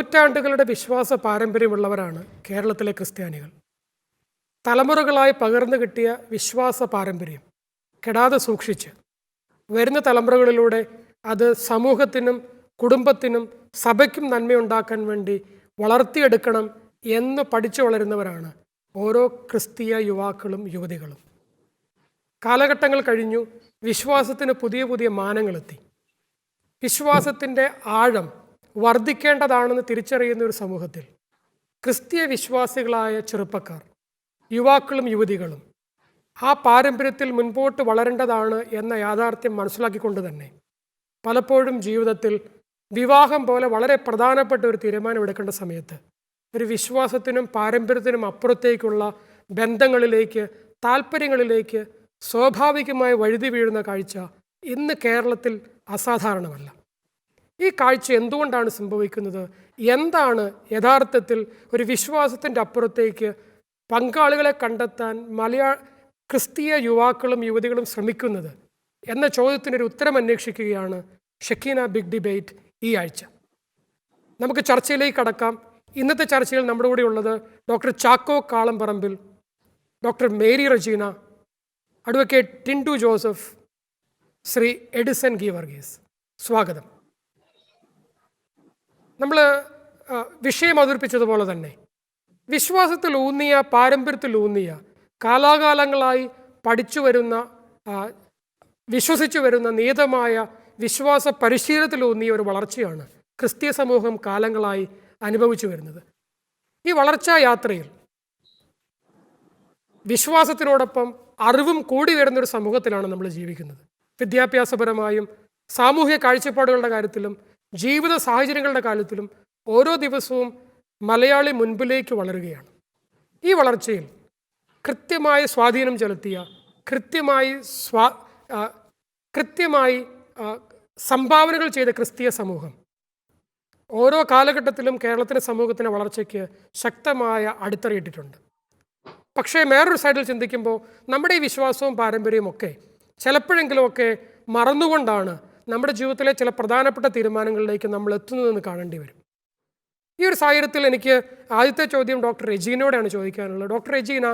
നൂറ്റാണ്ടുകളുടെ വിശ്വാസ പാരമ്പര്യമുള്ളവരാണ് കേരളത്തിലെ ക്രിസ്ത്യാനികൾ. തലമുറകളായി പകർന്നു കിട്ടിയ വിശ്വാസ പാരമ്പര്യം കെടാതെ സൂക്ഷിച്ച് വരുന്ന തലമുറകളിലൂടെ അത് സമൂഹത്തിനും കുടുംബത്തിനും സഭയ്ക്കും നന്മയുണ്ടാക്കാൻ വേണ്ടി വളർത്തിയെടുക്കണം എന്ന് പഠിച്ചു വളരുന്നവരാണ് ഓരോ ക്രിസ്തീയ യുവാക്കളും യുവതികളും. കാലഘട്ടങ്ങൾ കഴിഞ്ഞു, വിശ്വാസത്തിന് പുതിയ പുതിയ മാനങ്ങളെത്തി. വിശ്വാസത്തിൻ്റെ ആഴം വർദ്ധിക്കേണ്ടതാണെന്ന് തിരിച്ചറിയുന്ന ഒരു സമൂഹത്തിൽ ക്രിസ്തീയ വിശ്വാസികളായ ചെറുപ്പക്കാർ, യുവാക്കളും യുവതികളും ആ പാരമ്പര്യത്തിൽ മുൻപോട്ട് വളരേണ്ടതാണ് എന്ന യാഥാർത്ഥ്യം മനസ്സിലാക്കിക്കൊണ്ട് തന്നെ പലപ്പോഴും ജീവിതത്തിൽ വിവാഹം പോലെ വളരെ പ്രധാനപ്പെട്ട ഒരു തീരുമാനമെടുക്കേണ്ട സമയത്ത് ഒരു വിശ്വാസത്തിനും പാരമ്പര്യത്തിനും അപ്പുറത്തേക്കുള്ള ബന്ധങ്ങളിലേക്ക്, താല്പര്യങ്ങളിലേക്ക് സ്വാഭാവികമായി വഴുതി വീഴുന്ന കാഴ്ച ഇന്ന് കേരളത്തിൽ അസാധാരണമല്ല. ഈ കാഴ്ച എന്തുകൊണ്ടാണ് സംഭവിക്കുന്നത്? എന്താണ് യഥാർത്ഥത്തിൽ ഒരു വിശ്വാസത്തിൻ്റെ അപ്പുറത്തേക്ക് പങ്കാളികളെ കണ്ടെത്താൻ ക്രിസ്തീയ യുവാക്കളും യുവതികളും ശ്രമിക്കുന്നത് എന്ന ചോദ്യത്തിനൊരു ഉത്തരം അന്വേഷിക്കുകയാണ് ഷെക്കീന ബിഗ് ഡിബേറ്റ് ഈ ആഴ്ച. നമുക്ക് ചർച്ചയിലേക്ക് കടക്കാം. ഇന്നത്തെ ചർച്ചയിൽ നമ്മുടെ കൂടെ ഉള്ളത് doctor Chacko Kalamparambil, doctor Mary Regina, advocate Tindu Joseph, Shri Edison Geevarghese. സ്വാഗതം. നമ്മൾ വിഷയം അവതരിപ്പിച്ചതുപോലെ തന്നെ വിശ്വാസത്തിലൂന്നിയ, പാരമ്പര്യത്തിലൂന്നിയ, കാലാകാലങ്ങളായി പഠിച്ചു വരുന്ന, വിശ്വസിച്ചു വരുന്ന നിയതമായ വിശ്വാസ പരിശീലനത്തിലൂന്നിയ ഒരു വളർച്ചയാണ് ക്രിസ്തീയ സമൂഹം കാലങ്ങളായി അനുഭവിച്ചു വരുന്നത്. ഈ വളർച്ചാ യാത്രയിൽ വിശ്വാസത്തിനോടൊപ്പം അറിവും കൂടി വരുന്നൊരു സമൂഹത്തിലാണ് നമ്മൾ ജീവിക്കുന്നത്. വിദ്യാഭ്യാസപരമായും സാമൂഹ്യ കാഴ്ചപ്പാടുകളുടെ കാര്യത്തിലും ജീവിത സാഹചര്യങ്ങളുടെ കാര്യത്തിലും ഓരോ ദിവസവും മലയാളി മുൻപിലേക്ക് വളരുകയാണ്. ഈ വളർച്ചയിൽ കൃത്യമായി സ്വാധീനം ചെലുത്തിയ, കൃത്യമായി സംഭാവനകൾ ചെയ്ത ക്രിസ്തീയ സമൂഹം ഓരോ കാലഘട്ടത്തിലും കേരളത്തിൻ്റെ സമൂഹത്തിൻ്റെ വളർച്ചയ്ക്ക് ശക്തമായ അടിത്തറയിട്ടിട്ടുണ്ട്. പക്ഷേ വേറൊരു സൈഡിൽ ചിന്തിക്കുമ്പോൾ നമ്മുടെ ഈ വിശ്വാസവും പാരമ്പര്യവും ഒക്കെ ചിലപ്പോഴെങ്കിലുമൊക്കെ മറന്നുകൊണ്ടാണ് നമ്മുടെ ജീവിതത്തിലെ ചില പ്രധാനപ്പെട്ട തീരുമാനങ്ങളിലേക്ക് നമ്മൾ എത്തുന്നതെന്ന് കാണേണ്ടി വരും. ഈ ഒരു സാഹചര്യത്തിൽ എനിക്ക് ആദ്യത്തെ ചോദ്യം ഡോക്ടർ റെജീനയോടാണ് ചോദിക്കാനുള്ളത്. ഡോക്ടർ റെജീന,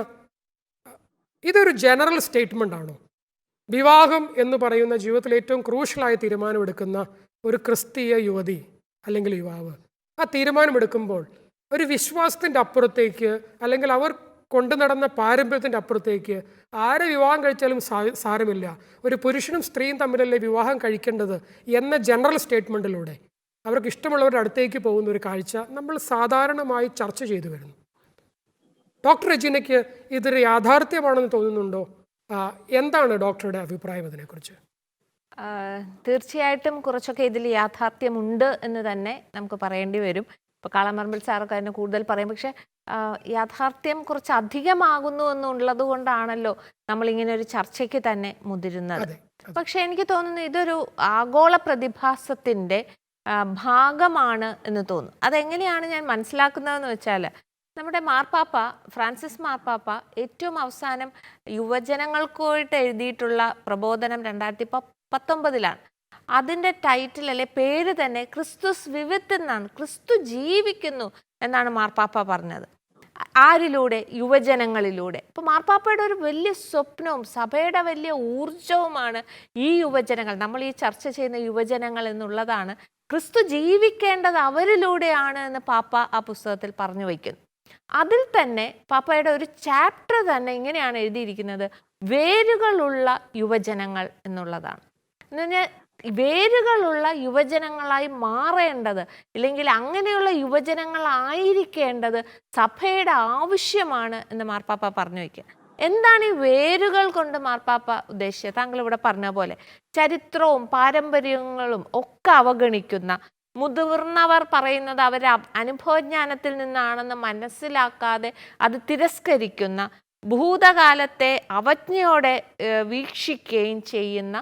ഇതൊരു ജനറൽ സ്റ്റേറ്റ്മെൻ്റ് ആണോ? വിവാഹം എന്ന് പറയുന്ന ജീവിതത്തിൽ ഏറ്റവും ക്രൂഷ്യലായ തീരുമാനമെടുക്കുന്ന ഒരു ക്രിസ്തീയ യുവതി അല്ലെങ്കിൽ യുവാവ് ആ തീരുമാനമെടുക്കുമ്പോൾ ഒരു വിശ്വാസത്തിൻ്റെ അപ്പുറത്തേക്ക്, അല്ലെങ്കിൽ അവർ കൊണ്ടു നടന്ന പാരമ്പര്യത്തിൻ്റെ അപ്പുറത്തേക്ക് ആരെ വിവാഹം കഴിച്ചാലും സാരമില്ല, ഒരു പുരുഷനും സ്ത്രീയും തമ്മിലല്ലേ വിവാഹം കഴിക്കേണ്ടത് എന്ന ജനറൽ സ്റ്റേറ്റ്മെൻറ്റിലൂടെ അവർക്ക് ഇഷ്ടമുള്ളവരുടെ അടുത്തേക്ക് പോകുന്ന ഒരു കാഴ്ച നമ്മൾ സാധാരണമായി ചർച്ച ചെയ്തു വരുന്നു. ഡോക്ടർ റെജീനയ്ക്ക് ഇതൊരു യാഥാർത്ഥ്യമാണെന്ന് തോന്നുന്നുണ്ടോ? എന്താണ് ഡോക്ടറുടെ അഭിപ്രായം അതിനെക്കുറിച്ച്? തീർച്ചയായിട്ടും കുറച്ചൊക്കെ ഇതിൽ യാഥാർത്ഥ്യമുണ്ട് എന്ന് തന്നെ നമുക്ക് പറയേണ്ടി വരും. ഇപ്പോൾ കാളംപറമ്പിൽ സാറൊക്കെ അതിനെ കൂടുതൽ പറയും. പക്ഷേ യാഥാർത്ഥ്യം കുറച്ച് അധികമാകുന്നു എന്നുള്ളത് കൊണ്ടാണല്ലോ നമ്മളിങ്ങനെ ഒരു ചർച്ചയ്ക്ക് തന്നെ മുതിരുന്നത്. പക്ഷെ എനിക്ക് തോന്നുന്നു ഇതൊരു ആഗോള പ്രതിഭാസത്തിൻ്റെ ഭാഗമാണ് എന്ന് തോന്നുന്നു. അതെങ്ങനെയാണ് ഞാൻ മനസ്സിലാക്കുന്നതെന്ന് വെച്ചാൽ, നമ്മുടെ മാർപ്പാപ്പ ഫ്രാൻസിസ് മാർപ്പാപ്പ ഏറ്റവും അവസാനം യുവജനങ്ങൾക്കായിട്ട് എഴുതിയിട്ടുള്ള പ്രബോധനം 2019 അതിൻ്റെ ടൈറ്റിൽ അല്ലെ പേര് തന്നെ ക്രിസ്തുസ് വിവിത്ത് എന്നാണ്. ക്രിസ്തു ജീവിക്കുന്നു എന്നാണ് മാർപ്പാപ്പ പറഞ്ഞത്. ആരിലൂടെ? യുവജനങ്ങളിലൂടെ. ഇപ്പോൾ മാർപ്പാപ്പയുടെ ഒരു വലിയ സ്വപ്നവും സഭയുടെ വലിയ ഊർജവുമാണ് ഈ യുവജനങ്ങൾ, നമ്മൾ ഈ ചർച്ച ചെയ്യുന്ന യുവജനങ്ങൾ എന്നുള്ളതാണ്. ക്രിസ്തു ജീവിക്കേണ്ടത് അവരിലൂടെയാണ് എന്ന് പാപ്പ ആ പുസ്തകത്തിൽ പറഞ്ഞു വയ്ക്കുന്നു. അതിൽ തന്നെ പാപ്പയുടെ ഒരു ചാപ്റ്റർ തന്നെ ഇങ്ങനെയാണ് എഴുതിയിരിക്കുന്നത്: വേരുകളുള്ള യുവജനങ്ങൾ എന്നുള്ളതാണ്. എന്ന് പറഞ്ഞാൽ വേരുകളുള്ള യുവജനങ്ങളായി മാറേണ്ടത്, ഇല്ലെങ്കിൽ അങ്ങനെയുള്ള യുവജനങ്ങളായിരിക്കേണ്ടത് സഭയുടെ ആവശ്യമാണ് എന്ന് മാർപ്പാപ്പ പറഞ്ഞു വയ്ക്കുക. എന്താണ് ഈ വേരുകൾ കൊണ്ട് മാർപ്പാപ്പ ഉദ്ദേശിച്ചത്? താങ്കൾ ഇവിടെ പറഞ്ഞ പോലെ ചരിത്രവും പാരമ്പര്യങ്ങളും ഒക്കെ അവഗണിക്കുന്ന, മുതിർന്നവർ പറയുന്നത് അവരുടെ അനുഭവജ്ഞാനത്തിൽ നിന്നാണെന്ന് മനസ്സിലാക്കാതെ അത് തിരസ്കരിക്കുന്ന, ഭൂതകാലത്തെ അവജ്ഞയോടെ വീക്ഷിക്കുകയും ചെയ്യുന്ന,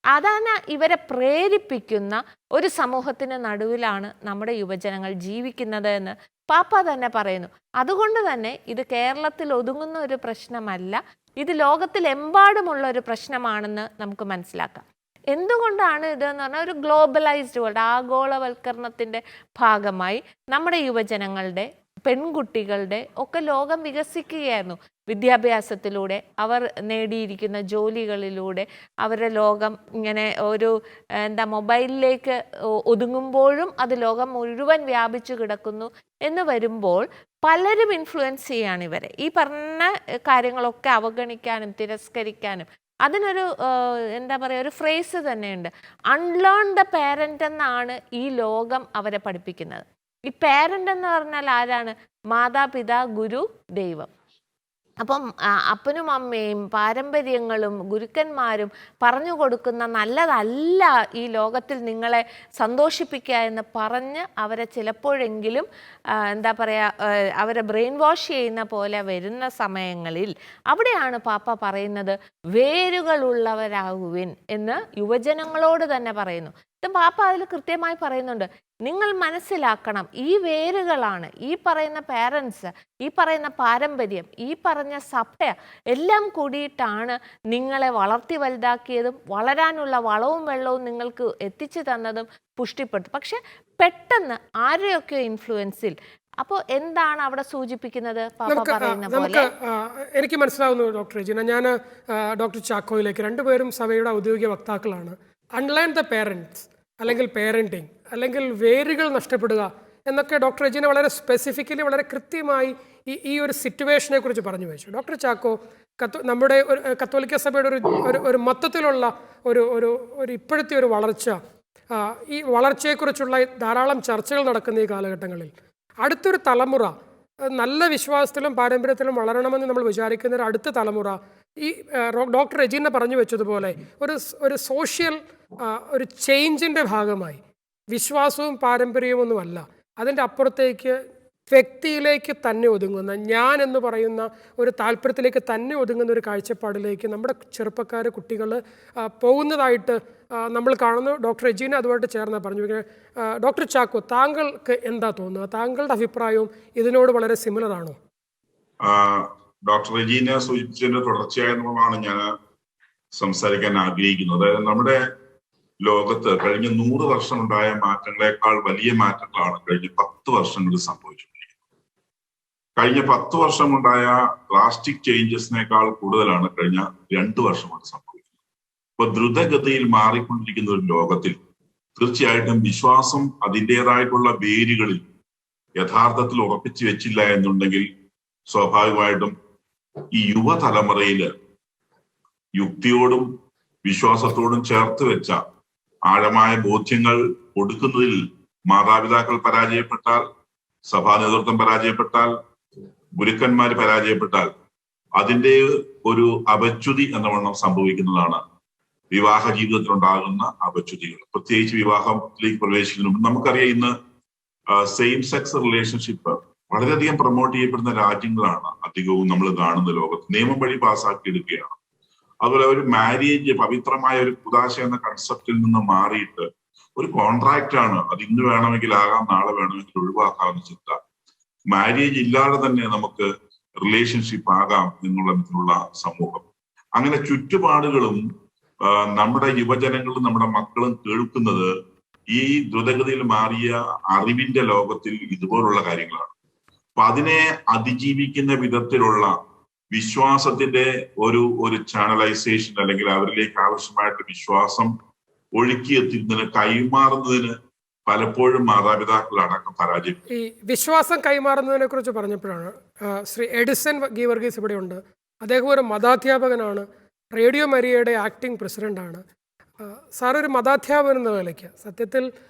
അതാണ് ഇവരെ പ്രേരിപ്പിക്കുന്ന ഒരു സമൂഹത്തിന് നടുവിലാണ് നമ്മുടെ യുവജനങ്ങൾ ജീവിക്കുന്നത് എന്ന് പാപ്പ തന്നെ പറയുന്നു. അതുകൊണ്ട് തന്നെ ഇത് കേരളത്തിൽ ഒതുങ്ങുന്ന ഒരു പ്രശ്നമല്ല, ഇത് ലോകത്തിലെമ്പാടുമുള്ള ഒരു പ്രശ്നമാണെന്ന് നമുക്ക് മനസ്സിലാക്കാം. എന്തുകൊണ്ടാണ് ഇതെന്ന് പറഞ്ഞാൽ ഒരു ഗ്ലോബലൈസ്ഡ് വേൾഡ്, ആഗോളവൽക്കരണത്തിൻ്റെ ഭാഗമായി നമ്മുടെ യുവജനങ്ങളുടെ, പെൺകുട്ടികളുടെ ഒക്കെ ലോകം വികസിക്കുകയായിരുന്നു. വിദ്യാഭ്യാസത്തിലൂടെ അവർ നേടിയിരിക്കുന്ന ജോലികളിലൂടെ അവരുടെ ലോകം ഇങ്ങനെ ഒരു മൊബൈലിലേക്ക് ഒതുങ്ങുമ്പോഴും അത് ലോകം മുഴുവൻ വ്യാപിച്ചു കിടക്കുന്നു എന്ന് വരുമ്പോൾ പലരും ഇൻഫ്ലുവൻസ് ചെയ്യാണ് ഇവരെ. ഈ പറഞ്ഞ കാര്യങ്ങളൊക്കെ അവഗണിക്കാനും തിരസ്കരിക്കാനും അതിനൊരു ഒരു ഫ്രേസ് തന്നെയുണ്ട്, അൺലേൺ ദ പാരന്റ് എന്നാണ് ഈ ലോകം അവരെ പഠിപ്പിക്കുന്നത്. ഈ പാരന്റ് എന്ന് പറഞ്ഞാൽ ആരാണ്? മാതാപിതാ, ഗുരു, ദൈവം. അപ്പം അപ്പനും അമ്മയും പാരമ്പര്യങ്ങളും ഗുരുക്കന്മാരും പറഞ്ഞു കൊടുക്കുന്ന നല്ലതല്ല ഈ ലോകത്തിൽ നിങ്ങളെ സന്തോഷിപ്പിക്കുക എന്ന് പറഞ്ഞ് അവരെ ചിലപ്പോഴെങ്കിലും അവരെ ബ്രെയിൻ വാഷ് ചെയ്യുന്ന പോലെ വരുന്ന സമയങ്ങളിൽ അവിടെയാണ് പാപ്പ പറയുന്നത് വേരുകളുള്ളവരാകുവിൻ എന്ന് യുവജനങ്ങളോട് തന്നെ പറയുന്നു. ഇത് പാപ്പ അതിൽ കൃത്യമായി പറയുന്നുണ്ട്, നിങ്ങൾ മനസ്സിലാക്കണം ഈ വേരുകളാണ്, ഈ പറയുന്ന പാരൻസ്, ഈ പറയുന്ന പാരമ്പര്യം, ഈ പറഞ്ഞ സഭ എല്ലാം കൂടിയിട്ടാണ് നിങ്ങളെ വളർത്തി വലുതാക്കിയതും വളരാനുള്ള വളവും വെള്ളവും നിങ്ങൾക്ക് എത്തിച്ചു തന്നതും പുഷ്ടിപ്പെട്ടു. പക്ഷെ പെട്ടെന്ന് ആരെയൊക്കെ ഇൻഫ്ലുവൻസിൽ, അപ്പോൾ എന്താണ് അവിടെ സൂചിപ്പിക്കുന്നത്? പാപ്പ പറയുന്ന പോലെ എനിക്ക് മനസ്സിലാവുന്നു ഡോക്ടർ രജീന. ഞാൻ ഡോക്ടർ ചാക്കോയിലേക്ക്, രണ്ടുപേരും സഭയുടെ ഔദ്യോഗിക വക്താക്കളാണ്. അൺലേൺ ദ പേരൻസ് അല്ലെങ്കിൽ പേരൻറ്റിങ് അല്ലെങ്കിൽ വേരുകൾ നഷ്ടപ്പെടുക എന്നൊക്കെ ഡോക്ടർ രജീന വളരെ സ്പെസിഫിക്കലി വളരെ കൃത്യമായി ഈ ഒരു സിറ്റുവേഷനെ കുറിച്ച് പറഞ്ഞു വെച്ചു. ഡോക്ടർ ചാക്കോ, നമ്മുടെ കത്തോലിക്ക സഭയുടെ ഒരു മൊത്തത്തിലുള്ള ഒരു ഇപ്പോഴത്തെ ഒരു വളർച്ച, ഈ വളർച്ചയെക്കുറിച്ചുള്ള ധാരാളം ചർച്ചകൾ നടക്കുന്ന ഈ കാലഘട്ടങ്ങളിൽ അടുത്തൊരു തലമുറ നല്ല വിശ്വാസത്തിലും പാരമ്പര്യത്തിലും വളരണമെന്ന് നമ്മൾ വിചാരിക്കുന്ന ഒരു അടുത്ത തലമുറ ഈ ഡോക്ടർ രജീന പറഞ്ഞു വെച്ചതുപോലെ ഒരു സോഷ്യൽ ഒരു ചേഞ്ചിൻ്റെ ഭാഗമായി വിശ്വാസവും പാരമ്പര്യവും ഒന്നുമല്ല, അതിൻ്റെ അപ്പുറത്തേക്ക് വ്യക്തിയിലേക്ക് തന്നെ ഒതുങ്ങുന്ന, ഞാൻ എന്ന് പറയുന്ന ഒരു താല്പര്യത്തിലേക്ക് തന്നെ ഒതുങ്ങുന്ന ഒരു കാഴ്ചപ്പാടിലേക്ക് നമ്മുടെ ചെറുപ്പക്കാർ, കുട്ടികൾ പോകുന്നതായിട്ട് നമ്മൾ കാണുന്നു. ഡോക്ടർ രജീന അതുമായിട്ട് ചേർന്ന് പറഞ്ഞു. ഡോക്ടർ ചാക്കോ, താങ്കൾക്ക് എന്താ തോന്നുക? താങ്കളുടെ അഭിപ്രായവും ഇതിനോട് വളരെ സിമിലർ ആണോ? ഡോക്ടർ രജീന സൂചിപ്പിച്ചതിന്റെ തുടർച്ചയായെന്നുള്ളതാണ് ഞാൻ സംസാരിക്കാൻ ആഗ്രഹിക്കുന്നത്. അതായത് നമ്മുടെ ലോകത്ത് കഴിഞ്ഞ 100 വർഷം ഉണ്ടായ മാറ്റങ്ങളെക്കാൾ വലിയ മാറ്റങ്ങളാണ് കഴിഞ്ഞ 10 വർഷങ്ങളിൽ സംഭവിച്ചുകൊണ്ടിരിക്കുന്നത്. കഴിഞ്ഞ 10 വർഷം ഉണ്ടായ ഡ്രാസ്റ്റിക് ചേഞ്ചസിനേക്കാൾ കൂടുതലാണ് കഴിഞ്ഞ 2 വർഷം കൊണ്ട് സംഭവിക്കുന്നത്. ഇപ്പൊ ദ്രുതഗതിയിൽ മാറിക്കൊണ്ടിരിക്കുന്ന ഒരു ലോകത്തിൽ തീർച്ചയായിട്ടും വിശ്വാസം അതിൻ്റെതായിട്ടുള്ള വേരുകളിൽ യഥാർത്ഥത്തിൽ ഉറപ്പിച്ചു വെച്ചില്ല എന്നുണ്ടെങ്കിൽ സ്വാഭാവികമായിട്ടും ഈ യുവതലമുറയില് യുക്തിയോടും വിശ്വാസത്തോടും ചേർത്ത് വെച്ച ആഴമായ ബോധ്യങ്ങൾ കൊടുക്കുന്നതിൽ മാതാപിതാക്കൾ പരാജയപ്പെട്ടാൽ, സഭാ നേതൃത്വം പരാജയപ്പെട്ടാൽ, ഗുരുക്കന്മാർ പരാജയപ്പെട്ടാൽ അതിൻ്റെ ഒരു അപച്യുതി എന്നവണ്ണം സംഭവിക്കുന്നതാണ് വിവാഹ ജീവിതത്തിലുണ്ടാകുന്ന അപച്യുതികൾ. പ്രത്യേകിച്ച് വിവാഹത്തിലേക്ക് പ്രവേശിക്കുന്നതിന് നമുക്കറിയാം, ഇന്ന് സെയിം സെക്സ് റിലേഷൻഷിപ്പ് വളരെയധികം പ്രൊമോട്ട് ചെയ്യപ്പെടുന്ന രാജ്യങ്ങളാണ് അധികവും നമ്മൾ കാണുന്ന ലോകത്ത്. നിയമം വഴി പാസ്സാക്കിയെടുക്കുകയാണ്. അതുപോലെ ഒരു മാരേജ് പവിത്രമായ ഒരു കുദാശ എന്ന കൺസെപ്റ്റിൽ നിന്ന് മാറിയിട്ട് ഒരു കോൺട്രാക്റ്റ് ആണ്, അത് ഇന്ന് വേണമെങ്കിൽ ആകാം, നാളെ വേണമെങ്കിൽ ഒഴിവാക്കാവുന്ന ചിന്ത. മാരേജ് ഇല്ലാതെ തന്നെ നമുക്ക് റിലേഷൻഷിപ്പ് ആകാം എന്നുള്ള വിധത്തിലുള്ള സമൂഹം. അങ്ങനെ ചുറ്റുപാടുകളും നമ്മുടെ യുവജനങ്ങളും നമ്മുടെ മക്കളും കേൾക്കുന്നത് ഈ ദ്രുതഗതിയിൽ മാറിയ അറിവിന്റെ ലോകത്തിൽ ഇതുപോലുള്ള കാര്യങ്ങളാണ്. അപ്പൊ അതിനെ അതിജീവിക്കുന്ന വിധത്തിലുള്ള വിശ്വാസത്തിന്റെ ഒരു ചാനലൈസേഷൻ അല്ലെങ്കിൽ അവരിലേക്ക് ആവശ്യമായിട്ട് വിശ്വാസം ഒഴുക്കിയെത്തുന്നതിന് കൈമാറുന്നതിന് പലപ്പോഴും മാതാപിതാക്കൾ അടക്കം പരാജയം. ഈ വിശ്വാസം കൈമാറുന്നതിനെ കുറിച്ച് പറഞ്ഞപ്പോഴാണ് ശ്രീ എഡിസൺ ഗീവർഗീസ് ഇവിടെയുണ്ട്. അദ്ദേഹം ഒരു മതാധ്യാപകനാണ്, റേഡിയോ മരിയയുടെ ആക്ടിംഗ് പ്രസിഡന്റാണ്. സാർ ഒരു മതാധ്യാപകൻ എന്ന നിലയ്ക്ക് സത്യത്തിൽ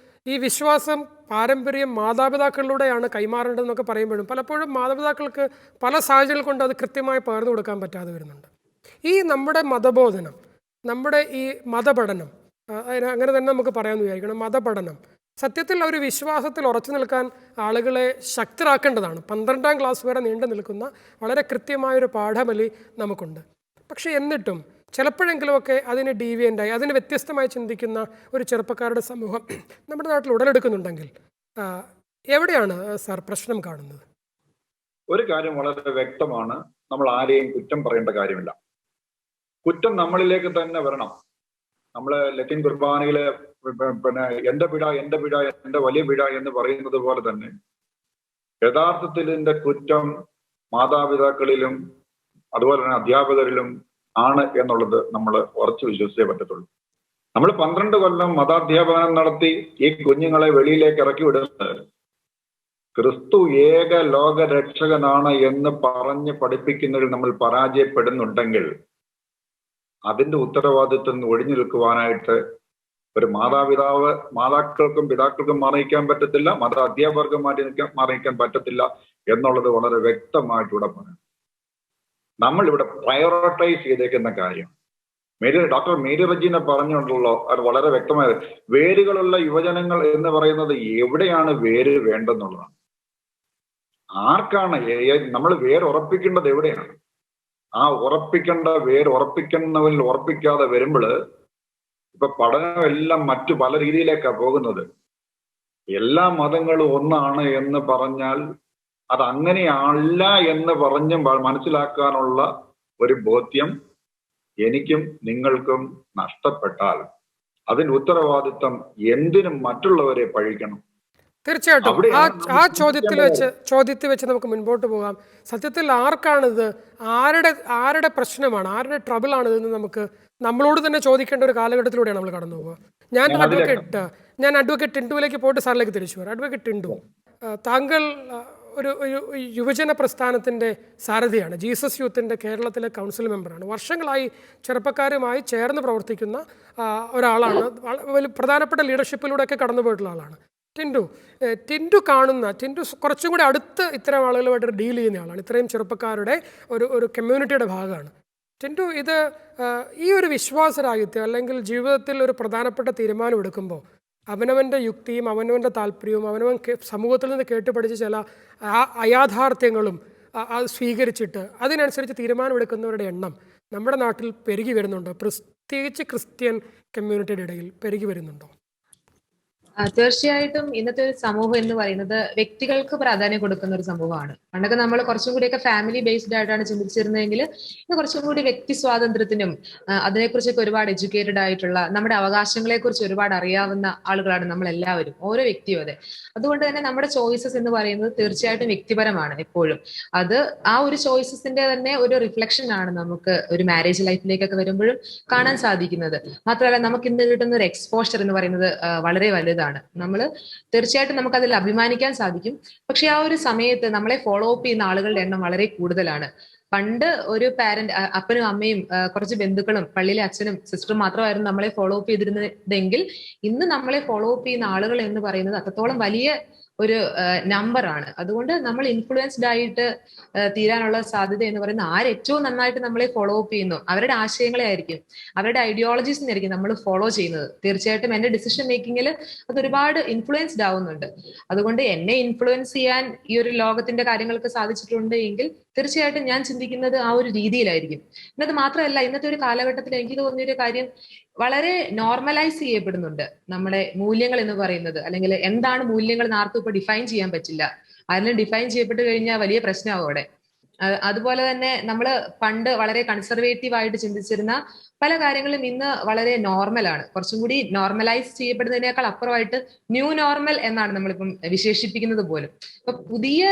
ഈ വിശ്വാസം പാരമ്പര്യം മാതാപിതാക്കളിലൂടെയാണ് കൈമാറേണ്ടതെന്നൊക്കെ പറയുമ്പോഴും പലപ്പോഴും മാതാപിതാക്കൾക്ക് പല സാഹചര്യങ്ങൾ കൊണ്ട് അത് കൃത്യമായി പകർന്നു കൊടുക്കാൻ പറ്റാതെ വരുന്നുണ്ട്. ഈ നമ്മുടെ മതബോധനം, നമ്മുടെ ഈ മതപഠനം, അങ്ങനെ തന്നെ നമുക്ക് പറയാമെന്ന് വിചാരിക്കണം, മതപഠനം സത്യത്തിൽ ഒരു വിശ്വാസത്തിൽ ഉറച്ചു നിൽക്കാൻ ആളുകളെ ശക്തരാക്കേണ്ടതാണ്. 12ാം ക്ലാസ് വരെ നീണ്ടു നിൽക്കുന്ന വളരെ കൃത്യമായൊരു പാഠമലി നമുക്കുണ്ട്. പക്ഷേ എന്നിട്ടും ചിലപ്പോഴെങ്കിലുമൊക്കെ അതിന് ഡീവിയൻ്റായി, അതിന് വ്യത്യസ്തമായി ചിന്തിക്കുന്ന ഒരു ചെറുപ്പക്കാരുടെ സമൂഹം നമ്മുടെ നാട്ടിൽ ഉടലെടുക്കുന്നുണ്ടെങ്കിൽ എവിടെയാണ് സാർ പ്രശ്നം കാണുന്നത്? ഒരു കാര്യം വളരെ വ്യക്തമാണ്, നമ്മൾ ആരെയും കുറ്റം പറയേണ്ട കാര്യമില്ല. കുറ്റം നമ്മളിലേക്ക് തന്നെ വരണം. നമ്മള് ലത്തീൻ കുർബാനയില് പിന്നെ എന്റെ പിഴ എന്റെ വലിയ പിഴ എന്ന് പറയുന്നത് പോലെ തന്നെ യഥാർത്ഥത്തിൽ ഇതിന്റെ കുറ്റം മാതാപിതാക്കളിലും അതുപോലെ തന്നെ അധ്യാപകരിലും ആണ് എന്നുള്ളത് നമ്മൾ ഉറച്ചു വിശ്വസിച്ചേ പറ്റത്തുള്ളൂ. നമ്മൾ 12 കൊല്ലം മതാധ്യാപനം നടത്തി ഈ കുഞ്ഞുങ്ങളെ വെളിയിലേക്ക് ഇറക്കി വിടുന്നത് ക്രിസ്തു ഏക ലോകരക്ഷകനാണ് എന്ന് പറഞ്ഞ് പഠിപ്പിക്കുന്നതിൽ നമ്മൾ പരാജയപ്പെടുന്നുണ്ടെങ്കിൽ അതിന്റെ ഉത്തരവാദിത്വം ഒഴിഞ്ഞു നിൽക്കുവാനായിട്ട് ഒരു മാതാക്കൾക്കും പിതാക്കൾക്കും മാറിയിക്കാൻ പറ്റത്തില്ല, മത അധ്യാപകർക്ക് മാറിയിക്കാൻ പറ്റത്തില്ല എന്നുള്ളത് വളരെ വ്യക്തമായിട്ട് ഇവിടെ പറയാം. നമ്മൾ ഇവിടെ പ്രയോറിറ്റൈസ് ചെയ്തേക്കുന്ന കാര്യം ഡോക്ടർ മേരി റജീന പറഞ്ഞുകൊണ്ടുള്ളോ അത് വളരെ വ്യക്തമായത്. വേരുകളുള്ള യുവജനങ്ങൾ എന്ന് പറയുന്നത് എവിടെയാണ് വേര് വേണ്ടെന്നുള്ളതാണ്. ആർക്കാണ് നമ്മൾ വേരുറപ്പിക്കേണ്ടത് എവിടെയാണ്? ആ ഉറപ്പിക്കേണ്ട ഉറപ്പിക്കുന്നവരിൽ ഉറപ്പിക്കാതെ വരുമ്പോൾ ഇപ്പൊ പഠനം എല്ലാം മറ്റു പല രീതിയിലേക്കാണ് പോകുന്നത്. എല്ലാ മതങ്ങളും ഒന്നാണ് എന്ന് പറഞ്ഞാൽ അത് അങ്ങനെയല്ല എന്ന് പറഞ്ഞ് മനസ്സിലാക്കാനുള്ള ഒരു ബോധ്യം എനിക്കും നിങ്ങൾക്കും നഷ്ടപ്പെട്ടാൽ അതിന്റെ ഉത്തരവാദിത്വം എന്തിനും മറ്റുള്ളവരെ പഴിക്കണം. തീർച്ചയായിട്ടും ആ ചോദ്യത്തിൽ വെച്ച് നമുക്ക് മുൻപോട്ട് പോകാം. സത്യത്തിൽ ആർക്കാണിത്, ആരുടെ പ്രശ്നമാണ്, ആരുടെ ട്രബിൾ ആണിതെന്ന് നമുക്ക് നമ്മളോട് തന്നെ ചോദിക്കേണ്ട ഒരു കാലഘട്ടത്തിലൂടെയാണ് നമ്മൾ കടന്നു പോകുക. ഞാൻ അഡ്വക്കേറ്റ് ടിൻഡുവിലേക്ക് പോയിട്ട് സാറിലേക്ക് തിരിച്ചു വരാം. അഡ്വക്കേറ്റ് ടിൻഡു, താങ്കൾ ഒരു യുവജന പ്രസ്ഥാനത്തിൻ്റെ സാരഥിയാണ്, ജീസസ് യൂത്തിൻ്റെ കേരളത്തിലെ കൗൺസിൽ മെമ്പറാണ്, വർഷങ്ങളായി ചെറുപ്പക്കാരുമായി ചേർന്ന് പ്രവർത്തിക്കുന്ന ഒരാളാണ്, പ്രധാനപ്പെട്ട ലീഡർഷിപ്പിലൂടെയൊക്കെ കടന്നു പോയിട്ടുള്ള ആളാണ്. ടിൻഡു കുറച്ചും കൂടി അടുത്ത് ഇത്തരം ആളുകളുമായിട്ട് ഡീൽ ചെയ്യുന്ന ആളാണ്, ഇത്രയും ചെറുപ്പക്കാരുടെ ഒരു കമ്മ്യൂണിറ്റിയുടെ ഭാഗമാണ്. ടിൻഡു, ഇത് ഈ ഒരു വിശ്വാസരാഹിത്യം അല്ലെങ്കിൽ ജീവിതത്തിൽ ഒരു പ്രധാനപ്പെട്ട തീരുമാനം എടുക്കുമ്പോൾ അവനവൻ്റെ യുക്തിയും അവനവൻ്റെ താല്പര്യവും അവനവൻ സമൂഹത്തിൽ നിന്ന് കേട്ടുപഠിച്ച ചില അയാഥാർത്ഥ്യങ്ങളും അത് സ്വീകരിച്ചിട്ട് അതിനനുസരിച്ച് തീരുമാനമെടുക്കുന്നവരുടെ എണ്ണം നമ്മുടെ നാട്ടിൽ പെരുകി വരുന്നുണ്ടോ? പ്രത്യേകിച്ച് ക്രിസ്ത്യൻ കമ്മ്യൂണിറ്റിയുടെ ഇടയിൽ പെരുകി വരുന്നുണ്ടോ? തീർച്ചയായിട്ടും ഇന്നത്തെ ഒരു സമൂഹം എന്ന് പറയുന്നത് വ്യക്തികൾക്ക് പ്രാധാന്യം കൊടുക്കുന്ന ഒരു സമൂഹമാണ്. പണ്ടൊക്കെ നമ്മൾ കുറച്ചും കൂടിയൊക്കെ ഫാമിലി ബേസ്ഡ് ആയിട്ടാണ് ചിന്തിച്ചിരുന്നതെങ്കിൽ ഇന്ന് കുറച്ചും കൂടി വ്യക്തി സ്വാതന്ത്ര്യത്തിനും അതിനെക്കുറിച്ചൊക്കെ ഒരുപാട് എഡ്യൂക്കേറ്റഡ് ആയിട്ടുള്ള നമ്മുടെ അവകാശങ്ങളെ കുറിച്ച് ഒരുപാട് അറിയാവുന്ന ആളുകളാണ് നമ്മൾ എല്ലാവരും, ഓരോ വ്യക്തിയും. അതെ, അതുകൊണ്ട് തന്നെ നമ്മുടെ ചോയ്സസ് എന്ന് പറയുന്നത് തീർച്ചയായിട്ടും വ്യക്തിപരമാണ് എപ്പോഴും. അത് ആ ഒരു ചോയ്സസിന്റെ തന്നെ ഒരു റിഫ്ലക്ഷൻ ആണ് നമുക്ക് ഒരു മാരേജ് ലൈഫിലേക്കൊക്കെ വരുമ്പോഴും കാണാൻ സാധിക്കുന്നത്. മാത്രമല്ല നമുക്ക് ഇന്ന് കിട്ടുന്ന ഒരു എക്സ്പോഷർ എന്ന് പറയുന്നത് വളരെ വലുതാണ്. നമ്മൾ തീർച്ചയായിട്ടും നമുക്ക് അതിൽ അഭിമാനിക്കാൻ സാധിക്കും. പക്ഷെ ആ ഒരു സമയത്ത് നമ്മളെ ഫോളോ അപ്പ് ചെയ്യുന്ന ആളുകളുടെ എണ്ണം വളരെ കൂടുതലാണ്. പണ്ട് ഒരു പാരന്റ്, അപ്പനും അമ്മയും കുറച്ച് ബന്ധുക്കളും പള്ളിയിലെ അച്ഛനും സിസ്റ്ററും മാത്രമായിരുന്നു നമ്മളെ ഫോളോ അപ്പ് ചെയ്തിരുന്നതെങ്കിൽ ഇന്ന് നമ്മളെ ഫോളോ അപ്പ് ചെയ്യുന്ന ആളുകൾ എന്ന് പറയുന്നത് അത്രത്തോളം വലിയ ഒരു നമ്പറാണ്. അതുകൊണ്ട് നമ്മൾ ഇൻഫ്ലുവൻസ്ഡ് ആയിട്ട് തീരാനുള്ള സാധ്യത എന്ന് പറയുന്നത് ഏറ്റവും നന്നായിട്ട് നമ്മളെ ഫോളോ അപ്പ് ചെയ്യുന്നു അവരുടെ ആശയങ്ങളെ ആയിരിക്കും, അവരുടെ ഐഡിയോളജീസിനെ ആയിരിക്കും നമ്മൾ ഫോളോ ചെയ്യുന്നത്. തീർച്ചയായിട്ടും എന്റെ ഡിസിഷൻ മേക്കിങ്ങിൽ അത് ഒരുപാട് ഇൻഫ്ലുവൻസ്ഡ് ആവുന്നുണ്ട്. അതുകൊണ്ട് എന്നെ ഇൻഫ്ലുവൻസ് ചെയ്യാൻ ഈ ഒരു ലോകത്തിന്റെ കാര്യങ്ങൾക്ക് സാധിച്ചിട്ടുണ്ട് എങ്കിൽ തീർച്ചയായിട്ടും ഞാൻ ചിന്തിക്കുന്നത് ആ ഒരു രീതിയിലായിരിക്കും. എന്നത് മാത്രമല്ല, ഇന്നത്തെ ഒരു കാലഘട്ടത്തിൽ എനിക്ക് തോന്നിയൊരു കാര്യം വളരെ നോർമലൈസ് ചെയ്യപ്പെടുന്നുണ്ട് നമ്മുടെ മൂല്യങ്ങൾ എന്ന് പറയുന്നത്. അല്ലെങ്കിൽ എന്താണ് മൂല്യങ്ങൾ എന്ന് ആർക്കും ഇപ്പൊ ഡിഫൈൻ ചെയ്യാൻ പറ്റില്ല. ആരെങ്കിലും ഡിഫൈൻ ചെയ്യപ്പെട്ട് കഴിഞ്ഞാൽ വലിയ പ്രശ്നമാവും അവിടെ. അതുപോലെ തന്നെ നമ്മൾ പണ്ട് വളരെ കൺസർവേറ്റീവ് ആയിട്ട് ചിന്തിച്ചിരുന്ന പല കാര്യങ്ങളും ഇന്ന് വളരെ നോർമലാണ്. കുറച്ചും കൂടി നോർമലൈസ് ചെയ്യപ്പെടുന്നതിനേക്കാൾ അപ്പുറമായിട്ട് ന്യൂ നോർമൽ എന്നാണ് നമ്മളിപ്പം വിശേഷിപ്പിക്കുന്നത് പോലും. ഇപ്പൊ പുതിയ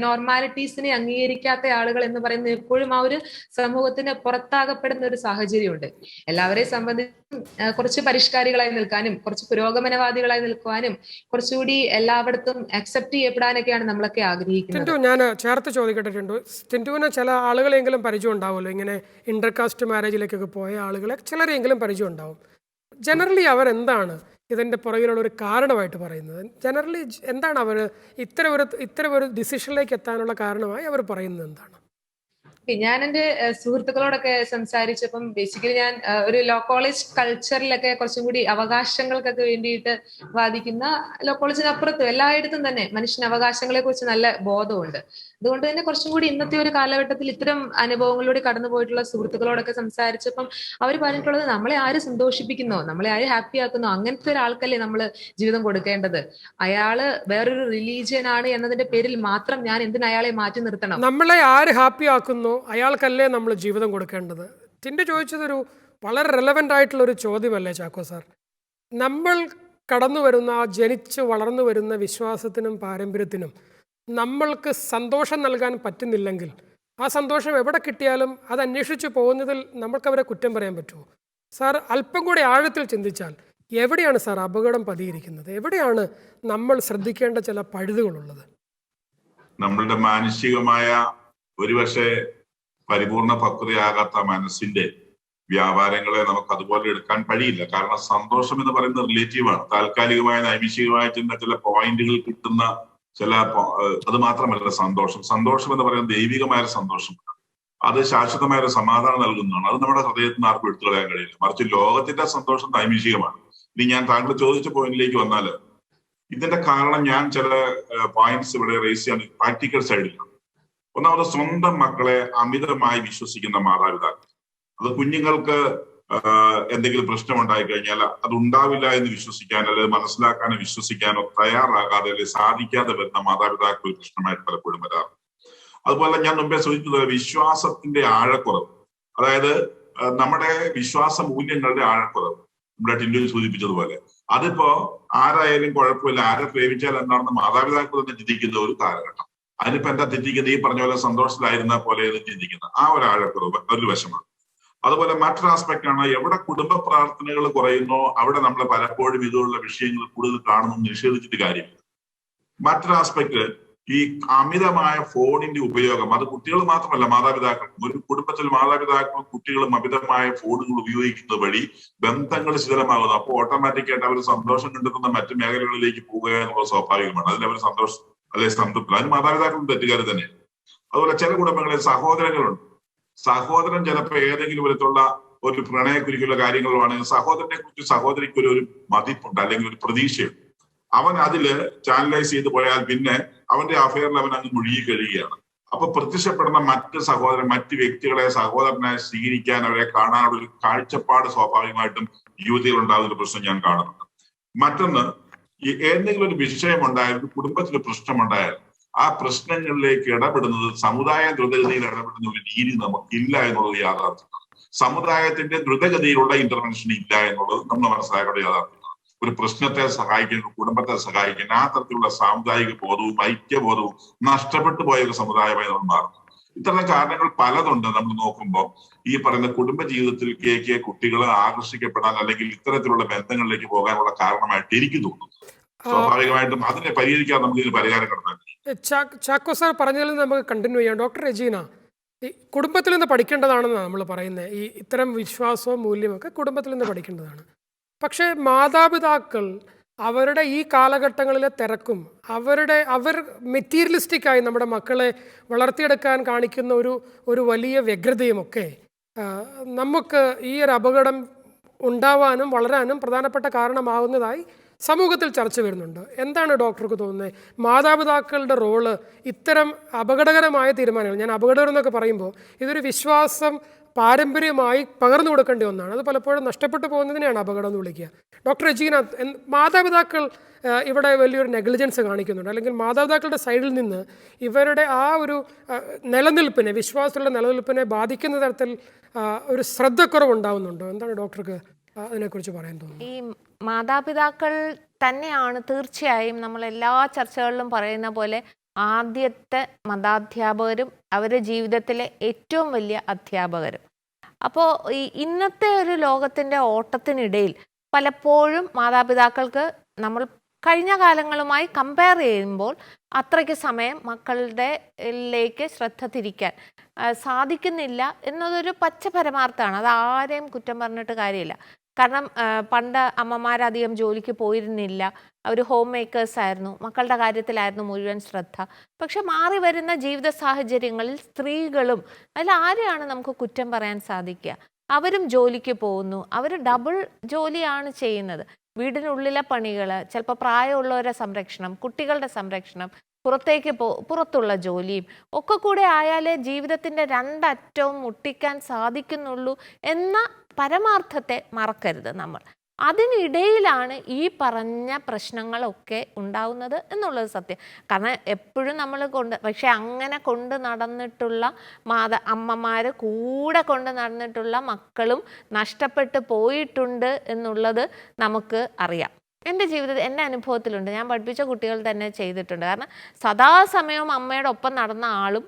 നോർമാലിറ്റീസിനെ അംഗീകരിക്കാത്ത ആളുകൾ എന്ന് പറയുന്നത് എപ്പോഴും ആ ഒരു സമൂഹത്തിന് പുറത്താകപ്പെടുന്ന ഒരു സാഹചര്യമുണ്ട്. എല്ലാവരെയും സംബന്ധിച്ചും കുറച്ച് പരിഷ്കാരികളായി നിൽക്കാനും കുറച്ച് പുരോഗമനവാദികളായി നിൽക്കുവാനും കുറച്ചുകൂടി എല്ലായിടത്തും അക്സെപ്റ്റ് ചെയ്യപ്പെടാനൊക്കെയാണ് നമ്മളൊക്കെ ആഗ്രഹിക്കുന്നത്. ഞാൻ ചേർത്ത് ചോദിക്കട്ടെ ടിൻഡുവിന് ചില ആളുകളെങ്കിലും പരിചയം ഉണ്ടാവുമല്ലോ, ഇങ്ങനെ ഇന്റർകാസ്റ്റ് മാരേജിലേക്കൊക്കെ പോയ ആളുകളെ ചിലരെങ്കിലും പരിചയം ഉണ്ടാവും. ജനറലി അവരെന്താണ് ഇതിൻ്റെ പുറകിലുള്ള ഒരു കാരണമായിട്ട് പറയുന്നത്? ജനറലി എന്താണ് അവർ ഇത്തരം ഒരു ഡിസിഷനിലേക്ക് എത്താനുള്ള കാരണമായി അവർ പറയുന്നത് എന്താണ്? ഞാൻ എൻ്റെ സുഹൃത്തുക്കളോടൊക്കെ സംസാരിച്ചപ്പം ബേസിക്കലി ഞാൻ ഒരു ലോ കോളേജ് കൾച്ചറിലൊക്കെ കുറച്ചും കൂടി അവകാശങ്ങൾക്കൊക്കെ വേണ്ടിയിട്ട് വാദിക്കുന്ന, ലോ കോളേജിനപ്പുറത്തും എല്ലായിടത്തും തന്നെ മനുഷ്യന് അവകാശങ്ങളെ കുറിച്ച് നല്ല ബോധമുണ്ട്. അതുകൊണ്ട് തന്നെ കുറച്ചും കൂടി ഇന്നത്തെ ഒരു കാലഘട്ടത്തിൽ ഇത്തരം അനുഭവങ്ങളിലൂടെ കടന്നു പോയിട്ടുള്ള സുഹൃത്തുക്കളോടൊക്കെ സംസാരിച്ചപ്പം അവർ പറഞ്ഞിട്ടുള്ളത് നമ്മളെ ആര് സന്തോഷിപ്പിക്കുന്നോ, നമ്മളെ ആര് ഹാപ്പി ആക്കുന്നോ അങ്ങനത്തെ ഒരാൾക്കല്ലേ നമ്മൾ ജീവിതം കൊടുക്കേണ്ടത്. അയാള് വേറൊരു റിലീജിയൻ ആണ് എന്നതിന്റെ പേരിൽ മാത്രം ഞാൻ എന്തിന് അയാളെ മാറ്റി നിർത്തണം? നമ്മളെ ആര് ഹാപ്പി ആക്കുന്നോ അയാൾക്കല്ലേ നമ്മൾ ജീവിതം കൊടുക്കേണ്ടത്. ടിൻഡു ചോദിച്ചതൊരു വളരെ റെലവൻ്റ് ആയിട്ടുള്ളൊരു ചോദ്യമല്ലേ ചാക്കോ സാർ? നമ്മൾ കടന്നു വരുന്ന ആ ജനിച്ച് വളർന്നു വരുന്ന വിശ്വാസത്തിനും പാരമ്പര്യത്തിനും നമ്മൾക്ക് സന്തോഷം നൽകാൻ പറ്റുന്നില്ലെങ്കിൽ ആ സന്തോഷം എവിടെ കിട്ടിയാലും അത് അന്വേഷിച്ച് പോകുന്നതിൽ നമ്മൾക്കവരെ കുറ്റം പറയാൻ പറ്റുമോ? സാർ അല്പം കൂടി ആഴത്തിൽ ചിന്തിച്ചാൽ എവിടെയാണ് സാർ അപകടം പതിയിരിക്കുന്നത്? എവിടെയാണ് നമ്മൾ ശ്രദ്ധിക്കേണ്ട ചില പഴുതുകളുള്ളത്? നമ്മളുടെ മാനസികമായ ഒരുപക്ഷെ പരിപൂർണ പക്വതയാകാത്ത മനസ്സിന്റെ വ്യാപാരങ്ങളെ നമുക്ക് അതുപോലെ എടുക്കാൻ കഴിയില്ല. കാരണം സന്തോഷം എന്ന് പറയുന്നത് റിലേറ്റീവാണ്. താൽക്കാലികമായ നൈമിഷികമായ ചില പോയിന്റുകൾ കിട്ടുന്ന അത് മാത്രമല്ല സന്തോഷം എന്ന് പറയുന്നത് ദൈവികമായ സന്തോഷം, അത് ശാശ്വതമായ ഒരു സമാധാനം നൽകുന്നതാണ്. അത് നമ്മുടെ ഹൃദയത്തിന് ആർക്കും എടുത്തു കളയാൻ കഴിയില്ല. മറിച്ച് ലോകത്തിന്റെ സന്തോഷം നൈമിഷികമാണ്. ഇനി ഞാൻ താങ്കൾ ചോദിച്ച പോയിന്റിലേക്ക് വന്നാൽ ഇതിന്റെ കാരണം ഞാൻ ചില പോയിന്റ്സ് ഇവിടെ റേസ് ചെയ്യാൻ പ്രാക്ടിക്കൽ സൈഡിലാണ്. ഒന്നാമത് സ്വന്തം മക്കളെ അമിതമായി വിശ്വസിക്കുന്ന മാതാപിതാക്കൾ. അത് കുഞ്ഞുങ്ങൾക്ക് എന്തെങ്കിലും പ്രശ്നം ഉണ്ടായി കഴിഞ്ഞാൽ അത് ഉണ്ടാവില്ല എന്ന് വിശ്വസിക്കാനോ അല്ലെങ്കിൽ മനസ്സിലാക്കാനോ വിശ്വസിക്കാനോ തയ്യാറാകാതെ അല്ലെങ്കിൽ സാധിക്കാതെ വരുന്ന മാതാപിതാക്കൾ ഒരു പ്രശ്നമായിട്ട് പലപ്പോഴും വരാറുണ്ട്. അതുപോലെ ഞാൻ മുമ്പേ സൂചിപ്പിച്ചത് വിശ്വാസത്തിന്റെ ആഴക്കുറവ്, അതായത് നമ്മുടെ വിശ്വാസ മൂല്യങ്ങളുടെ ആഴക്കുറവ്. നമ്മുടെ ടിൻഡു സൂചിപ്പിച്ചതുപോലെ അതിപ്പോ ആരായാലും കുഴപ്പമില്ല, ആരെ പ്രേമിച്ചാൽ എന്താണെന്ന് മാതാപിതാക്കൾ തന്നെ ചിന്തിക്കുന്ന ഒരു കാലഘട്ടം. അതിനിപ്പോ എന്താ തെറ്റിക്കുന്നത്? ഈ പറഞ്ഞ പോലെ സന്തോഷത്തിലായിരുന്ന പോലെ ചിന്തിക്കുന്നത് ആ ഒരു ആഴക്കുറവ് ഒരു വശമാണ്. അതുപോലെ മറ്റൊരു ആസ്പെക്ട് ആണ്, എവിടെ കുടുംബ പ്രാർത്ഥനകൾ കുറയുന്നോ അവിടെ നമ്മൾ പലപ്പോഴും ഇതുപോലുള്ള വിഷയങ്ങൾ കൂടുതൽ കാണുന്നു, നിഷേധിച്ചിട്ട് കാര്യമില്ല. മറ്റൊരു ആസ്പെക്ട് ഈ അമിതമായ ഫോണിന്റെ ഉപയോഗം. അത് കുട്ടികൾ മാത്രമല്ല, മാതാപിതാക്കൾ. ഒരു കുടുംബത്തിൽ മാതാപിതാക്കളും കുട്ടികളും അമിതമായ ഫോണുകൾ ഉപയോഗിക്കുന്നത് വഴി ബന്ധങ്ങൾ ശിഥിലമാകുന്നു. അപ്പോൾ ഓട്ടോമാറ്റിക്കായിട്ട് അവർ സന്തോഷം കണ്ടെത്തുന്ന മറ്റു മേഖലകളിലേക്ക് പോവുക എന്നുള്ളത് സ്വാഭാവികമാണ്. അതിൽ അവർ സന്തോഷം അല്ലെങ്കിൽ സംതൃപ്തി, അതിന് മാതാപിതാക്കളും തെറ്റുകാർ തന്നെ. അതുപോലെ ചില കുടുംബങ്ങളിൽ സഹോദരങ്ങളുണ്ട്. സഹോദരൻ ചിലപ്പോൾ ഏതെങ്കിലും വിധത്തിലുള്ള ഒരു പ്രണയക്കുറിക്കുള്ള കാര്യങ്ങളുമാണെങ്കിൽ സഹോദരനെ കുറിച്ച് സഹോദരിക്ക് ഒരു മതിപ്പുണ്ട് അല്ലെങ്കിൽ ഒരു പ്രതീക്ഷയുണ്ട്. അവൻ അതില് ചാനലൈസ് ചെയ്ത് പോയാൽ പിന്നെ അവന്റെ അഫെയറിൽ അവൻ അങ്ങ് മുഴുകി കഴിയുകയാണ്. അപ്പൊ പ്രത്യക്ഷപ്പെടുന്ന മറ്റ് വ്യക്തികളെ സഹോദരനായി സ്വീകരിക്കാൻ, അവരെ കാണാനുള്ള ഒരു കാഴ്ചപ്പാട് സ്വാഭാവികമായിട്ടും യുവതികൾ ഉണ്ടാകുന്ന ഒരു പ്രശ്നം ഞാൻ കാണുന്നുണ്ട്. മറ്റൊന്ന്, ഈ ഏതെങ്കിലും ഒരു വിഷയം ഉണ്ടായാലും കുടുംബത്തിൽ പ്രശ്നമുണ്ടായാൽ ആ പ്രശ്നങ്ങളിലേക്ക് ഇടപെടുന്നത് സമുദായ ദ്രുതഗതിയിൽ ഇടപെടുന്ന ഒരു രീതി നമുക്കില്ല എന്നുള്ളത് യാഥാർത്ഥ്യമാണ്. സമുദായത്തിന്റെ ദ്രുതഗതിയിലുള്ള ഇന്റർവെൻഷൻ ഇല്ല എന്നുള്ളത് നമ്മൾ മനസ്സിലാക്കേണ്ട യാഥാർത്ഥ്യമാണ്. ഒരു പ്രശ്നത്തെ സഹായിക്കുന്ന, കുടുംബത്തെ സഹായിക്കുന്ന ആ തരത്തിലുള്ള സാമുദായിക ബോധവും ഐക്യബോധവും നഷ്ടപ്പെട്ടു പോയ ഒരു സമുദായമായി നമ്മൾ മാറുന്നു. ഇത്തരം കാരണങ്ങൾ പലതുണ്ട്. നമ്മൾ നോക്കുമ്പോൾ ഈ പറയുന്ന കുടുംബ ജീവിതത്തിലേക്ക് കുട്ടികൾ ആകർഷിക്കപ്പെടാൻ അല്ലെങ്കിൽ ഇത്തരത്തിലുള്ള ബന്ധങ്ങളിലേക്ക് പോകാനുള്ള കാരണമായിട്ട് എനിക്ക് തോന്നുന്നു. സ്വാഭാവികമായിട്ടും അതിനെ പരിഹരിക്കാൻ നമുക്ക് ഇതിന് പരിഹാരം കണ്ടെത്താൻ. ചാക്കോ സാർ പറഞ്ഞതിൽ നിന്ന് നമുക്ക് കണ്ടിന്യൂ ചെയ്യാം. ഡോക്ടർ റെജീന, ഈ കുടുംബത്തിൽ നിന്ന് പഠിക്കേണ്ടതാണെന്നാണ് നമ്മൾ പറയുന്നത്. ഈ ഇത്തരം വിശ്വാസവും മൂല്യമൊക്കെ കുടുംബത്തിൽ നിന്ന് പഠിക്കേണ്ടതാണ്. പക്ഷേ മാതാപിതാക്കൾ അവരുടെ ഈ കാലഘട്ടങ്ങളിലെ തിരക്കും അവർ മെറ്റീരിയലിസ്റ്റിക്കായി നമ്മുടെ മക്കളെ വളർത്തിയെടുക്കാൻ കാണിക്കുന്ന ഒരു വലിയ വ്യഗ്രതയുമൊക്കെ നമുക്ക് ഈ ഒരു അപകടം ഉണ്ടാവാനും വളരാനും പ്രധാനപ്പെട്ട കാരണമാകുന്നതായി സമൂഹത്തിൽ ചർച്ച വരുന്നുണ്ട്. എന്താണ് ഡോക്ടർക്ക് തോന്നുന്നത്? മാതാപിതാക്കളുടെ റോള് ഇത്തരം അപകടകരമായ തീരുമാനങ്ങൾ, ഞാൻ അപകടം എന്നൊക്കെ പറയുമ്പോൾ ഇതൊരു വിശ്വാസം പാരമ്പര്യമായി പകർന്നു കൊടുക്കേണ്ട ഒന്നാണ്. അത് പലപ്പോഴും നഷ്ടപ്പെട്ടു പോകുന്നതിനെയാണ് അപകടം എന്ന് വിളിക്കുക. ഡോക്ടർ റെജീന, മാതാപിതാക്കൾ ഇവിടെ വലിയൊരു നെഗ്ലിജൻസ് കാണിക്കുന്നുണ്ട്, അല്ലെങ്കിൽ മാതാപിതാക്കളുടെ സൈഡിൽ നിന്ന് ഇവരുടെ ആ ഒരു നിലനിൽപ്പിനെ, വിശ്വാസത്തിലുള്ള നിലനിൽപ്പിനെ ബാധിക്കുന്ന തരത്തിൽ ഒരു ശ്രദ്ധക്കുറവുണ്ടാവുന്നുണ്ടോ? എന്താണ് ഡോക്ടർക്ക് അതിനെക്കുറിച്ച് പറയാൻ തോന്നുന്നത്? ഈ മാതാപിതാക്കൾ തന്നെയാണ് തീർച്ചയായും നമ്മൾ എല്ലാ ചർച്ചകളിലും പറയുന്ന പോലെ ആദ്യത്തെ മതാധ്യാപകരും അവരുടെ ജീവിതത്തിലെ ഏറ്റവും വലിയ അധ്യാപകരും. അപ്പോൾ ഈ ഇന്നത്തെ ഒരു ലോകത്തിൻ്റെ ഓട്ടത്തിനിടയിൽ പലപ്പോഴും മാതാപിതാക്കൾക്ക് നമ്മൾ കഴിഞ്ഞ കാലങ്ങളുമായി കമ്പയർ ചെയ്യുമ്പോൾ അത്രയ്ക്ക് സമയം മക്കളുടെ ശ്രദ്ധ തിരിക്കാൻ സാധിക്കുന്നില്ല എന്നതൊരു പച്ച പരമാർത്ഥമാണ്. അത് ആരെയും കുറ്റം പറഞ്ഞിട്ട് കാര്യമില്ല. കാരണം പണ്ട് അമ്മമാരധികം ജോലിക്ക് പോയിരുന്നില്ല, അവർ ഹോം മേക്കേഴ്സ് ആയിരുന്നു, മക്കളുടെ കാര്യത്തിലായിരുന്നു മുഴുവൻ ശ്രദ്ധ. പക്ഷെ മാറി വരുന്ന ജീവിത സാഹചര്യങ്ങളിൽ സ്ത്രീകളും, അതിൽ ആരെയാണ് നമുക്ക് കുറ്റം പറയാൻ സാധിക്കുക? അവരും ജോലിക്ക് പോകുന്നു, അവർ ഡബിൾ ജോലിയാണ് ചെയ്യുന്നത്. വീടിനുള്ളിലെ പണികൾ, ചിലപ്പോൾ പ്രായമുള്ളവരുടെ സംരക്ഷണം, കുട്ടികളുടെ സംരക്ഷണം, പുറത്തുള്ള ജോലിയും ഒക്കെ കൂടെ ആയാലേ ജീവിതത്തിൻ്റെ രണ്ടറ്റവും മുട്ടിക്കാൻ സാധിക്കുന്നുള്ളൂ എന്ന പരമാർത്ഥത്തെ മറക്കരുത് നമ്മൾ. അതിനിടയിലാണ് ഈ പറഞ്ഞ പ്രശ്നങ്ങളൊക്കെ ഉണ്ടാവുന്നത് എന്നുള്ളത് സത്യം. കാരണം എപ്പോഴും നമ്മൾ പക്ഷെ അങ്ങനെ കൊണ്ട് നടന്നിട്ടുള്ള അമ്മമാർ കൂടെ കൊണ്ട് നടന്നിട്ടുള്ള മക്കളും നഷ്ടപ്പെട്ടു പോയിട്ടുണ്ട് എന്നുള്ളത് നമുക്ക് അറിയാം. എൻ്റെ ജീവിതത്തിൽ എൻ്റെ അനുഭവത്തിലുണ്ട്. ഞാൻ പഠിപ്പിച്ച കുട്ടികൾ തന്നെ ചെയ്തിട്ടുണ്ട്. കാരണം സദാസമയവും അമ്മയുടെ ഒപ്പം നടന്ന ആളും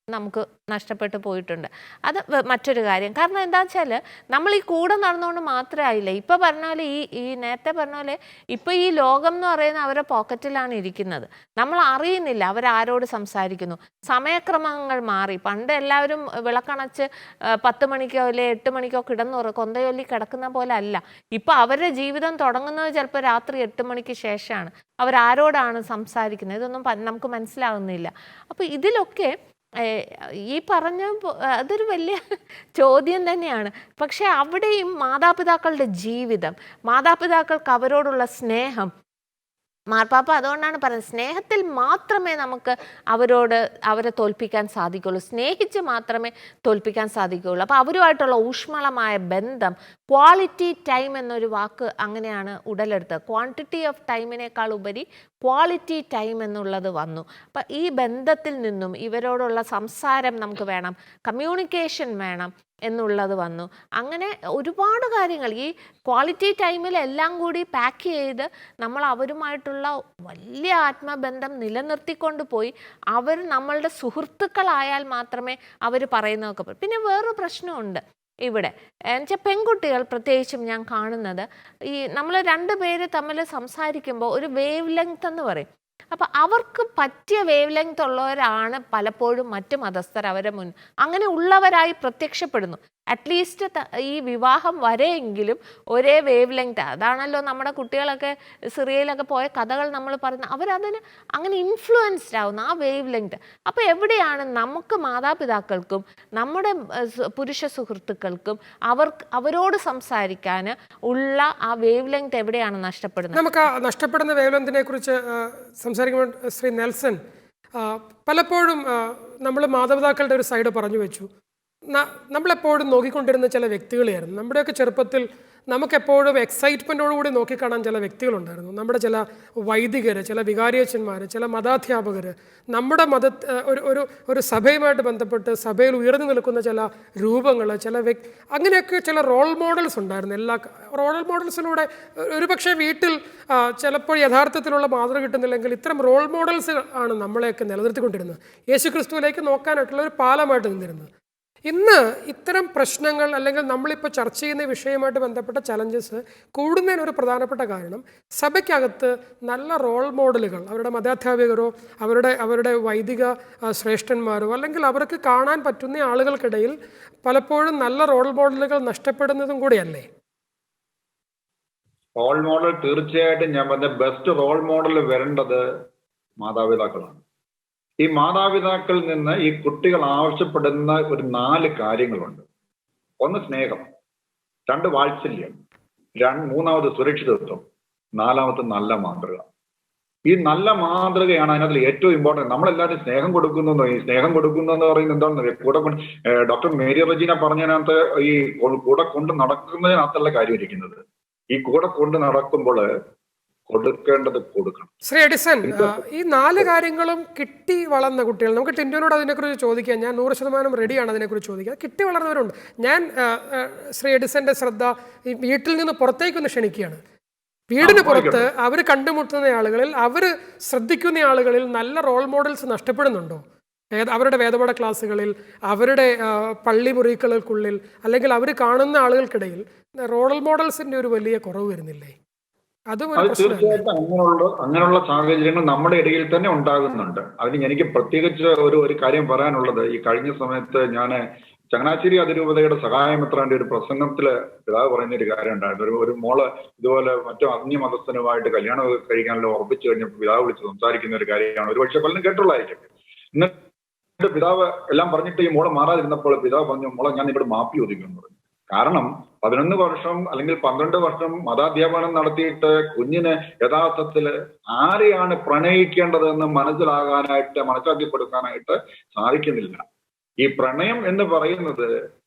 നമുക്ക് നഷ്ടപ്പെട്ടു പോയിട്ടുണ്ട്. അത് മറ്റൊരു കാര്യം. കാരണം എന്താ വെച്ചാൽ നമ്മൾ ഈ കൂടെ നടന്നുകൊണ്ട് മാത്രമേ ആയില്ല. ഇപ്പോൾ പറഞ്ഞ പോലെ ഈ നേരത്തെ പറഞ്ഞ പോലെ ഇപ്പോൾ ഈ ലോകം എന്ന് പറയുന്നത് അവരുടെ പോക്കറ്റിലാണ് ഇരിക്കുന്നത്. നമ്മൾ അറിയുന്നില്ല അവരാരോട് സംസാരിക്കുന്നു. സമയക്രമങ്ങൾ മാറി. പണ്ട് എല്ലാവരും വിളക്കണച്ച് 10 മണിക്കോ അല്ലെ 8 മണിക്കോ കൊന്തയൊല്ലി കിടക്കുന്ന പോലെ അല്ല. ഇപ്പോൾ അവരുടെ ജീവിതം തുടങ്ങുന്നത് ചിലപ്പോൾ രാത്രി 8 മണിക്ക് ശേഷമാണ്. അവരാരോടാണ് സംസാരിക്കുന്നത് ഇതൊന്നും നമുക്ക് മനസ്സിലാകുന്നില്ല. അപ്പോൾ ഇതിലൊക്കെ ഈ പറഞ്ഞ അതൊരു വലിയ ചോദ്യം തന്നെയാണ്. പക്ഷെ അവിടെയും മാതാപിതാക്കളുടെ ജീവിതം, മാതാപിതാക്കൾക്ക് അവരോടുള്ള സ്നേഹം, മാർപ്പാപ്പ അതുകൊണ്ടാണ് പറയുന്നത് സ്നേഹത്തിൽ മാത്രമേ നമുക്ക് അവരെ തോൽപ്പിക്കാൻ സാധിക്കുള്ളൂ. സ്നേഹിച്ച് മാത്രമേ തോൽപ്പിക്കാൻ സാധിക്കുകയുള്ളൂ. അപ്പോൾ അവരുമായിട്ടുള്ള ഊഷ്മളമായ ബന്ധം, ക്വാളിറ്റി ടൈം എന്നൊരു വാക്ക് അങ്ങനെയാണ് ഉടലെടുത്തത്. ക്വാണ്ടിറ്റി ഓഫ് ടൈമിനേക്കാൾ ഉപരി ക്വാളിറ്റി ടൈം എന്നുള്ളത് വന്നു. അപ്പം ഈ ബന്ധത്തിൽ നിന്നും ഇവരോടുള്ള സംസാരം നമുക്ക് വേണം, കമ്മ്യൂണിക്കേഷൻ വേണം എന്നുള്ളത് വന്നു. അങ്ങനെ ഒരുപാട് കാര്യങ്ങൾ ഈ ക്വാളിറ്റി ടൈമിൽ എല്ലാം കൂടി പാക്ക് ചെയ്ത് നമ്മൾ അവരുമായിട്ടുള്ള വലിയ ആത്മബന്ധം നിലനിർത്തിക്കൊണ്ട് പോയി അവർ നമ്മളുടെ സുഹൃത്തുക്കളായാൽ മാത്രമേ അവർ പറയുന്നതൊക്കെ. പിന്നെ വേറൊരു പ്രശ്നമുണ്ട് ഇവിടെ എന്നുവെച്ചാൽ പെൺകുട്ടികൾ പ്രത്യേകിച്ചും ഞാൻ കാണുന്നത് നമ്മൾ 2 പേര് തമ്മിൽ സംസാരിക്കുമ്പോൾ ഒരു വേവ് ലെങ്ത് എന്ന് പറയും. അപ്പം അവർക്ക് പറ്റിയ വേവ് ലെങ്ത് ഉള്ളവരാണ് പലപ്പോഴും മറ്റ് മതസ്ഥർ അങ്ങനെ ഉള്ളവരായി പ്രത്യക്ഷപ്പെടുന്നു. അറ്റ്ലീസ്റ്റ് ഈ വിവാഹം വരെയെങ്കിലും ഒരേ വേവ് ലെങ്ത്. അതാണല്ലോ നമ്മുടെ കുട്ടികളൊക്കെ സിറിയയിലൊക്കെ പോയ കഥകൾ നമ്മൾ പറയുന്നത്. അവരതിന് അങ്ങനെ ഇൻഫ്ലുവൻസ്ഡ് ആവുന്നു ആ വേവ് ലെങ്ത്. അപ്പോൾ എവിടെയാണ് നമുക്ക് മാതാപിതാക്കൾക്കും നമ്മുടെ പുരുഷ സുഹൃത്തുക്കൾക്കും അവരോട് സംസാരിക്കാൻ ഉള്ള ആ വേവ് ലെങ്ത് എവിടെയാണ് നഷ്ടപ്പെടുന്നത്? നമുക്ക് നഷ്ടപ്പെടുന്ന വേവ് ലെങ്തിനെ കുറിച്ച് സംസാരിക്കുമ്പോൾ ശ്രീ നെൽസൺ പലപ്പോഴും നമ്മൾ മാതാപിതാക്കളുടെ ഒരു സൈഡ് പറഞ്ഞു വെച്ചു. നമ്മളെപ്പോഴും നോക്കിക്കൊണ്ടിരുന്ന ചില വ്യക്തികളെയായിരുന്നു. നമ്മുടെയൊക്കെ ചെറുപ്പത്തിൽ നമുക്കെപ്പോഴും എക്സൈറ്റ്മെൻറ്റോടുകൂടി നോക്കിക്കാണാൻ ചില വ്യക്തികളുണ്ടായിരുന്നു. നമ്മുടെ ചില വൈദികർ, ചില വികാരിയച്ചന്മാർ, ചില മതാധ്യാപകർ, നമ്മുടെ ഒരു സഭയുമായിട്ട് ബന്ധപ്പെട്ട് സഭയിൽ ഉയർന്നു നിൽക്കുന്ന ചില രൂപങ്ങൾ, അങ്ങനെയൊക്കെ ചില റോൾ മോഡൽസ് ഉണ്ടായിരുന്നു. എല്ലാ റോൾ മോഡൽസിലൂടെ ഒരുപക്ഷെ വീട്ടിൽ ചിലപ്പോൾ യഥാർത്ഥത്തിലുള്ള മാതൃക കിട്ടുന്നില്ലെങ്കിൽ ഇത്തരം റോൾ മോഡൽസ് ആണ് നമ്മളെയൊക്കെ നിലനിർത്തിക്കൊണ്ടിരുന്നത്, യേശുക്രിസ്തുവിലേക്ക് നോക്കാനായിട്ടുള്ള ഒരു പാലമായിട്ട് നിന്നിരുന്നത്. ഇന്ന് ഇത്തരം പ്രശ്നങ്ങൾ അല്ലെങ്കിൽ നമ്മളിപ്പോൾ ചർച്ച ചെയ്യുന്ന വിഷയവുമായിട്ട് ബന്ധപ്പെട്ട ചലഞ്ചസ് കൂടുന്നതിനൊരു പ്രധാനപ്പെട്ട കാരണം സഭയ്ക്കകത്ത് നല്ല റോൾ മോഡലുകൾ, അവരുടെ മതാധ്യാപകരോ അവരുടെ വൈദിക ശ്രേഷ്ഠന്മാരോ അല്ലെങ്കിൽ അവർക്ക് കാണാൻ പറ്റുന്ന ആളുകൾക്കിടയിൽ പലപ്പോഴും നല്ല റോൾ മോഡലുകൾ നഷ്ടപ്പെടുന്നതും കൂടിയല്ലേ? റോൾ മോഡൽ തീർച്ചയായിട്ടും ഞാൻ പറഞ്ഞ ബെസ്റ്റ് റോൾ മോഡൽ വരേണ്ടത് മാതാപിതാക്കളാണ്. ഈ മാതാപിതാക്കളിൽ നിന്ന് ഈ കുട്ടികൾ ആവശ്യപ്പെടുന്ന ഒരു 4 കാര്യങ്ങളുണ്ട്. 1 സ്നേഹം, 2 വാത്സല്യം, 3 സുരക്ഷിതത്വം, 4 നല്ല മാതൃക. ഈ നല്ല മാതൃകയാണ് അതിനകത്ത് ഏറ്റവും ഇമ്പോർട്ടൻറ്റ്. നമ്മളെല്ലാവരും സ്നേഹം കൊടുക്കുന്നു. ഈ സ്നേഹം കൊടുക്കുന്നു എന്ന് പറയുന്നത് എന്താണെന്ന് കൂടെ ഡോക്ടർ മേരി റജീന പറഞ്ഞതിനകത്ത് ഈ കൂടെ കൊണ്ട് നടക്കുന്നതിനകത്തുള്ള കാര്യം ഇരിക്കുന്നത്. ഈ കൂടെ കൊണ്ട് നടക്കുമ്പോൾ കൊടുക്കേണ്ടത് കൊടുക്കണം. ശ്രീ എഡിസൺ, ഈ 4 കാര്യങ്ങളും കിട്ടി വളർന്ന കുട്ടികൾ, നമുക്ക് ടിൻഡുവിനോട് അതിനെക്കുറിച്ച് ചോദിക്കാം. ഞാൻ 100% റെഡിയാണ് അതിനെക്കുറിച്ച് ചോദിക്കാൻ. കിട്ടി വളർന്നവരുണ്ട്. ഞാൻ ശ്രീ എഡിസന്റെ ശ്രദ്ധ ഈ വീട്ടിൽ നിന്ന് പുറത്തേക്കൊന്ന് ക്ഷണിക്കുകയാണ്. വീടിന് പുറത്ത് അവർ കണ്ടുമുട്ടുന്ന ആളുകളിൽ, അവർ ശ്രദ്ധിക്കുന്ന ആളുകളിൽ നല്ല റോൾ മോഡൽസ് നഷ്ടപ്പെടുന്നുണ്ടോ? അവരുടെ വേദപാഠ ക്ലാസ്സുകളിൽ, അവരുടെ പള്ളി മുറികൾക്കുള്ളിൽ, അല്ലെങ്കിൽ അവർ കാണുന്ന ആളുകൾക്കിടയിൽ റോൾ മോഡൽസിന്റെ ഒരു വലിയ കുറവ് വരുന്നില്ലേ? അത് തീർച്ചയായിട്ടും അങ്ങനെയുള്ള സാഹചര്യങ്ങൾ നമ്മുടെ ഇടയിൽ തന്നെ ഉണ്ടാകുന്നുണ്ട്. അതിന് എനിക്ക് പ്രത്യേകിച്ച് ഒരു കാര്യം പറയാനുള്ളത്, ഈ കഴിഞ്ഞ സമയത്ത് ഞാൻ ചങ്ങനാശ്ശേരി അതിരൂപതയുടെ സഹായമെത്രാന്റെ ഒരു പ്രസംഗത്തില് പിതാവ് പറയുന്ന ഒരു കാര്യം ഉണ്ടായിരുന്നു. ഒരു മോള് ഇതുപോലെ മറ്റു അന്യമതസ്ഥനുമായിട്ട് കല്യാണം കഴിക്കാനുള്ള ഉറപ്പിച്ചു കഴിഞ്ഞപ്പോൾ പിതാവ് വിളിച്ച് സംസാരിക്കുന്ന ഒരു കാര്യമാണ്. ഒരുപക്ഷെ പലരും കേട്ടുള്ളതായിരിക്കും. എന്നിട്ട് പിതാവ് എല്ലാം പറഞ്ഞിട്ട് ഈ മോള് മാറാതിരുന്നപ്പോൾ പിതാവ് പറഞ്ഞു, മോളെ ഞാൻ ഇവിടെ മാപ്പി ചോദിക്കുമെന്ന് പറഞ്ഞു. കാരണം 11 വർഷം അല്ലെങ്കിൽ 12 വർഷം മതാധ്യാപനം നടത്തിയിട്ട് കുഞ്ഞിന് യഥാർത്ഥത്തിൽ ആരെയാണ് പ്രണയിക്കേണ്ടതെന്ന് മനസ്സിലാക്കി കൊടുക്കാനായിട്ട് സാധിക്കുന്നില്ല. ഈ പ്രണയം എന്ന് പറയുന്നത്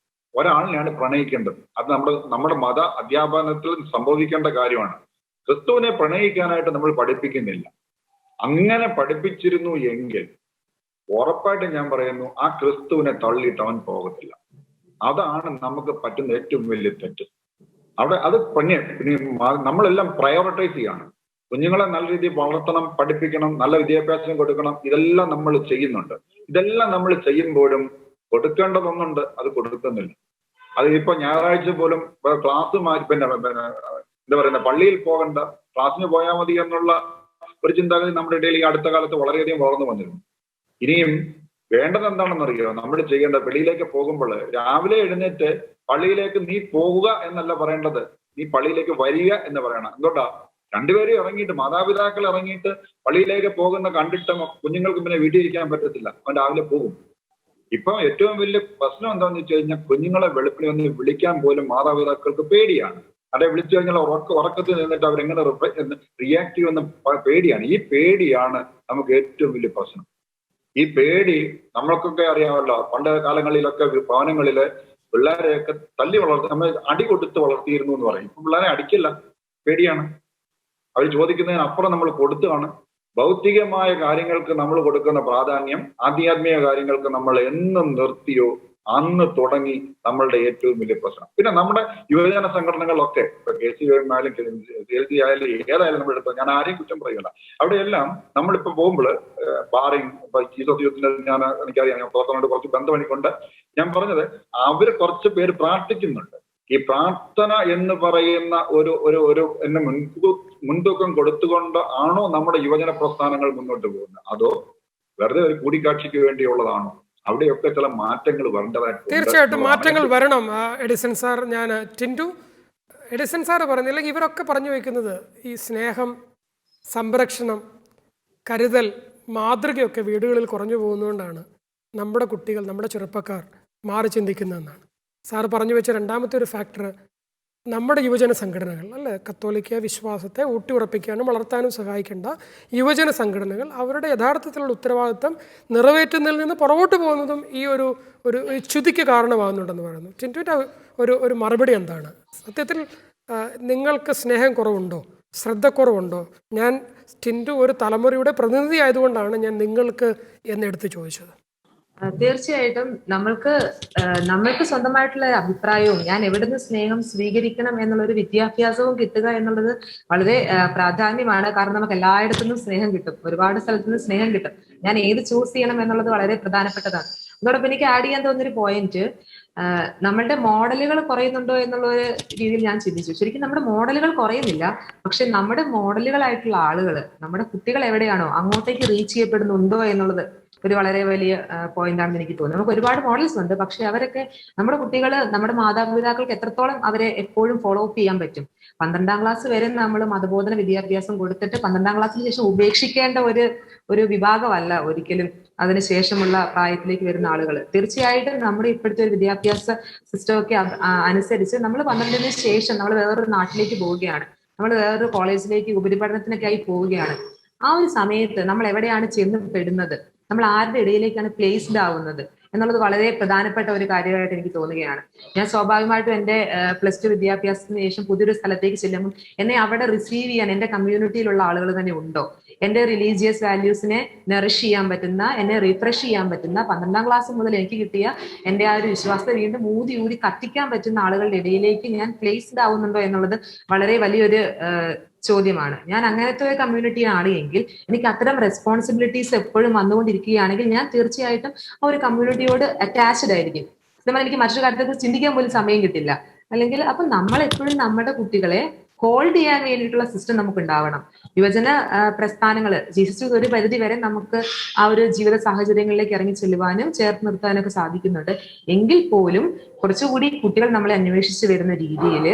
ഒരാളിനെയാണ് പ്രണയിക്കേണ്ടത്. അത് നമ്മുടെ മത അധ്യാപനത്തിൽ സംഭവിക്കേണ്ട കാര്യമാണ്. ക്രിസ്തുവിനെ പ്രണയിക്കാനായിട്ട് നമ്മൾ പഠിപ്പിക്കുന്നില്ല. അങ്ങനെ പഠിപ്പിച്ചിരുന്നു എങ്കിൽ ഉറപ്പായിട്ടും ഞാൻ പറയുന്നു, ആ ക്രിസ്തുവിനെ തള്ളിയിട്ട് അവൻ പോകത്തില്ല. അതാണ് നമുക്ക് പറ്റുന്ന ഏറ്റവും വലിയ തെറ്റ്. അവിടെ അത് നമ്മളെല്ലാം പ്രയോറിറ്റൈസ് ചെയ്യാണ്. കുഞ്ഞുങ്ങളെ നല്ല രീതിയിൽ വളർത്തണം, പഠിപ്പിക്കണം, നല്ല വിദ്യാഭ്യാസം കൊടുക്കണം. ഇതെല്ലാം നമ്മൾ ചെയ്യുന്നുണ്ട്. ഇതെല്ലാം നമ്മൾ ചെയ്യുമ്പോഴും കൊടുക്കേണ്ടതൊന്നുണ്ട്, അത് കൊടുക്കുന്നില്ല. അത് ഇപ്പൊ ഞായറാഴ്ച പോലും ക്ലാസ് മാറ്റി പിന്നെ എന്താ പറയുന്ന പള്ളിയിൽ പോകണ്ട, ക്ലാസ്സിന് പോയാൽ മതി എന്നുള്ള ഒരു ചിന്താഗതി നമ്മുടെ ഇടയിൽ ഈ അടുത്ത കാലത്ത് വളരെയധികം വളർന്നു വന്നിരുന്നു. ഇനിയും വേണ്ടത് എന്താണെന്നറിയോ? നമ്മൾ ചെയ്യേണ്ട, വെളിയിലേക്ക് പോകുമ്പോൾ രാവിലെ എഴുന്നേറ്റ് പള്ളിയിലേക്ക് നീ പോകുക എന്നല്ല പറയേണ്ടത്, നീ പള്ളിയിലേക്ക് വരിക എന്ന് പറയണം. എന്തുകൊണ്ടാ? രണ്ടുപേരും ഇറങ്ങിയിട്ട്, മാതാപിതാക്കൾ ഇറങ്ങിയിട്ട് പള്ളിയിലേക്ക് പോകുന്ന കണ്ടിട്ട് കുഞ്ഞുങ്ങൾക്ക് പിന്നെ വീട്ടിൽ ഇരിക്കാൻ പറ്റത്തില്ല, അവൻ രാവിലെ പോകും. ഇപ്പൊ ഏറ്റവും വലിയ പ്രശ്നം എന്താണെന്ന് വെച്ച് കഴിഞ്ഞാൽ, കുഞ്ഞുങ്ങളെ വെളുപ്പിന് വന്ന് വിളിക്കാൻ പോലും മാതാപിതാക്കൾക്ക് പേടിയാണ്. അവിടെ വിളിച്ചു കഴിഞ്ഞാൽ ഉറക്കത്തിൽ നിന്നിട്ട് അവരെങ്ങനെ റിയാക്ട് ചെയ്യുമെന്ന് പേടിയാണ്. ഈ പേടിയാണ് നമുക്ക് ഏറ്റവും വലിയ പ്രശ്നം. ഈ പേടി നമ്മൾക്കൊക്കെ അറിയാമല്ലോ. പണ്ട് കാലങ്ങളിലൊക്കെ ഭവനങ്ങളില് പിള്ളേരെയൊക്കെ തല്ലി വളർത്തി, നമ്മൾ അടി കൊടുത്ത് വളർത്തിയിരുന്നു എന്ന് പറയും. ഇപ്പൊ പിള്ളേരെ അടിക്കില്ല, പേടിയാണ്. അവർ ചോദിക്കുന്നതിനപ്പുറം നമ്മൾ കൊടുത്തുമാണ്. ഭൗതികമായ കാര്യങ്ങൾക്ക് നമ്മൾ കൊടുക്കുന്ന പ്രാധാന്യം ആധ്യാത്മിക കാര്യങ്ങൾക്ക് നമ്മൾ എന്നും നിർത്തിയോ അന്ന് തുടങ്ങി നമ്മളുടെ ഏറ്റവും വലിയ പ്രശ്നം. പിന്നെ നമ്മുടെ യുവജന സംഘടനകളൊക്കെ, ഇപ്പൊ KC ആയാലും KLC ആയാലും ഏതായാലും നമ്മൾ എടുത്തോ, ഞാൻ ആരെയും കുറ്റം പറയുകയല്ല. അവിടെയെല്ലാം നമ്മളിപ്പോ പോകുമ്പോൾ ബാറിങ്, ഇപ്പൊ ജീസസ് യൂത്തിന്റെ എനിക്കറിയാം, ഞാൻ പ്രവർത്തനമായിട്ട് കുറച്ച് ബന്ധമണിക്കൊണ്ട് ഞാൻ പറഞ്ഞത്, അവര് കുറച്ച് പേര് പ്രാർത്ഥിക്കുന്നുണ്ട്. ഈ പ്രാർത്ഥന എന്ന് പറയുന്ന ഒരു എന്നെ മുൻതൂക്കം കൊടുത്തുകൊണ്ട് ആണോ നമ്മുടെ യുവജന പ്രസ്ഥാനങ്ങൾ മുന്നോട്ട് പോകുന്നത്, അതോ വെറുതെ ഒരു കൂടിക്കാഴ്ചയ്ക്ക് വേണ്ടിയുള്ളതാണോ? അവിടെയൊക്കെ ചില മാറ്റങ്ങൾ വരേണ്ടതായിട്ട്. തീർച്ചയായിട്ടും മാറ്റങ്ങൾ വരണം. എഡിസൺ സാർ, ഞാൻ ടിൻറ്റു, എഡിസൺ സാർ പറഞ്ഞില്ല, ഇവരൊക്കെ പറഞ്ഞു വയ്ക്കുന്നത് ഈ സ്നേഹം, സംരക്ഷണം, കരുതൽ, മാതൃകയൊക്കെ വീടുകളിൽ കുറഞ്ഞു പോകുന്നതുകൊണ്ടാണ് നമ്മുടെ കുട്ടികൾ, നമ്മുടെ ചെറുപ്പക്കാർ മാറി ചിന്തിക്കുന്നതെന്നാണ് സാർ പറഞ്ഞു വെച്ച രണ്ടാമത്തെ ഒരു ഫാക്ടർ. നമ്മുടെ യുവജന സംഘടനകൾ, അല്ലേ, കത്തോലിക്ക വിശ്വാസത്തെ ഊട്ടിയുറപ്പിക്കാനും വളർത്താനും സഹായിക്കേണ്ട യുവജന സംഘടനകൾ അവരുടെ യഥാർത്ഥത്തിലുള്ള ഉത്തരവാദിത്തം നിറവേറ്റുന്നതിൽ നിന്ന് പുറകോട്ട് പോകുന്നതും ഈ ഒരു ച്യുതിക്ക് കാരണമാകുന്നുണ്ടെന്ന് പറയുന്നു. ടിൻറ്റുവിൻ്റെ ഒരു മറുപടി എന്താണ്? സത്യത്തിൽ നിങ്ങൾക്ക് സ്നേഹം കുറവുണ്ടോ, ശ്രദ്ധക്കുറവുണ്ടോ? ഞാൻ ടിൻറ്റു ഒരു തലമുറയുടെ പ്രതിനിധി ആയതുകൊണ്ടാണ് ഞാൻ നിങ്ങൾക്ക് എന്നെടുത്ത് ചോദിച്ചത്. തീർച്ചയായിട്ടും നമ്മൾക്ക് സ്വന്തമായിട്ടുള്ള അഭിപ്രായവും ഞാൻ എവിടുന്ന് സ്നേഹം സ്വീകരിക്കണം എന്നുള്ളൊരു വിദ്യാഭ്യാസവും കിട്ടുക എന്നുള്ളത് വളരെ പ്രാധാന്യമാണ്. കാരണം നമുക്ക് എല്ലായിടത്തുനിന്നും സ്നേഹം കിട്ടും, ഒരുപാട് സ്ഥലത്തുനിന്ന് സ്നേഹം കിട്ടും. ഞാൻ ഏത് ചൂസ് ചെയ്യണം എന്നുള്ളത് വളരെ പ്രധാനപ്പെട്ടതാണ്. അതോടൊപ്പം എനിക്ക് ആഡ് ചെയ്യാൻ തോന്നുന്നൊരു പോയിന്റ്, നമ്മളുടെ മോഡലുകൾ കുറയുന്നുണ്ടോ എന്നുള്ള ഒരു രീതിയിൽ ഞാൻ ചിന്തിച്ചു. ശരിക്കും നമ്മുടെ മോഡലുകൾ കുറയുന്നില്ല, പക്ഷെ നമ്മുടെ മോഡലുകളായിട്ടുള്ള ആളുകൾ, നമ്മുടെ കുട്ടികൾ എവിടെയാണോ അങ്ങോട്ടേക്ക് റീച്ച് ചെയ്യപ്പെടുന്നുണ്ടോ എന്നുള്ളത് ഒരു വളരെ വലിയ പോയിന്റ് ആണെന്ന് എനിക്ക് തോന്നുന്നു. നമുക്ക് ഒരുപാട് മോഡൽസ് ഉണ്ട്, പക്ഷെ അവരൊക്കെ, നമ്മുടെ കുട്ടികൾ, നമ്മുടെ മാതാപിതാക്കൾക്ക് എത്രത്തോളം അവരെ എപ്പോഴും ഫോളോ അപ്പ് ചെയ്യാൻ പറ്റും. 12ാം ക്ലാസ് വരെ നമ്മൾ മതബോധന വിദ്യാഭ്യാസം കൊടുത്തിട്ട് 12ാം ക്ലാസ്സിന് ശേഷം ഉപേക്ഷിക്കേണ്ട ഒരു വിഭാഗമല്ല ഒരിക്കലും അതിനുശേഷമുള്ള പ്രായത്തിലേക്ക് വരുന്ന ആളുകൾ. തീർച്ചയായിട്ടും നമ്മുടെ ഇപ്പോഴത്തെ ഒരു വിദ്യാഭ്യാസ സിസ്റ്റം ഒക്കെ അനുസരിച്ച് നമ്മൾ 12ന് ശേഷം നമ്മൾ വേറൊരു നാട്ടിലേക്ക് പോവുകയാണ്, നമ്മൾ വേറൊരു കോളേജിലേക്ക് ഉപരിപഠനത്തിനൊക്കെ ആയി പോവുകയാണ്. ആ ഒരു സമയത്ത് നമ്മൾ എവിടെയാണ് ചെന്ന് പെടുന്നത്, നമ്മൾ ആരുടെ ഇടയിലേക്കാണ് പ്ലേസ്ഡ് ആവുന്നത് എന്നുള്ളത് വളരെ പ്രധാനപ്പെട്ട ഒരു കാര്യമായിട്ട് എനിക്ക് തോന്നുകയാണ്. ഞാൻ സ്വാഭാവികമായിട്ടും എൻ്റെ +2 വിദ്യാഭ്യാസത്തിന് ശേഷം പുതിയൊരു സ്ഥലത്തേക്ക് ചെല്ലുമ്പോൾ എന്നെ അവിടെ റിസീവ് ചെയ്യാൻ എൻ്റെ കമ്മ്യൂണിറ്റിയിലുള്ള ആളുകൾ തന്നെ ഉണ്ടോ, എൻ്റെ റിലീജിയസ് വാല്യൂസിനെ നറിഷ് ചെയ്യാൻ പറ്റുന്ന, എന്നെ റിഫ്രഷ് ചെയ്യാൻ പറ്റുന്ന, 12ാം ക്ലാസ് മുതൽ എനിക്ക് കിട്ടിയ എൻ്റെ ആ ഒരു വിശ്വാസത്തെ വീണ്ടും ഊതി കത്തിക്കാൻ പറ്റുന്ന ആളുകളുടെ ഇടയിലേക്ക് ഞാൻ പ്ലേസ്ഡ് ആവുന്നുണ്ടോ എന്നുള്ളത് വളരെ വലിയൊരു ചോദ്യമാണ്. ഞാൻ അങ്ങനത്തെ ഒരു കമ്മ്യൂണിറ്റി ആണ് എങ്കിൽ എനിക്ക് അത്തരം റെസ്പോൺസിബിലിറ്റീസ് എപ്പോഴും വന്നുകൊണ്ടിരിക്കുകയാണെങ്കിൽ ഞാൻ തീർച്ചയായിട്ടും ആ ഒരു കമ്മ്യൂണിറ്റിയോട് അറ്റാച്ച്ഡ് ആയിരിക്കും. നമ്മൾ എനിക്ക് മറ്റൊരു കാര്യത്തെക്കുറിച്ച് ചിന്തിക്കാൻ പോലും സമയം കിട്ടില്ല. അല്ലെങ്കിൽ അപ്പൊ നമ്മൾ എപ്പോഴും നമ്മുടെ കുട്ടികളെ ഹോൾഡ് ചെയ്യാൻ വേണ്ടിയിട്ടുള്ള സിസ്റ്റം നമുക്ക് ഉണ്ടാവണം. യുവജന പ്രസ്ഥാനങ്ങൾ ജീസസ് ഒരു പരിധി വരെ നമുക്ക് ആ ഒരു ജീവിത സാഹചര്യങ്ങളിലേക്ക് ഇറങ്ങി ചെല്ലുവാനും ചേർത്ത് നിർത്താനൊക്കെ സാധിക്കുന്നുണ്ട്. എങ്കിൽ പോലും കുറച്ചുകൂടി കുട്ടികൾ നമ്മളെ അന്വേഷിച്ച് വരുന്ന രീതിയിൽ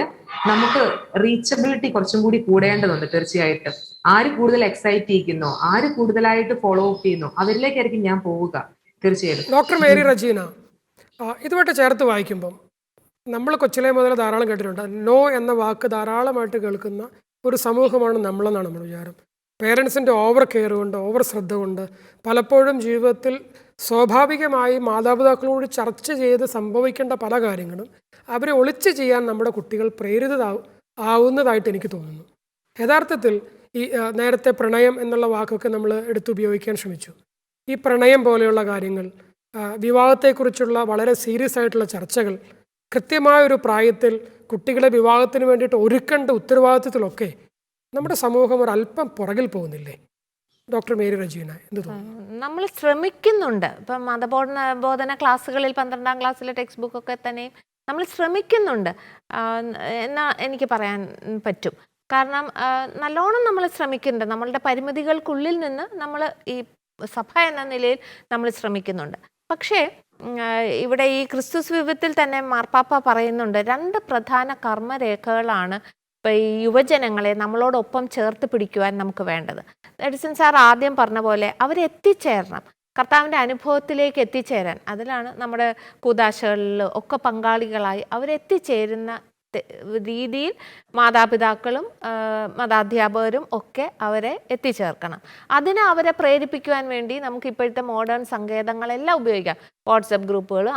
നമുക്ക് റീച്ചബിലിറ്റി കുറച്ചും കൂടി കൂടേണ്ടതുണ്ട്. തീർച്ചയായിട്ടും ആര് കൂടുതൽ എക്സൈറ്റ് ചെയ്യിക്കുന്നോ, ആര് കൂടുതലായിട്ട് ഫോളോ അപ്പ് ചെയ്യുന്നോ അവരിലേക്കായിരിക്കും ഞാൻ പോവുക. തീർച്ചയായിട്ടും. ഡോക്ടർ മേരി റജീന, ഇതുമായിട്ട് ചേർത്ത് വായിക്കുമ്പം നമ്മൾ കൊച്ചിലെ മുതൽ ധാരാളം കേട്ടിട്ടുണ്ട്, നോ എന്ന വാക്ക് ധാരാളമായിട്ട് കേൾക്കുന്ന ഒരു സമൂഹമാണ് നമ്മളെന്നാണ് നമ്മൾ വിചാരം. പേരൻസിൻ്റെ ഓവർ കെയർ കൊണ്ട്, ഓവർ ശ്രദ്ധ കൊണ്ട് പലപ്പോഴും ജീവിതത്തിൽ സ്വാഭാവികമായി മാതാപിതാക്കളോട് ചർച്ച ചെയ്ത് സംഭവിക്കേണ്ട പല കാര്യങ്ങളും അവരെ ഒളിച്ച് ചെയ്യാൻ നമ്മുടെ കുട്ടികൾ ആവുന്നതായിട്ട് എനിക്ക് തോന്നുന്നു. യഥാർത്ഥത്തിൽ ഈ നേരത്തെ പ്രണയം എന്നുള്ള വാക്കൊക്കെ നമ്മൾ എടുത്തുപയോഗിക്കാൻ ശ്രമിച്ചു. ഈ പ്രണയം പോലെയുള്ള കാര്യങ്ങൾ, വിവാഹത്തെക്കുറിച്ചുള്ള വളരെ സീരിയസ് ആയിട്ടുള്ള ചർച്ചകൾ കൃത്യമായൊരു പ്രായത്തിൽ കുട്ടികളെ വിവാഹത്തിന് വേണ്ടിയിട്ട് ഒരുക്കേണ്ട ഉത്തരവാദിത്വത്തിലൊക്കെ നമ്മുടെ സമൂഹം ഒരല്പം പുറകിൽ പോകുന്നില്ലേ? ഡോക്ടർ മേരി റജീന, എന്ത് തോന്നുന്നു? നമ്മൾ ശ്രമിക്കുന്നുണ്ട്. ഇപ്പം ബോധന ക്ലാസ്സുകളിൽ 12ാം ക്ലാസ്സിലെ ടെക്സ്റ്റ് ബുക്കൊക്കെ തന്നെയും നമ്മൾ ശ്രമിക്കുന്നുണ്ട് എന്നാ എനിക്ക് പറയാൻ പറ്റും. കാരണം നല്ലോണം നമ്മൾ ശ്രമിക്കുന്നുണ്ട്. നമ്മളുടെ പരിമിതികൾക്കുള്ളിൽ നിന്ന് നമ്മൾ ഈ സഭ എന്ന നിലയിൽ നമ്മൾ ശ്രമിക്കുന്നുണ്ട്. പക്ഷേ ഇവിടെ ഈ ക്രിസ്തുസ് വിഭത്തിൽ തന്നെ മാർപ്പാപ്പ പറയുന്നുണ്ട്, 2 പ്രധാന കർമ്മരേഖകളാണ് ഇപ്പം ഈ യുവജനങ്ങളെ നമ്മളോടൊപ്പം ചേർത്ത് പിടിക്കുവാൻ നമുക്ക് വേണ്ടത്. എഡിസൺ സാർ ആദ്യം പറഞ്ഞ പോലെ അവരെത്തിച്ചേരണം, കർത്താവിൻ്റെ അനുഭവത്തിലേക്ക് എത്തിച്ചേരാൻ. അതിലാണ് നമ്മുടെ കൂദാശകളിൽ ഒക്കെ പങ്കാളികളായി അവരെത്തിച്ചേരുന്ന രീതിയിൽ മാതാപിതാക്കളും മതാധ്യാപകരും ഒക്കെ അവരെ എത്തിച്ചേർക്കണം. അതിന് അവരെ പ്രേരിപ്പിക്കുവാൻ വേണ്ടി നമുക്ക് ഇപ്പോഴത്തെ മോഡേൺ സങ്കേതങ്ങളെല്ലാം ഉപയോഗിക്കാം. വാട്സപ്പ് ഗ്രൂപ്പുകൾ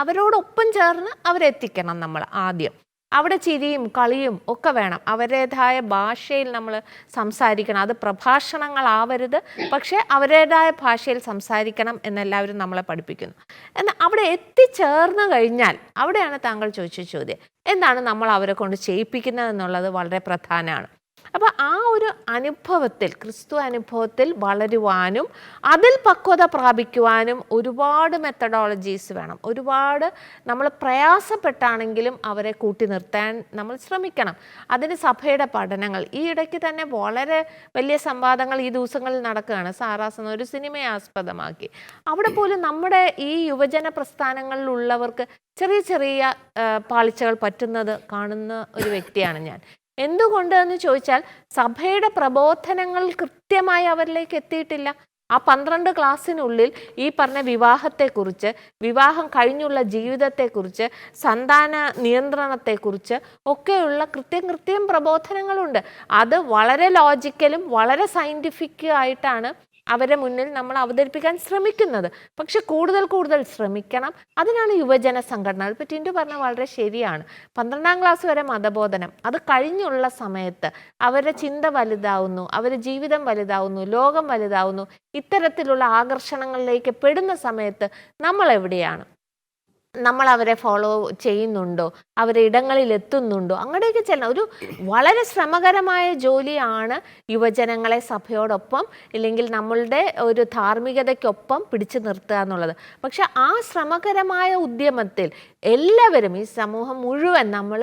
അവരോടൊപ്പം ചേർന്ന് അവരെത്തിക്കണം. നമ്മൾ ആദ്യം അവിടെ ചിരിയും കളിയും ഒക്കെ വേണം. അവരുടേതായ ഭാഷയിൽ നമ്മൾ സംസാരിക്കണം. അത് പ്രഭാഷണങ്ങളാവരുത്, പക്ഷേ അവരുടേതായ ഭാഷയിൽ സംസാരിക്കണം എന്നെല്ലാവരും നമ്മളെ പഠിപ്പിക്കുന്നു. എന്നാൽ അവിടെ എത്തിച്ചേർന്ന് കഴിഞ്ഞാൽ അവിടെയാണ് താങ്കൾ ചോദിച്ച ചോദ്യം, എന്താണ് നമ്മൾ അവരെ കൊണ്ട് ചെയ്യിപ്പിക്കുന്നത് എന്നുള്ളത് വളരെ പ്രധാനമാണ്. അപ്പോൾ ആ ഒരു അനുഭവത്തിൽ, ക്രിസ്തു അനുഭവത്തിൽ വളരുവാനും അതിൽ പക്വത പ്രാപിക്കുവാനും ഒരുപാട് മെത്തഡോളജീസ് വേണം. ഒരുപാട് നമ്മൾ പ്രയാസപ്പെട്ടാണെങ്കിലും അവരെ കൂട്ടി നിർത്താൻ നമ്മൾ ശ്രമിക്കണം. അതിന് സഭയുടെ പഠനങ്ങൾ, ഈ ഇടയ്ക്ക് തന്നെ വളരെ വലിയ സംവാദങ്ങൾ ഈ ദിവസങ്ങളിൽ നടക്കുകയാണ്. സാറാസ് എന്ന ഒരു സിനിമയെ ആസ്പദമാക്കി. അവിടെ പോലും നമ്മുടെ ഈ യുവജന പ്രസ്ഥാനങ്ങളിലുള്ളവർക്ക് ചെറിയ ചെറിയ പാളിച്ചകൾ പറ്റുന്നത് കാണുന്ന ഒരു വ്യക്തിയാണ് ഞാൻ. എന്തുകൊണ്ട് എന്ന് ചോദിച്ചാൽ സഭയുടെ പ്രബോധനങ്ങൾ കൃത്യമായി അവരിലേക്ക് എത്തിയിട്ടില്ല. ആ 12 ക്ലാസ്സിനുള്ളിൽ ഈ പറഞ്ഞ വിവാഹത്തെക്കുറിച്ച്, വിവാഹം കഴിഞ്ഞുള്ള ജീവിതത്തെക്കുറിച്ച്, സന്താന നിയന്ത്രണത്തെക്കുറിച്ച് ഒക്കെയുള്ള കൃത്യം പ്രബോധനങ്ങളുണ്ട്. അത് വളരെ ലോജിക്കലും വളരെ സയൻറ്റിഫിക് ആയിട്ടാണ് അവരെ മുന്നിൽ നമ്മൾ അവതരിപ്പിക്കാൻ ശ്രമിക്കുന്നത്. പക്ഷെ കൂടുതൽ ശ്രമിക്കണം. അതിനാണ് യുവജന സംഘടനകൾ. ഇപ്പോൾ ടിൻഡു പറഞ്ഞ വളരെ ശരിയാണ്. 12ാം ക്ലാസ് വരെ മതബോധനം, അത് കഴിഞ്ഞുള്ള സമയത്ത് അവരുടെ ചിന്ത വലുതാവുന്നു, അവരുടെ ജീവിതം വലുതാവുന്നു, ലോകം വലുതാവുന്നു. ഇത്തരത്തിലുള്ള ആകർഷണങ്ങളിലേക്ക് പെടുന്ന സമയത്ത് നമ്മൾ എവിടെയാണ്? നമ്മൾ അവരെ ഫോളോ ചെയ്യുന്നുണ്ടോ? അവരെ ഇടങ്ങളിൽ എത്തുന്നുണ്ടോ? അങ്ങനെയൊക്കെ ചെല്ലണം. ഒരു വളരെ ശ്രമകരമായ ജോലിയാണ് യുവജനങ്ങളെ സഭയോടൊപ്പം, ഇല്ലെങ്കിൽ നമ്മളുടെ ഒരു ധാർമ്മികതയ്ക്കൊപ്പം പിടിച്ചു നിർത്തുക എന്നുള്ളത്. പക്ഷെ ആ ശ്രമകരമായ ഉദ്യമത്തിൽ എല്ലാവരും, ഈ സമൂഹം മുഴുവൻ നമ്മൾ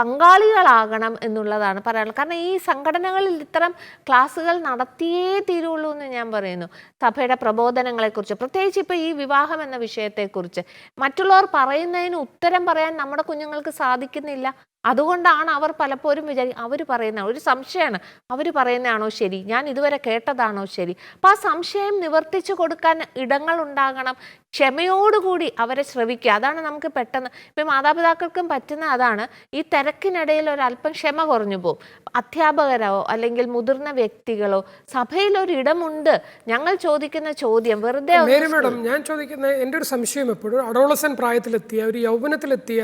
പങ്കാളികളാകണം എന്നുള്ളതാണ് പറയാനുള്ളത്. കാരണം ഈ സംഘടനകളിൽ ഇത്തരം ക്ലാസ്സുകൾ നടത്തിയേ തീരുള്ളൂ എന്ന് ഞാൻ പറയുന്നു. സഭയുടെ പ്രബോധനങ്ങളെക്കുറിച്ച്, പ്രത്യേകിച്ച് ഇപ്പോൾ ഈ വിവാഹം എന്ന വിഷയത്തെക്കുറിച്ച് മറ്റുള്ളവർ പറയുന്നതിന് ഉത്തരം പറയാൻ നമ്മുടെ കുഞ്ഞുങ്ങൾക്ക് സാധിക്കുന്നില്ല. അതുകൊണ്ടാണ് അവർ പലപ്പോഴും അവർ പറയുന്ന ഒരു സംശയമാണ്, അവർ പറയുന്നതാണോ ശരി, ഞാൻ ഇതുവരെ കേട്ടതാണോ ശരി. അപ്പം ആ സംശയം നിവർത്തിച്ചു കൊടുക്കാൻ ഇടങ്ങൾ ഉണ്ടാകണം. ക്ഷമയോടുകൂടി അവരെ ശ്രവിക്കുക. അതാണ് നമുക്ക് പെട്ടെന്ന്, ഇപ്പം മാതാപിതാക്കൾക്കും പറ്റുന്ന അതാണ്. ഈ തിരക്കിനിടയിൽ ഒരല്പം ക്ഷമ കുറഞ്ഞു പോകും. അധ്യാപകരോ അല്ലെങ്കിൽ മുതിർന്ന വ്യക്തികളോ സഭയിലൊരിടമുണ്ട്. ഞങ്ങൾ ചോദിക്കുന്ന ചോദ്യം വെറുതെ. മേഡം, ഞാൻ ചോദിക്കുന്ന എൻ്റെ ഒരു സംശയം എപ്പോഴും, അഡോളസൻ പ്രായത്തിലെത്തിയ ഒരു യൗവനത്തിലെത്തിയ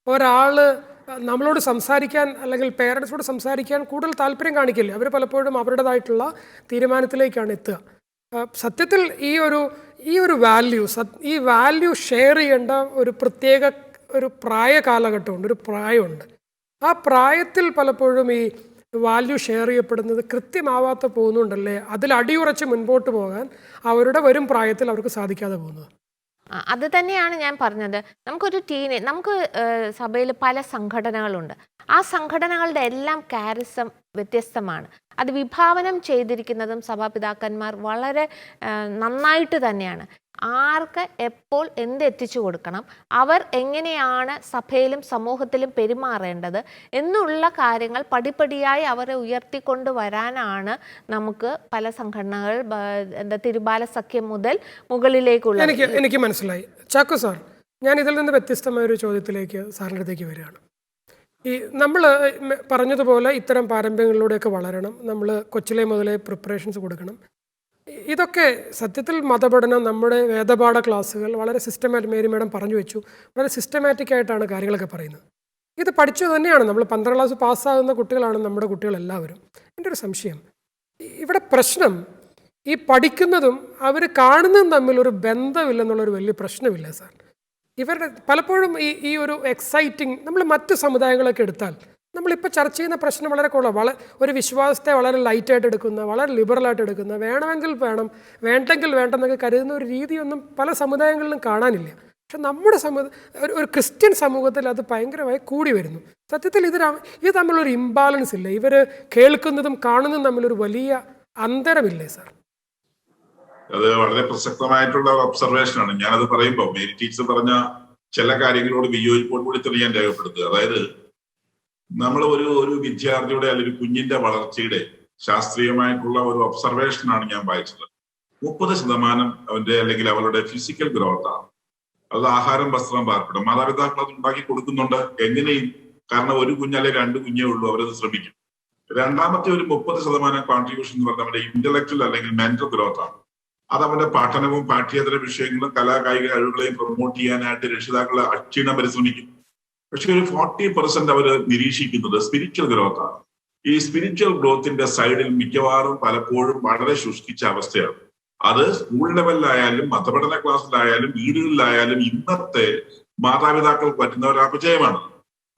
ഒരാള് നമ്മളോട് സംസാരിക്കാൻ അല്ലെങ്കിൽ പേരൻസിനോട് സംസാരിക്കാൻ കൂടുതൽ താല്പര്യം കാണിക്കില്ല. അവർ പലപ്പോഴും അവരുടേതായിട്ടുള്ള തീരുമാനത്തിലേക്കാണ് എത്തുക. സത്യത്തിൽ ഈ ഒരു വാല്യൂ ഷെയർ ചെയ്യേണ്ട ഒരു പ്രത്യേക ഒരു പ്രായ കാലഘട്ടമുണ്ട്, ഒരു പ്രായമുണ്ട്. ആ പ്രായത്തിൽ പലപ്പോഴും ഈ വാല്യൂ ഷെയർ ചെയ്യപ്പെടുന്നത് കൃത്യമാവാത്ത പോകുന്നുണ്ടല്ലേ, അതിൽ അടിയുറച്ച് മുൻപോട്ട് പോകാൻ അവരുടെ വരും പ്രായത്തിൽ അവർക്ക് സാധിക്കാതെ പോകുന്നത്. അത് തന്നെയാണ് ഞാൻ പറഞ്ഞത്. നമുക്ക് സഭയിൽ പല സംഘടനകളുണ്ട്. ആ സംഘടനകളുടെ എല്ലാം കാരിസം വ്യത്യസ്തമാണ്. അത് വിഭാവനം ചെയ്തിരിക്കുന്നതും സഭാപിതാക്കന്മാർ വളരെ നന്നായിട്ട് തന്നെയാണ്. ആർക്ക് എപ്പോൾ എന്തെത്തിച്ചു കൊടുക്കണം, അവർ എങ്ങനെയാണ് സഭയിലും സമൂഹത്തിലും പെരുമാറേണ്ടത് എന്നുള്ള കാര്യങ്ങൾ പടിപടിയായി അവരെ ഉയർത്തിക്കൊണ്ട് വരാനാണ് നമുക്ക് പല സംഘടനകൾ, തിരുബാല സഖ്യം മുതൽ മുകളിലേക്കുള്ള. എനിക്ക് മനസ്സിലായി. ചാക്കോ സാർ, ഞാൻ ഇതിൽ നിന്ന് വ്യത്യസ്തമായ ഒരു ചോദ്യത്തിലേക്ക് സാറിൻ്റെ അടുത്തേക്ക് വരികയാണ്. ഈ നമ്മൾ പറഞ്ഞതുപോലെ ഇത്തരം പാരമ്പര്യങ്ങളിലൂടെയൊക്കെ വളരണം, നമ്മൾ കൊച്ചിലെ മുതലേ പ്രിപ്പറേഷൻസ് കൊടുക്കണം. ഇതൊക്കെ സത്യത്തിൽ മതപഠനം നമ്മുടെ വേദപാഠ ക്ലാസ്സുകൾ വളരെ സിസ്റ്റമാറ്റിക്, മേരി മാഡം പറഞ്ഞു വെച്ചു, വളരെ സിസ്റ്റമാറ്റിക് ആയിട്ടാണ് കാര്യങ്ങളൊക്കെ പറയുന്നത്. ഇത് പഠിച്ചു തന്നെയാണ് നമ്മൾ 12ാം ക്ലാസ് പാസ്സാകുന്ന കുട്ടികളാണ് നമ്മുടെ കുട്ടികളെല്ലാവരും. എൻ്റെ ഒരു സംശയം, ഇവിടെ പ്രശ്നം ഈ പഠിക്കുന്നതും അവർ കാണുന്നതും തമ്മിലൊരു ബന്ധമില്ലെന്നുള്ളൊരു വലിയ പ്രശ്നമില്ല സാർ. ഇവരുടെ പലപ്പോഴും ഈ ഒരു എക്സൈറ്റിങ്, നമ്മൾ മറ്റ് സമുദായങ്ങളൊക്കെ എടുത്താൽ നമ്മളിപ്പോൾ ചർച്ച ചെയ്യുന്ന പ്രശ്നം വളരെ കുറവാണ്. ഒരു വിശ്വാസത്തെ വളരെ ലൈറ്റായിട്ട് എടുക്കുന്ന, വളരെ ലിബറലായിട്ട് എടുക്കുന്ന, വേണമെങ്കിൽ വേണം വേണ്ടെങ്കിൽ വേണ്ടെന്നൊക്കെ കരുതുന്ന ഒരു രീതിയൊന്നും പല സമുദായങ്ങളിലും കാണാനില്ല. പക്ഷെ നമ്മുടെ ഒരു ക്രിസ്ത്യൻ സമൂഹത്തിൽ അത് ഭയങ്കരമായി കൂടി വരുന്നു. സത്യത്തിൽ ഇത് തമ്മിലൊരു ഇംബാലൻസ് ഇല്ല. ഇവർ കേൾക്കുന്നതും കാണുന്നതും തമ്മിലൊരു വലിയ അന്തരമില്ലേ സാർ? അത് വളരെ പ്രസക്തമായിട്ടുള്ള ഒബ്സർവേഷനാണ്. ഞാനത് പറയുമ്പോൾ മേരി ടീച്ചർ പറഞ്ഞ ചില കാര്യങ്ങളോട് വിയോജിപ്പോട് കൂടി തന്നെ ഞാൻ രേഖപ്പെടുത്തുക. അതായത് നമ്മൾ ഒരു വിദ്യാർത്ഥിയുടെ അല്ലെങ്കിൽ ഒരു കുഞ്ഞിന്റെ വളർച്ചയുടെ ശാസ്ത്രീയമായിട്ടുള്ള ഒരു ഒബ്സർവേഷനാണ് ഞാൻ വായിച്ചത്. 30% അവന്റെ അല്ലെങ്കിൽ അവളുടെ ഫിസിക്കൽ ഗ്രോത്ത് ആണ്. അത് ആഹാരം, വസ്ത്രം, പാർപ്പിടം, മാതാപിതാക്കൾ അത് ഉണ്ടാക്കി കൊടുക്കുന്നുണ്ട് എങ്ങനെയും. കാരണം ഒരു കുഞ്ഞല്ലേ 2 കുഞ്ഞേ ഉള്ളൂ, അവരത് ശ്രമിക്കും. രണ്ടാമത്തെ ഒരു 30% കോൺട്രിബ്യൂഷൻ എന്ന് പറഞ്ഞാൽ അവന്റെ ഇന്റലക്ച്വൽ അല്ലെങ്കിൽ മെന്റൽ ഗ്രോത്ത് ആണ്. അത് അവന്റെ പഠനവും പാഠ്യേതര വിഷയങ്ങളും കലാകായിക കഴിവുകളെയും പ്രൊമോട്ട് ചെയ്യാനായിട്ട് രക്ഷിതാക്കൾ അക്ഷീണം പരിശ്രമിക്കും. പക്ഷെ ഒരു 40% അവർ നിരീക്ഷിക്കുന്നത് സ്പിരിച്വൽ ഗ്രോത്ത് ആണ്. ഈ സ്പിരിച്വൽ ഗ്രോത്തിന്റെ സൈഡിൽ മിക്കവാറും പലപ്പോഴും വളരെ ശുഷ്കിച്ച അവസ്ഥയാണ്. അത് സ്കൂൾ ലെവലിലായാലും മതപഠന ക്ലാസ്സിലായാലും വീടുകളിലായാലും ഇന്നത്തെ മാതാപിതാക്കൾക്ക് പറ്റുന്ന ഒരു അപജയമാണ്.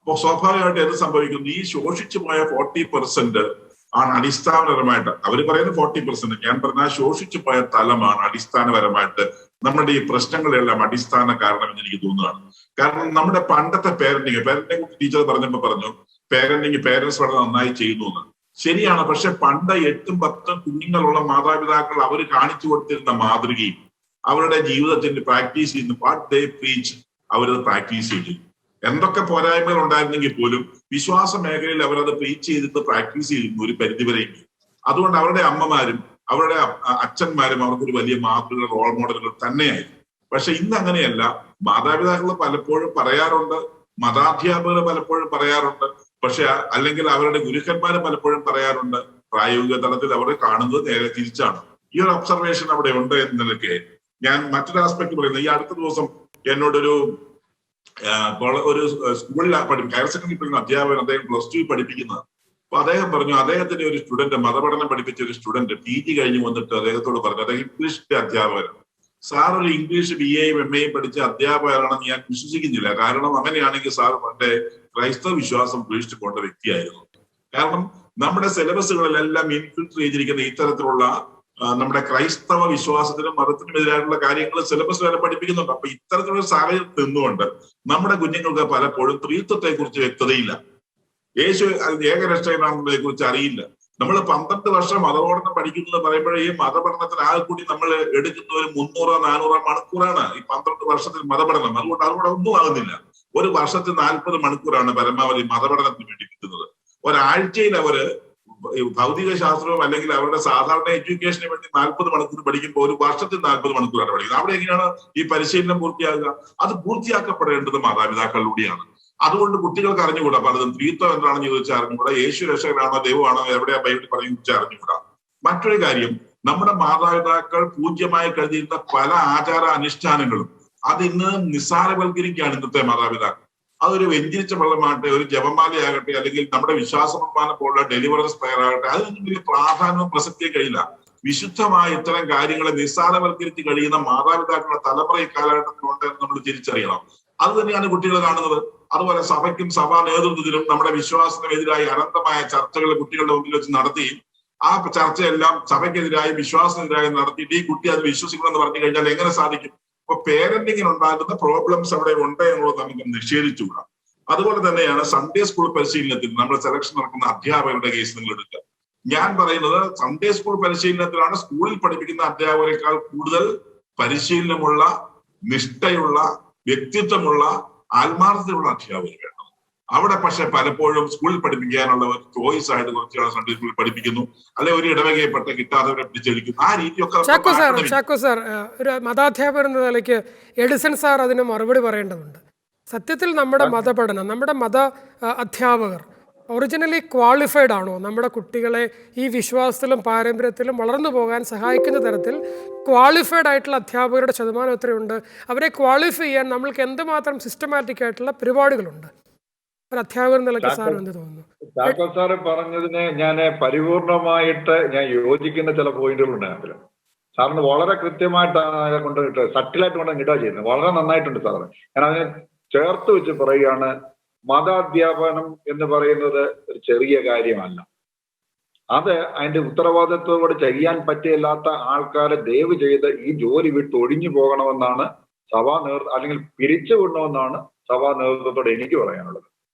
അപ്പോൾ സ്വാഭാവികമായിട്ട് എന്ത് സംഭവിക്കുന്നു, ഈ ശോഷിച്ചു പോയ 40% ആണ് അടിസ്ഥാനപരമായിട്ട്, അവർ പറയുന്നത് 40%, ഞാൻ പറഞ്ഞ ശോഷിച്ചു പോയ തലമാണ് അടിസ്ഥാനപരമായിട്ട് നമ്മുടെ ഈ പ്രശ്നങ്ങളെല്ലാം അടിസ്ഥാന കാരണം എന്ന് എനിക്ക് തോന്നുകയാണ്. കാരണം നമ്മുടെ പണ്ടത്തെ പേരന്റിങ് കുറിച്ച് ടീച്ചർ പറഞ്ഞപ്പോൾ പറഞ്ഞു പേരൻസ് വളരെ നന്നായി ചെയ്യുന്നു എന്ന്. ശരിയാണ്. പക്ഷെ പണ്ട് 8ഉം 10ഉം കുഞ്ഞുങ്ങളുള്ള മാതാപിതാക്കൾ അവർ കാണിച്ചു കൊടുത്തിരുന്ന മാതൃകയും അവരുടെ ജീവിതത്തിൽ പ്രാക്ടീസ് ചെയ്യുന്ന വാട്ട് ദേ പ്രീച്ച് അവരത് പ്രാക്ടീസ് ചെയ്തു. എന്തൊക്കെ പോരായ്മകൾ ഉണ്ടായിരുന്നെങ്കിൽ പോലും വിശ്വാസ മേഖലയിൽ അവരത് പ്രീച്ച് ചെയ്തിട്ട് പ്രാക്ടീസ് ചെയ്യുന്നു ഒരു പരിധിവരെയെങ്കിൽ. അതുകൊണ്ട് അവരുടെ അമ്മമാരും അവരുടെ അച്ഛന്മാരും അവർക്കൊരു വലിയ മാതൃക, റോൾ മോഡലുകൾ തന്നെയായിരുന്നു. പക്ഷെ ഇന്ന് അങ്ങനെയല്ല. മാതാപിതാക്കൾ പലപ്പോഴും പറയാറുണ്ട്, മതാധ്യാപകർ പലപ്പോഴും പറയാറുണ്ട്, പക്ഷെ അല്ലെങ്കിൽ അവരുടെ ഗുരുക്കന്മാർ പലപ്പോഴും പറയാറുണ്ട്. പ്രായോഗിക തലത്തിൽ അവർ കാണുന്നത് നേരെ തിരിച്ചാണ്. ഈ ഒരു ഒബ്സർവേഷൻ അവിടെ ഉണ്ട് എന്ന നിലയ്ക്ക് ഞാൻ മറ്റൊരു ആസ്പെക്ട് പറയുന്നത്, ഈ അടുത്ത ദിവസം എന്നോടൊരു സ്കൂളിൽ ഹയർ സെക്കൻഡറി പഠിക്കുന്ന അധ്യാപകൻ, അദ്ദേഹം +2 പഠിപ്പിക്കുന്നത്. അപ്പൊ അദ്ദേഹം പറഞ്ഞു, അദ്ദേഹത്തിന്റെ ഒരു സ്റ്റുഡന്റ്, മതപഠനം പഠിപ്പിച്ച ഒരു സ്റ്റുഡന്റ് PG കഴിഞ്ഞ് വന്നിട്ട് അദ്ദേഹത്തോട് പറഞ്ഞു, അദ്ദേഹം ഇംഗ്ലീഷിന്റെ അധ്യാപകനാണ്. സാർ ഒരു ഇംഗ്ലീഷ് BAയും MAയും പഠിച്ച അധ്യാപകരാണെന്ന് ഞാൻ വിശ്വസിക്കുന്നില്ല. കാരണം അങ്ങനെയാണെങ്കിൽ സാർ പണ്ടേ ക്രൈസ്തവ വിശ്വാസം ഉപേക്ഷിച്ചു പോകേണ്ട വ്യക്തിയായിരുന്നു. കാരണം നമ്മുടെ സിലബസുകളിലെല്ലാം ഇൻഫിൽട്രേറ്റ് ചെയ്തിരിക്കുന്ന ഇത്തരത്തിലുള്ള നമ്മുടെ ക്രൈസ്തവ വിശ്വാസത്തിനും മതത്തിനും എതിരായിട്ടുള്ള കാര്യങ്ങൾ സിലബസ് വരെ പഠിപ്പിക്കുന്നുണ്ട്. അപ്പൊ ഇത്തരത്തിലുള്ള സാഹചര്യത്തിൽ നിന്നുകൊണ്ട് നമ്മുടെ കുഞ്ഞുങ്ങൾക്ക് പലപ്പോഴും ത്രിത്വത്തെ കുറിച്ച് വ്യക്തതയില്ല. യേശു ഏകരക്ഷകനാണെന്നതിനെ കുറിച്ച് അറിയില്ല. നമ്മൾ 12 വർഷം മതപഠനം പഠിക്കുന്നത് പറയുമ്പോഴേ ഈ മതപഠനത്തിന് ആകെ കൂടി നമ്മൾ എടുക്കുന്ന ഒരു 300-400 മണിക്കൂറാണ് ഈ 12 വർഷത്തിൽ മതപഠനം. അതുകൊണ്ട് ഒന്നും ആകുന്നില്ല. ഒരു വർഷത്തിൽ 40 മണിക്കൂറാണ് പരമാവധി മതപഠനത്തിന് വേണ്ടി കിട്ടുന്നത്. ഒരാഴ്ചയിൽ അവര് ഭൗതിക ശാസ്ത്രവും അല്ലെങ്കിൽ അവരുടെ സാധാരണ എഡ്യൂക്കേഷന് വേണ്ടി 40 മണിക്കൂർ പഠിക്കുമ്പോൾ ഒരു വർഷത്തിൽ 40 മണിക്കൂറാണ് പഠിക്കുന്നത്. അവിടെ എങ്ങനെയാണ് ഈ പരിശീലനം പൂർത്തിയാകുക? അത് പൂർത്തിയാക്കപ്പെടേണ്ടത് മാതാപിതാക്കളിലൂടെയാണ്. അതുകൊണ്ട് കുട്ടികൾക്ക് അറിഞ്ഞുകൂടാ പലതും. ത്രിത്വം എന്താണെന്ന് ചോദിച്ചാൽ അറിഞ്ഞുകൂടാ. യേശു രക്ഷകനാണോ ദൈവമാണോ എവിടെയാ ബൈബിൾ പറയുന്നത് അറിഞ്ഞുകൂടാ. മറ്റൊരു കാര്യം, നമ്മുടെ മാതാപിതാക്കൾ പൂജ്യമായി കരുതിയിരുന്ന പല ആചാര അനുഷ്ഠാനങ്ങളും അത് ഇന്ന് നിസ്സാരവൽക്കരിക്കുകയാണ് ഇന്നത്തെ മാതാപിതാക്കൾ. അതൊരു വെഞ്ചരിച്ച വെള്ളമാകട്ടെ, ഒരു ജപമാലയാകട്ടെ, അല്ലെങ്കിൽ നമ്മുടെ വിശ്വാസ പ്രമാണം പോലുള്ള ഡെലിവറൻസ് പ്രയർ ആകട്ടെ, അതിനൊന്നും വലിയ പ്രാധാന്യവും പ്രസക്തിയും കഴിയില്ല. വിശുദ്ധമായ ഇത്തരം കാര്യങ്ങളെ നിസ്സാരവൽക്കരിച്ച് കഴിയുന്ന മാതാപിതാക്കളുടെ തലമുറ ഈ കാലഘട്ടത്തിലുണ്ട് എന്ന് നമ്മൾ തിരിച്ചറിയണം. അത് തന്നെയാണ് കുട്ടികൾ കാണുന്നത്. അതുപോലെ സഭയ്ക്കും സഭാ നേതൃത്വത്തിനും നമ്മുടെ വിശ്വാസത്തിനെതിരായി അനന്തമായ ചർച്ചകൾ കുട്ടികളുടെ മുമ്പിൽ വെച്ച് നടത്തുകയും ആ ചർച്ചയെല്ലാം സഭയ്ക്കെതിരായി വിശ്വാസത്തിനെതിരായി നടത്തിയിട്ട് ഈ കുട്ടി അത് വിശ്വസിക്കണമെന്ന് പറഞ്ഞു കഴിഞ്ഞാൽ എങ്ങനെ സാധിക്കും? അപ്പൊ പേരന്റിങ്ങിന് ഉണ്ടാകുന്ന പ്രോബ്ലംസ് അവിടെ ഉണ്ട് എന്നുള്ളത് നമുക്ക് നിഷേധിച്ചുകൂടാ. അതുപോലെ തന്നെയാണ് സൺഡേ സ്കൂൾ പരിശീലനത്തിൽ നമ്മൾ സെലക്ഷൻ നടക്കുന്ന അധ്യാപകരുടെ കേസ് നിങ്ങൾ എടുക്കുക. ഞാൻ പറയുന്നത് സൺഡേ സ്കൂൾ പരിശീലനത്തിലാണ് സ്കൂളിൽ പഠിപ്പിക്കുന്ന അധ്യാപകരെക്കാൾ കൂടുതൽ പരിശീലനമുള്ള, നിഷ്ഠയുള്ള, വ്യക്തിത്വമുള്ള, ആത്മാർത്ഥതയുള്ള അധ്യാപകർ വേണം. അവിടെ പക്ഷെ പലപ്പോഴും സ്കൂളിൽ പഠിപ്പിക്കാനുള്ള ഒരു ചോയ്സ് ആയിട്ട് കുറച്ചുകൾ സൺഡേ സ്കൂളിൽ പഠിപ്പിക്കുന്നു, അല്ലെ ഒരു ഇടവകയെപ്പെട്ട കിട്ടാത്തവരെ പിടിച്ചെടുക്കുന്നു. ആ രീതിയൊക്കെ ചാക്കോ സാർ, ഒരു മതാധ്യാപകർ എന്ന നിലയ്ക്ക് എഡിസൺ സാർ അതിന് മറുപടി പറയേണ്ടതുണ്ട്. സത്യത്തിൽ നമ്മുടെ മതപഠനം, നമ്മുടെ മത അധ്യാപകർ ഒറിജിനലി ക്വാളിഫൈഡ് ആണോ? നമ്മുടെ കുട്ടികളെ ഈ വിശ്വാസത്തിലും പാരമ്പര്യത്തിലും വളർന്നു പോകാൻ സഹായിക്കുന്ന തരത്തിൽ ക്വാളിഫൈഡ് ആയിട്ടുള്ള അധ്യാപകരുടെ ശതമാനം എത്രയുണ്ട്? അവരെ ക്വാളിഫൈ ചെയ്യാൻ നമ്മൾക്ക് എന്തുമാത്രം സിസ്റ്റമാറ്റിക് ആയിട്ടുള്ള പരിപാടികളുണ്ട്? ഒരു അധ്യാപകൻ നിലയ്ക്ക് സാറിന് എന്ത് തോന്നുന്നു? ചാക്കോ സാറ് പറഞ്ഞതിനെ ഞാൻ പരിപൂർണമായിട്ട് ഞാൻ യോജിക്കുന്ന ചില പോയിന്റുകളുണ്ട് അതിൽ. സാറിന് വളരെ കൃത്യമായിട്ടാണ് കൊണ്ട് സട്ടിലായിട്ട് കൊണ്ട് കിട്ടുക ചെയ്യുന്നത്. വളരെ നന്നായിട്ടുണ്ട് സാറ്. ഞാൻ അതിനെ ചേർത്ത് വെച്ച് പറയുകയാണ്, മതാധ്യാപനം എന്ന് പറയുന്നത് ഒരു ചെറിയ കാര്യമല്ല. അത് അതിന്റെ ഉത്തരവാദിത്വത്തോടെ ചെയ്യാൻ പറ്റില്ലാത്ത ആൾക്കാരെ ദയവ് ചെയ്ത് ഈ ജോലി വിട്ട് ഒഴിഞ്ഞു പോകണമെന്നാണ് സഭാ അല്ലെങ്കിൽ പിരിച്ചു വിടണമെന്നാണ് സഭാ നേതൃത്വത്തോട് എനിക്ക് പറയാനുള്ളത്.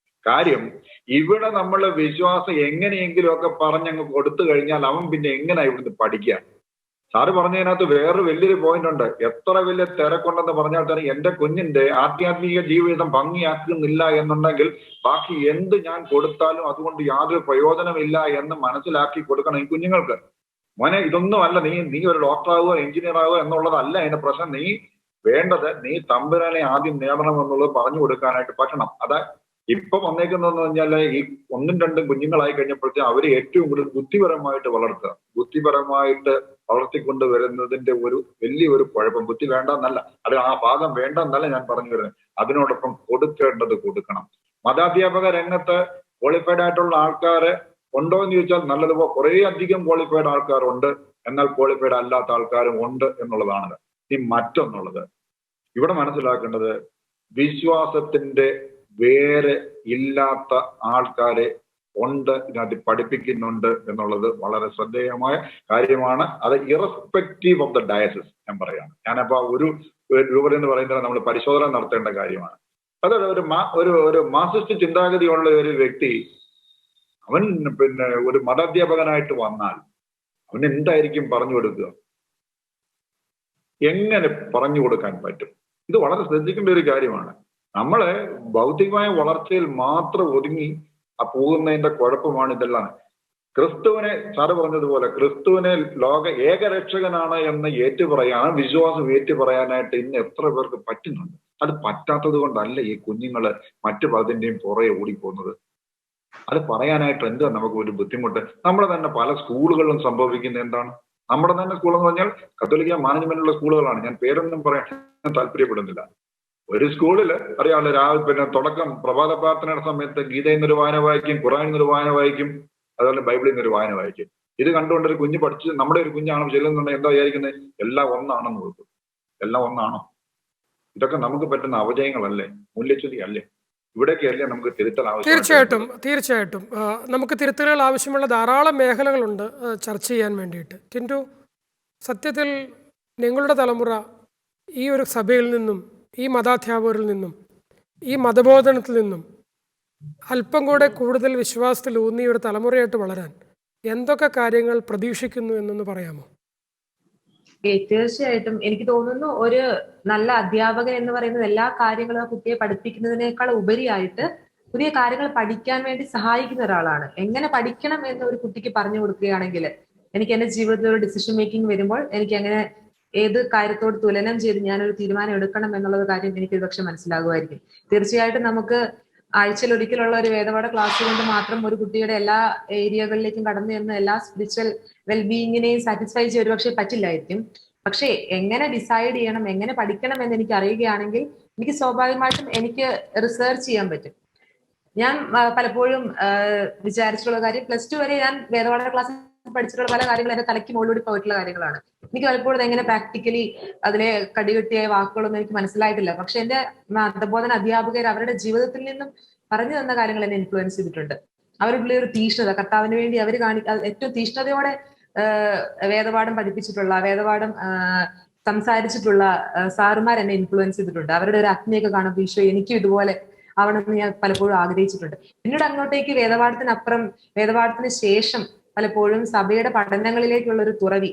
കാര്യം ഇവിടെ നമ്മൾ വിശ്വാസം എങ്ങനെയെങ്കിലും ഒക്കെ പറഞ്ഞങ്ങ് കൊടുത്തു കഴിഞ്ഞാൽ അവൻ പിന്നെ എങ്ങനെ ഇവിടുന്ന് പഠിക്കുക? സാറ് പറഞ്ഞതിനകത്ത് വേറൊരു വലിയൊരു പോയിന്റ് ഉണ്ട്. എത്ര വലിയ തിരക്കുണ്ടെന്ന് പറഞ്ഞാൽ തന്നെ എന്റെ കുഞ്ഞിന്റെ ആധ്യാത്മിക ജീവിതം ഭംഗിയാക്കുന്നില്ല എന്നുണ്ടെങ്കിൽ ബാക്കി എന്ത് ഞാൻ കൊടുത്താലും അതുകൊണ്ട് യാതൊരു പ്രയോജനമില്ല എന്ന് മനസ്സിലാക്കി കൊടുക്കണം ഈ കുഞ്ഞുങ്ങൾക്ക്. മോനെ, ഇതൊന്നും അല്ല, നീ ഒരു ഡോക്ടറാകുക എഞ്ചിനീയർ ആകുക എന്നുള്ളതല്ല അതിന്റെ പ്രശ്നം. നീ വേണ്ടത് നീ തമ്പുരാനെ ആദ്യം നേടണം എന്നുള്ളത് പറഞ്ഞു കൊടുക്കാനായിട്ട് പറ്റണം. ഇപ്പൊ വന്നേക്കുന്നതെന്ന് പറഞ്ഞാൽ ഈ 1-2 കുഞ്ഞുങ്ങളായി കഴിഞ്ഞപ്പോഴത്തേക്കും അവരെ ഏറ്റവും കൂടുതൽ ബുദ്ധിപരമായിട്ട് വളർത്തുക. ബുദ്ധിപരമായിട്ട് വളർത്തിക്കൊണ്ട് വരുന്നതിന്റെ ഒരു വലിയൊരു കുഴപ്പം. ബുദ്ധി വേണ്ടെന്നല്ല, അത് ആ ഭാഗം വേണ്ടെന്നല്ല ഞാൻ പറഞ്ഞു വരുന്നത്. അതിനോടൊപ്പം കൊടുക്കേണ്ടത് കൊടുക്കണം. മതാധ്യാപക രംഗത്ത് ക്വാളിഫൈഡ് ആയിട്ടുള്ള ആൾക്കാര് ഉണ്ടോ എന്ന് ചോദിച്ചാൽ നല്ലതുപോലെ കുറേ അധികം ക്വാളിഫൈഡ് ആൾക്കാരുണ്ട്. എന്നാൽ ക്വാളിഫൈഡ് അല്ലാത്ത ആൾക്കാരും ഉണ്ട് എന്നുള്ളതാണ്. ഇനി മറ്റൊന്നുള്ളത് ഇവിടെ മനസ്സിലാക്കേണ്ടത്, വിശ്വാസത്തിന്റെ വേറെ ഇല്ലാത്ത ആൾക്കാരെ ഉണ്ട് ഇതിനകത്ത് പഠിപ്പിക്കുന്നുണ്ട് എന്നുള്ളത് വളരെ ശ്രദ്ധേയമായ കാര്യമാണ്. അത് ഇറസ്പെക്റ്റീവ് ഓഫ് ദ ഡയസിസ് ഞാൻ പറയാണ്. ഞാനപ്പോ ഒരു രൂപത എന്ന് പറയുന്നത് നമ്മൾ പരിശോധന നടത്തേണ്ട കാര്യമാണ്. അത് ഒരു മാർക്സിസ്റ്റ് ചിന്താഗതിയുള്ള ഒരു വ്യക്തി അവൻ പിന്നെ ഒരു മതാധ്യാപകനായിട്ട് വന്നാൽ അവൻ എന്തായിരിക്കും പറഞ്ഞു കൊടുക്കുക? എങ്ങനെ പറഞ്ഞു കൊടുക്കാൻ പറ്റും? ഇത് വളരെ ശ്രദ്ധിക്കേണ്ട ഒരു കാര്യമാണ്. നമ്മളെ ഭൗതികമായ വളർച്ചയിൽ മാത്രം ഒതുങ്ങി പോകുന്നതിന്റെ കുഴപ്പമാണ് ഇതെല്ലാം. ക്രിസ്തുവിനെ സാറ് പറഞ്ഞതുപോലെ ക്രിസ്തുവിനെ ലോക ഏകരക്ഷകനാണ് എന്ന് ഏറ്റുപറയാൻ, വിശ്വാസം ഏറ്റുപറയാനായിട്ട് ഇന്ന് എത്ര പേർക്ക് പറ്റുന്നുണ്ട്? അത് പറ്റാത്തത് കൊണ്ടല്ല ഈ കുഞ്ഞുങ്ങള് മറ്റു പലതിന്റെയും പുറകെ ഓടിപ്പോകുന്നത്. അത് പറയാനായിട്ട് എന്താ നമുക്ക് ഒരു ബുദ്ധിമുട്ട്? നമ്മുടെ തന്നെ പല സ്കൂളുകളിലും സംഭവിക്കുന്നത് എന്താണ്? നമ്മുടെ തന്നെ സ്കൂൾ എന്ന് പറഞ്ഞാൽ കത്തോലിക്ക മാനേജ്മെന്റുള്ള സ്കൂളുകളാണ്. ഞാൻ പേരൊന്നും പറയാൻ താല്പര്യപ്പെടുന്നില്ല. ഒരു സ്കൂളില് അറിയാമല്ലോ, രാവിലെ തുടക്കം പ്രഭാത പ്രാർത്ഥനയുടെ സമയത്ത് ഗീതയിൽ നിന്നൊരു വായന വായിക്കും, ഖുറാനിൽ നിന്നൊരു വായന വായിക്കും, അതുപോലെ ബൈബിളിൽ നിന്നൊരു വായന വായിക്കും. ഇത് കണ്ടുകൊണ്ട് ഒരു കുഞ്ഞ് പഠിച്ച് നമ്മുടെ ഒരു കുഞ്ഞാണ് ചെല്ലുന്നുണ്ടെങ്കിൽ എന്താ വിചാരിക്കുന്നത്? എല്ലാം ഒന്നാണെന്ന് കൊടുക്കും. എല്ലാം ഒന്നാണോ? ഇതൊക്കെ നമുക്ക് പറ്റുന്ന അപജയങ്ങളല്ലേ, മൂല്യച്യുതി അല്ലേ? ഇവിടേക്കല്ലേ നമുക്ക് തിരുത്തൽ ആവശ്യം? തീർച്ചയായിട്ടും നമുക്ക് തിരുത്തലുകൾ ആവശ്യമുള്ള ധാരാളം മേഖലകളുണ്ട് ചർച്ച ചെയ്യാൻ വേണ്ടിയിട്ട്. ടിൻറ്റു, സത്യത്തിൽ നിങ്ങളുടെ തലമുറ ഈ ഒരു സഭയിൽ നിന്നും ഈ മതാധ്യാപകരിൽ നിന്നും ഈ മതബോധനത്തിൽ നിന്നും അല്പം കൂടെ കൂടുതൽ വിശ്വാസത്തിൽ ഊന്നിയ ഒരു തലമുറയായിട്ട് വളരാൻ എന്തൊക്കെ കാര്യങ്ങൾ പ്രതീക്ഷിക്കുന്നു എന്നൊന്ന് പറയാമോ? തീർച്ചയായിട്ടും എനിക്ക് തോന്നുന്നു ഒരു നല്ല അധ്യാപകൻ എന്ന് പറയുന്നത് എല്ലാ കാര്യങ്ങളും ആ കുട്ടിയെ പഠിപ്പിക്കുന്നതിനേക്കാൾ ഉപരിയായിട്ട് പുതിയ കാര്യങ്ങൾ പഠിക്കാൻ വേണ്ടി സഹായിക്കുന്ന ഒരാളാണ്. എങ്ങനെ പഠിക്കണം എന്ന് ഒരു കുട്ടിക്ക് പറഞ്ഞു കൊടുക്കുകയാണെങ്കിൽ, എനിക്ക് എന്റെ ജീവിതത്തിൽ ഒരു ഡിസിഷൻ മേക്കിംഗ് വരുമ്പോൾ എനിക്ക് എങ്ങനെ ഏത് കാര്യത്തോട് തുലനം ചെയ്ത് ഞാനൊരു തീരുമാനം എടുക്കണം എന്നുള്ളത് കാര്യം എനിക്ക് ഒരുപക്ഷെ മനസ്സിലാകുമായിരിക്കും. തീർച്ചയായിട്ടും നമുക്ക് ആഴ്ചയിൽ ഒരിക്കലുള്ള ഒരു വേദപാഠ ക്ലാസ് കൊണ്ട് മാത്രം ഒരു കുട്ടിയുടെ എല്ലാ ഏരിയകളിലേക്കും കടന്നു ചെന്ന് എല്ലാ സ്പിരിച്വൽ വെൽബീയിങ്ങിനെയും സാറ്റിസ്ഫൈ ചെയ്യാൻ ഒരുപക്ഷെ പറ്റില്ലായിരിക്കും. പക്ഷേ എങ്ങനെ ഡിസൈഡ് ചെയ്യണം, എങ്ങനെ പഠിക്കണം എന്ന് എനിക്ക് അറിയുകയാണെങ്കിൽ എനിക്ക് സ്വാഭാവികമായിട്ടും എനിക്ക് റിസർച്ച് ചെയ്യാൻ പറ്റും. ഞാൻ പലപ്പോഴും വിചാരിച്ചിട്ടുള്ള കാര്യം, +2 വരെ ഞാൻ വേദപാഠ ക്ലാസ് പഠിച്ചിട്ടുള്ള പല കാര്യങ്ങളും എന്റെ തലയ്ക്ക് മുകളിലൂടെ പോയിട്ടുള്ള കാര്യങ്ങളാണ്. എനിക്ക് പലപ്പോഴും എങ്ങനെ പ്രാക്ടിക്കലി അതിലെ കടികെട്ടിയായ വാക്കുകളൊന്നും എനിക്ക് മനസ്സിലായിട്ടില്ല. പക്ഷെ എന്റെ മതബോധന അധ്യാപകർ അവരുടെ ജീവിതത്തിൽ നിന്നും പറഞ്ഞു തന്ന കാര്യങ്ങൾ എന്നെ ഇൻഫ്ലുവൻസ് ചെയ്തിട്ടുണ്ട്. അവരുടെ ഒരു തീഷ്ണത, കർത്താവിന് വേണ്ടി അവർ ഏറ്റവും തീഷ്ണതയോടെ വേദപാഠം പഠിപ്പിച്ചിട്ടുള്ള, വേദപാഠം സംസാരിച്ചിട്ടുള്ള സാറുമാർ എന്നെ ഇൻഫ്ലുവൻസ് ചെയ്തിട്ടുണ്ട്. അവരുടെ ഒരു അഗ്നിയൊക്കെ കാണുമ്പോൾ ഈശോ എനിക്കും ഇതുപോലെ ആവണമെന്ന് ഞാൻ പലപ്പോഴും ആഗ്രഹിച്ചിട്ടുണ്ട്. പിന്നീട് അങ്ങോട്ടേക്ക് വേദപാഠത്തിനപ്പുറം, വേദപാഠത്തിന് ശേഷം പലപ്പോഴും സഭയുടെ പഠനങ്ങളിലേക്കുള്ള ഒരു തുറവി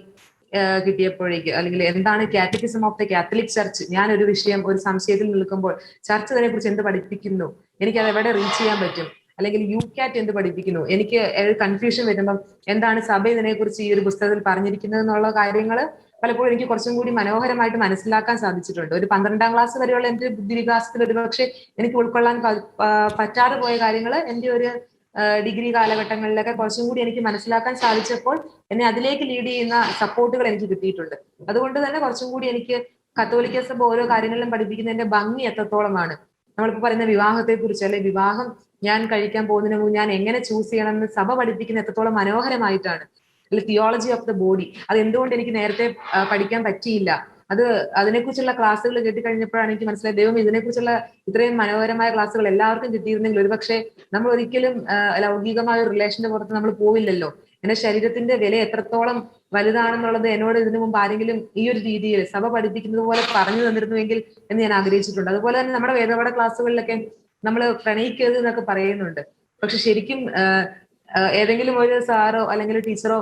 കിട്ടിയപ്പോഴേക്ക്, അല്ലെങ്കിൽ എന്താണ് catechism of the Catholic church, ഞാനൊരു വിഷയം ഒരു സംശയത്തിൽ നിൽക്കുമ്പോൾ ചർച്ച് അതിനെ കുറിച്ച് എന്ത് പഠിപ്പിക്കുന്നു, എനിക്കത് എവിടെ റീച്ച് ചെയ്യാൻ പറ്റും, അല്ലെങ്കിൽ UCAT എന്ത് പഠിപ്പിക്കുന്നു, എനിക്ക് കൺഫ്യൂഷൻ വരുമ്പം എന്താണ് സഭ ഇതിനെക്കുറിച്ച് ഈ ഒരു പുസ്തകത്തിൽ പറഞ്ഞിരിക്കുന്നത് എന്നുള്ള കാര്യങ്ങൾ പലപ്പോഴും എനിക്ക് കുറച്ചും കൂടി മനോഹരമായിട്ട് മനസ്സിലാക്കാൻ സാധിച്ചിട്ടുണ്ട്. ഒരു 12ാം ക്ലാസ് വരെയുള്ള എന്റെ ബുദ്ധിവികാസത്തിൽ ഒരുപക്ഷെ എനിക്ക് ഉൾക്കൊള്ളാൻ പറ്റാതെ പോയ കാര്യങ്ങൾ എന്റെ ഒരു ഡിഗ്രി കാലഘട്ടങ്ങളിലൊക്കെ കുറച്ചും കൂടി എനിക്ക് മനസ്സിലാക്കാൻ സാധിച്ചപ്പോൾ എന്നെ അതിലേക്ക് ലീഡ് ചെയ്യുന്ന സപ്പോർട്ടുകൾ എനിക്ക് കിട്ടിയിട്ടുണ്ട്. അതുകൊണ്ട് തന്നെ കുറച്ചും കൂടി എനിക്ക് കത്തോലിക്ക സഭ ഓരോ കാര്യങ്ങളിലും പഠിപ്പിക്കുന്നതിന്റെ ഭംഗി എത്രത്തോളമാണ്. നമ്മളിപ്പോ പറയുന്ന വിവാഹത്തെ കുറിച്ച്, അല്ലെ വിവാഹം ഞാൻ കഴിക്കാൻ പോകുന്നതിന് മുമ്പ് ഞാൻ എങ്ങനെ ചൂസ് ചെയ്യണമെന്ന് സഭ പഠിപ്പിക്കുന്ന എത്രത്തോളം മനോഹരമായിട്ടാണ്. അല്ലെ തിയോളജി ഓഫ് ദ ബോഡി, അത് എന്തുകൊണ്ട് എനിക്ക് നേരത്തെ പഠിക്കാൻ പറ്റിയില്ല, അത് അതിനെക്കുറിച്ചുള്ള ക്ലാസ്സുകൾ കിട്ടിക്കഴിഞ്ഞപ്പോഴാണ് എനിക്ക് മനസ്സിലായത് ദൈവം ഇതിനെക്കുറിച്ചുള്ള ഇത്രയും മനോഹരമായ ക്ലാസ്സുകൾ എല്ലാവർക്കും കിട്ടിയിരുന്നെങ്കിൽ ഒരുപക്ഷെ നമ്മൾ ഒരിക്കലും ലൗകികമായ ഒരു റിലേഷന്റെ പുറത്ത് നമ്മൾ പോവില്ലല്ലോ. എന്റെ ശരീരത്തിന്റെ വില എത്രത്തോളം വലുതാണെന്നുള്ളത് എന്നോട് ഇതിനു മുമ്പ് ആരെങ്കിലും ഈ ഒരു രീതിയിൽ സഭ പഠിപ്പിക്കുന്നത് പോലെ പറഞ്ഞു തന്നിരുന്നുവെങ്കിൽ എന്ന് ഞാൻ ആഗ്രഹിച്ചിട്ടുണ്ട്. അതുപോലെ തന്നെ നമ്മുടെ വേദപാഠ ക്ലാസ്സുകളിലൊക്കെ നമ്മൾ പ്രണയിക്കരുത് എന്നൊക്കെ പറയുന്നുണ്ട്. പക്ഷെ ശരിക്കും ഏതെങ്കിലും ഒരു സാറോ അല്ലെങ്കിൽ ടീച്ചറോ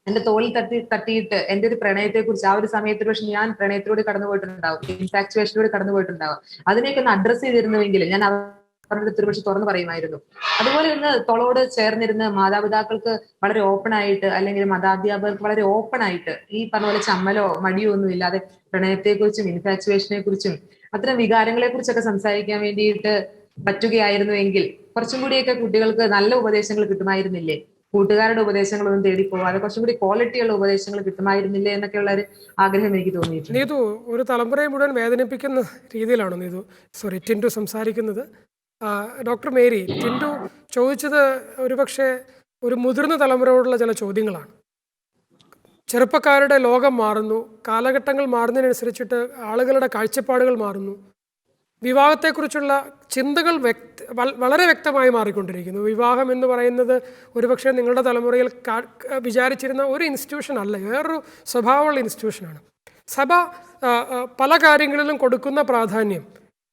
എന്റെ തോളിൽ തട്ടിയിട്ട് എന്റെ ഒരു പ്രണയത്തെ കുറിച്ച് ആ ഒരു സമയത്ത് പക്ഷെ ഞാൻ പ്രണയത്തിലൂടെ കടന്നു പോയിട്ടുണ്ടാവും, ഇൻഫാക്ച്വേഷനിലൂടെ കടന്നു പോയിട്ടുണ്ടാവും, അതിനെയൊക്കെ ഒന്ന് അഡ്രസ് ചെയ്തിരുന്നുവെങ്കിൽ ഞാൻ അവരുടെ അടുത്ത് പക്ഷെ തുറന്നു പറയുമായിരുന്നു. അതുപോലെ ഇന്ന് തോളോട് ചേർന്നിരുന്ന് മാതാപിതാക്കൾക്ക് വളരെ ഓപ്പൺ ആയിട്ട്, അല്ലെങ്കിൽ മതാധ്യാപകർക്ക് വളരെ ഓപ്പൺ ആയിട്ട് ഈ പറഞ്ഞ പോലെ ചമ്മലോ മടിയോ ഒന്നും ഇല്ലാതെ പ്രണയത്തെക്കുറിച്ചും ഇൻഫാക്ച്വേഷനെ കുറിച്ചും അത്തരം വികാരങ്ങളെ കുറിച്ചൊക്കെ സംസാരിക്കാൻ വേണ്ടിയിട്ട് പറ്റുകയായിരുന്നുവെങ്കിൽ കുറച്ചും കൂടിയൊക്കെ കുട്ടികൾക്ക് നല്ല ഉപദേശങ്ങൾ കിട്ടുമായിരുന്നില്ലേ? കൂട്ടുകാരുടെ ഉപദേശങ്ങളൊന്നും തേടിപ്പോവാതെ കുറച്ചും കൂടി ക്വാളിറ്റിയുള്ള ഉപദേശങ്ങൾ കിട്ടുമായിരുന്നില്ലേ എന്നൊക്കെയുള്ള ഒരു ആഗ്രഹം എനിക്ക് തോന്നിയിട്ടുണ്ട്. നീതു, ഒരു തലമുറയെ മുഴുവൻ വേദനിപ്പിക്കുന്ന രീതിയിലാണോ ടിൻഡു സംസാരിക്കുന്നത്? ഡോക്ടർ മേരി, ടിൻഡു ചോദിച്ചത് ഒരുപക്ഷെ ഒരു മുതിർന്ന തലമുറയോടുള്ള ചില ചോദ്യങ്ങളാണ്. ചെറുപ്പക്കാരുടെ ലോകം മാറുന്നു, കാലഘട്ടങ്ങൾ മാറുന്നതിനനുസരിച്ചിട്ട് ആളുകളുടെ കാഴ്ചപ്പാടുകൾ മാറുന്നു, വിവാഹത്തെക്കുറിച്ചുള്ള ചിന്തകൾ വളരെ വ്യക്തമായി മാറിക്കൊണ്ടിരിക്കുന്നു. വിവാഹം എന്ന് പറയുന്നത് ഒരുപക്ഷെ നിങ്ങളുടെ തലമുറയിൽ വിചാരിച്ചിരുന്ന ഒരു ഇൻസ്റ്റിറ്റ്യൂഷൻ അല്ല, വേറൊരു സ്വഭാവമുള്ള ഇൻസ്റ്റിറ്റ്യൂഷനാണ്. സഭ പല കാര്യങ്ങളിലും കൊടുക്കുന്ന പ്രാധാന്യം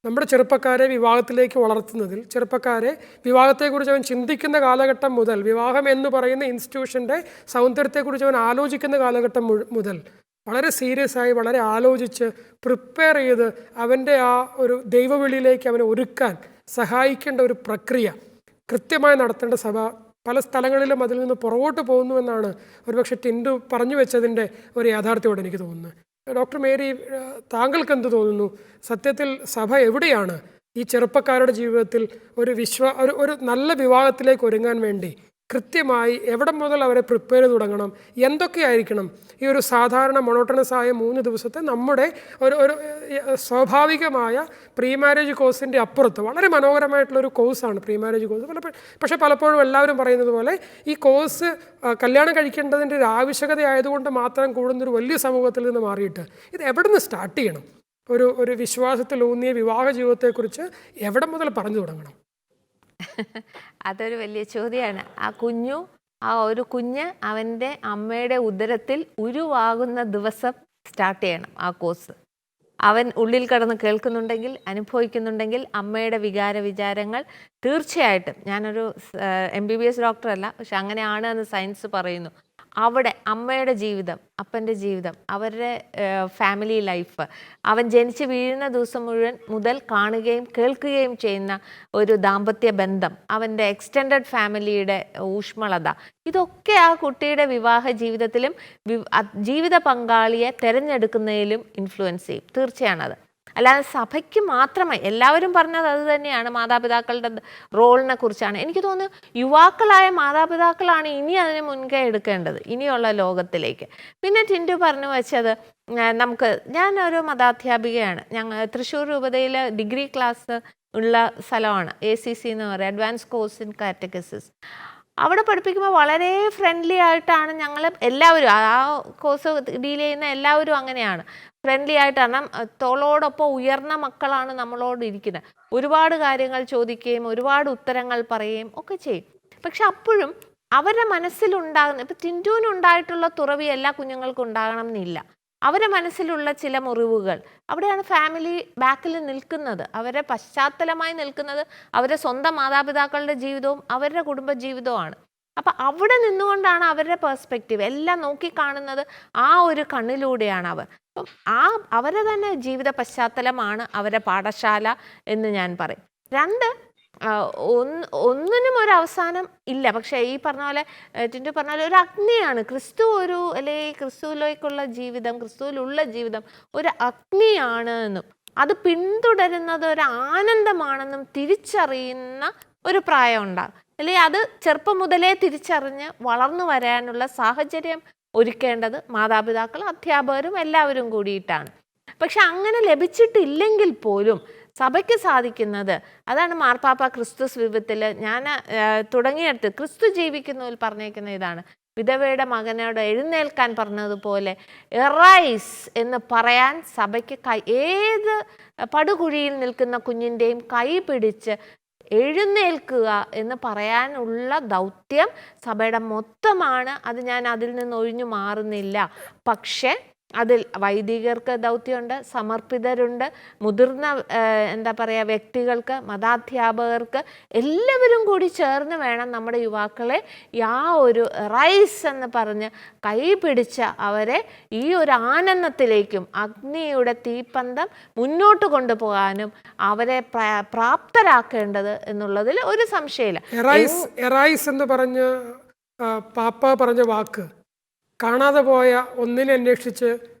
നമ്മുടെ ചെറുപ്പക്കാരെ വിവാഹത്തിലേക്ക് വളർത്തുന്നതിൽ, ചെറുപ്പക്കാരെ വിവാഹത്തെക്കുറിച്ച് അവൻ ചിന്തിക്കുന്ന കാലഘട്ടം മുതൽ, വിവാഹം എന്ന് പറയുന്ന ഇൻസ്റ്റിറ്റ്യൂഷൻ്റെ സൗന്ദര്യത്തെക്കുറിച്ച് അവൻ ആലോചിക്കുന്ന കാലഘട്ടം മുതൽ വളരെ സീരിയസ് ആയി, വളരെ ആലോചിച്ച് പ്രിപ്പയർ ചെയ്ത് അവൻ്റെ ആ ഒരു ദൈവവിളിയിലേക്ക് അവനെ ഒരുക്കാൻ സഹായിക്കേണ്ട ഒരു പ്രക്രിയ കൃത്യമായി നടത്തേണ്ട സഭ പല സ്ഥലങ്ങളിലും അതിൽ നിന്ന് പുറകോട്ട് പോകുന്നുവെന്നാണ് ഒരുപക്ഷെ ടിൻഡു പറഞ്ഞു വെച്ചതിൻ്റെ ഒരു യാഥാർത്ഥ്യത്തോടെ എനിക്ക് തോന്നുന്നത്. ഡോക്ടർ മേരി, താങ്കൾക്ക് എന്ത് തോന്നുന്നു? സത്യത്തിൽ സഭ എവിടെയാണ് ഈ ചെറുപ്പക്കാരുടെ ജീവിതത്തിൽ ഒരു നല്ല വിവാഹത്തിലേക്ക് ഒരുങ്ങാൻ വേണ്ടി കൃത്യമായി എവിടെ മുതൽ അവരെ പ്രിപ്പയർ ചെയ്ത് തുടങ്ങണം? എന്തൊക്കെയായിരിക്കണം ഈ ഒരു സാധാരണ മൊണോട്ടണസ് ആയ 3 ദിവസത്തെ നമ്മുടെ ഒരു സ്വാഭാവികമായ പ്രീ മാരേജ് കോഴ്സിൻ്റെ അപ്പുറത്ത് വളരെ മനോഹരമായിട്ടുള്ളൊരു കോഴ്സാണ് പ്രീ മാരേജ് കോഴ്സ്. പക്ഷേ പലപ്പോഴും എല്ലാവരും പറയുന്നത് പോലെ ഈ കോഴ്സ് കല്യാണം കഴിക്കേണ്ടതിൻ്റെ ഒരു ആവശ്യകത ആയതുകൊണ്ട് മാത്രം കൂടുന്നൊരു വലിയ സമൂഹത്തിൽ നിന്ന് മാറിയിട്ട് ഇത് എവിടെ നിന്ന് സ്റ്റാർട്ട് ചെയ്യണം? ഒരു വിശ്വാസത്തിലൂന്നിയ വിവാഹ ജീവിതത്തെക്കുറിച്ച് എവിടെ മുതൽ പറഞ്ഞു തുടങ്ങണം? അതൊരു വലിയ ചോദ്യമാണ്. ആ ഒരു കുഞ്ഞ് അവൻ്റെ അമ്മയുടെ ഉദരത്തിൽ ഉരുവാകുന്ന ദിവസം സ്റ്റാർട്ട് ചെയ്യണം ആ കോഴ്സ്. അവൻ ഉള്ളിൽ കിടന്ന് കേൾക്കുന്നുണ്ടെങ്കിൽ, അനുഭവിക്കുന്നുണ്ടെങ്കിൽ അമ്മയുടെ വിചാരങ്ങൾ തീർച്ചയായിട്ടും, ഞാനൊരു MBBS ഡോക്ടറല്ല, പക്ഷെ അങ്ങനെയാണ് എന്ന് സയൻസ് പറയുന്നു. അവിടെ അമ്മയുടെ ജീവിതം, അപ്പൻ്റെ ജീവിതം, അവരുടെ ഫാമിലി ലൈഫ്, അവൻ ജനിച്ച് വീഴുന്ന ദിവസം മുതൽ കാണുകയും കേൾക്കുകയും ചെയ്യുന്ന ഒരു ദാമ്പത്യ ബന്ധം, അവൻ്റെ എക്സ്റ്റെൻഡഡ് ഫാമിലിയുടെ ഊഷ്മളത, ഇതൊക്കെ ആ കുട്ടിയുടെ വിവാഹ ജീവിതത്തിലും ജീവിത പങ്കാളിയെ തിരഞ്ഞെടുക്കുന്നതിലും ഇൻഫ്ലുവൻസ് ചെയ്യും. തീർച്ചയാണത്. അല്ലാതെ സഭയ്ക്ക് മാത്രമായി എല്ലാവരും പറഞ്ഞത് അത് തന്നെയാണ്, മാതാപിതാക്കളുടെ റോളിനെ കുറിച്ചാണ്. എനിക്ക് തോന്നുന്നു യുവാക്കളായ മാതാപിതാക്കളാണ് ഇനി അതിന് മുൻകൈ എടുക്കേണ്ടത് ഇനിയുള്ള ലോകത്തിലേക്ക്. പിന്നെ ടിൻഡു പറഞ്ഞു വെച്ചത്, ഞാനൊരു മതാധ്യാപികയാണ്. തൃശ്ശൂർ രൂപതയിൽ ഡിഗ്രി ക്ലാസ് ഉള്ള സ്ഥലമാണ് ACC എന്ന് പറയുക, അഡ്വാൻസ് കോഴ്സ് ഇൻ കാറ്റഗസിസ്. അവിടെ പഠിപ്പിക്കുമ്പോൾ വളരെ ഫ്രണ്ട്ലി ആയിട്ടാണ് ഞങ്ങൾ എല്ലാവരും, ആ കോഴ്സ് ഡീൽ ചെയ്യുന്ന എല്ലാവരും അങ്ങനെയാണ്, ഫ്രണ്ട്ലി ആയിട്ട്. കാരണം തോളോടൊപ്പം ഉയർന്ന മക്കളാണ് നമ്മളോട് ഇരിക്കുന്നത്. ഒരുപാട് കാര്യങ്ങൾ ചോദിക്കുകയും ഒരുപാട് ഉത്തരങ്ങൾ പറയുകയും ഒക്കെ ചെയ്യും. പക്ഷെ അപ്പോഴും അവരുടെ മനസ്സിലുണ്ടാകുന്ന, ഇപ്പം ടിൻഡുവിനുണ്ടായിട്ടുള്ള തുറവി എല്ലാ കുഞ്ഞുങ്ങൾക്കും ഉണ്ടാകണം എന്നില്ല. അവരുടെ മനസ്സിലുള്ള ചില മുറിവുകൾ, അവിടെയാണ് ഫാമിലി ബാക്കിൽ നിൽക്കുന്നത്, അവരുടെ പശ്ചാത്തലമായി നിൽക്കുന്നത് അവരുടെ സ്വന്തം മാതാപിതാക്കളുടെ ജീവിതവും അവരുടെ കുടുംബ ജീവിതവുമാണ്. അപ്പം അവിടെ നിന്നുകൊണ്ടാണ് അവരുടെ പെർസ്പെക്റ്റീവ് എല്ലാം നോക്കിക്കാണുന്നത്, ആ ഒരു കണ്ണിലൂടെയാണ് അവർ. അപ്പം അവരുടെ തന്നെ ജീവിത പശ്ചാത്തലമാണ് അവരുടെ പാഠശാല എന്ന് ഞാൻ പറയും. 2, ഒന്നിനും ഒരു അവസാനം ഇല്ല. പക്ഷേ ഈ പറഞ്ഞ പോലെ ടിൻഡു പറഞ്ഞ പോലെ ഒരു അഗ്നിയാണ് ക്രിസ്തു, അല്ലെങ്കിൽ ക്രിസ്തുവിലേക്കുള്ള ജീവിതം, ക്രിസ്തുവിലുള്ള ജീവിതം ഒരു അഗ്നിയാണ് എന്നും അത് പിന്തുടരുന്നത് ഒരു ആനന്ദമാണെന്നും തിരിച്ചറിയുന്ന ഒരു പ്രായം ഉണ്ടാകും. അല്ലെങ്കിൽ അത് ചെറുപ്പം മുതലേ തിരിച്ചറിഞ്ഞ് വളർന്നു വരാനുള്ള സാഹചര്യം ഒരുക്കേണ്ടത് മാതാപിതാക്കളും അധ്യാപകരും എല്ലാവരും കൂടിയിട്ടാണ്. പക്ഷെ അങ്ങനെ ലഭിച്ചിട്ടില്ലെങ്കിൽ പോലും സഭയ്ക്ക് സാധിക്കുന്നത്, അതാണ് മാർപ്പാപ്പ ക്രിസ്തു വിവത്തിൽ ഞാൻ തുടങ്ങിയെടുത്ത് ക്രിസ്തു ജീവിക്കുന്നതിൽ പറഞ്ഞേക്കുന്ന ഇതാണ്, വിധവയുടെ മകനോട് എഴുന്നേൽക്കാൻ പറഞ്ഞതുപോലെ എറൈസ് എന്ന് പറയാൻ സഭയ്ക്ക് ഏത് പടുകുഴിയിൽ നിൽക്കുന്ന കുഞ്ഞിൻ്റെയും കൈ പിടിച്ച് എഴുന്നേൽക്കുക എന്ന് പറയാനുള്ള ദൗത്യം സഭയുടെ മൊത്തമാണ്. അത് ഞാൻ അതിൽ നിന്ന് ഒഴിഞ്ഞു മാറുന്നില്ല. പക്ഷേ അതിൽ വൈദികർക്ക് ദൗത്യമുണ്ട്, സമർപ്പിതരുണ്ട്, മുതിർന്ന എന്താ പറയുക വ്യക്തികൾക്ക്, മതാധ്യാപകർക്ക്, എല്ലാവരും കൂടി ചേർന്ന് വേണം നമ്മുടെ യുവാക്കളെ ഒരു റൈസ് എന്ന് പറഞ്ഞ് കൈ പിടിച്ച അവരെ ഈ ഒരു ആനന്ദത്തിലേക്കും അഗ്നിയുടെ തീപ്പന്തം മുന്നോട്ട് കൊണ്ടുപോകാനും അവരെ പ്രാപ്തരാക്കേണ്ടത് എന്നുള്ളതിൽ ഒരു സംശയമില്ല. എറൈസ് എന്ന് പറഞ്ഞ് പാപ്പ പറഞ്ഞ വാക്ക് കാണാതെ പോയ ഒന്നിനെ അന്വേഷിച്ച്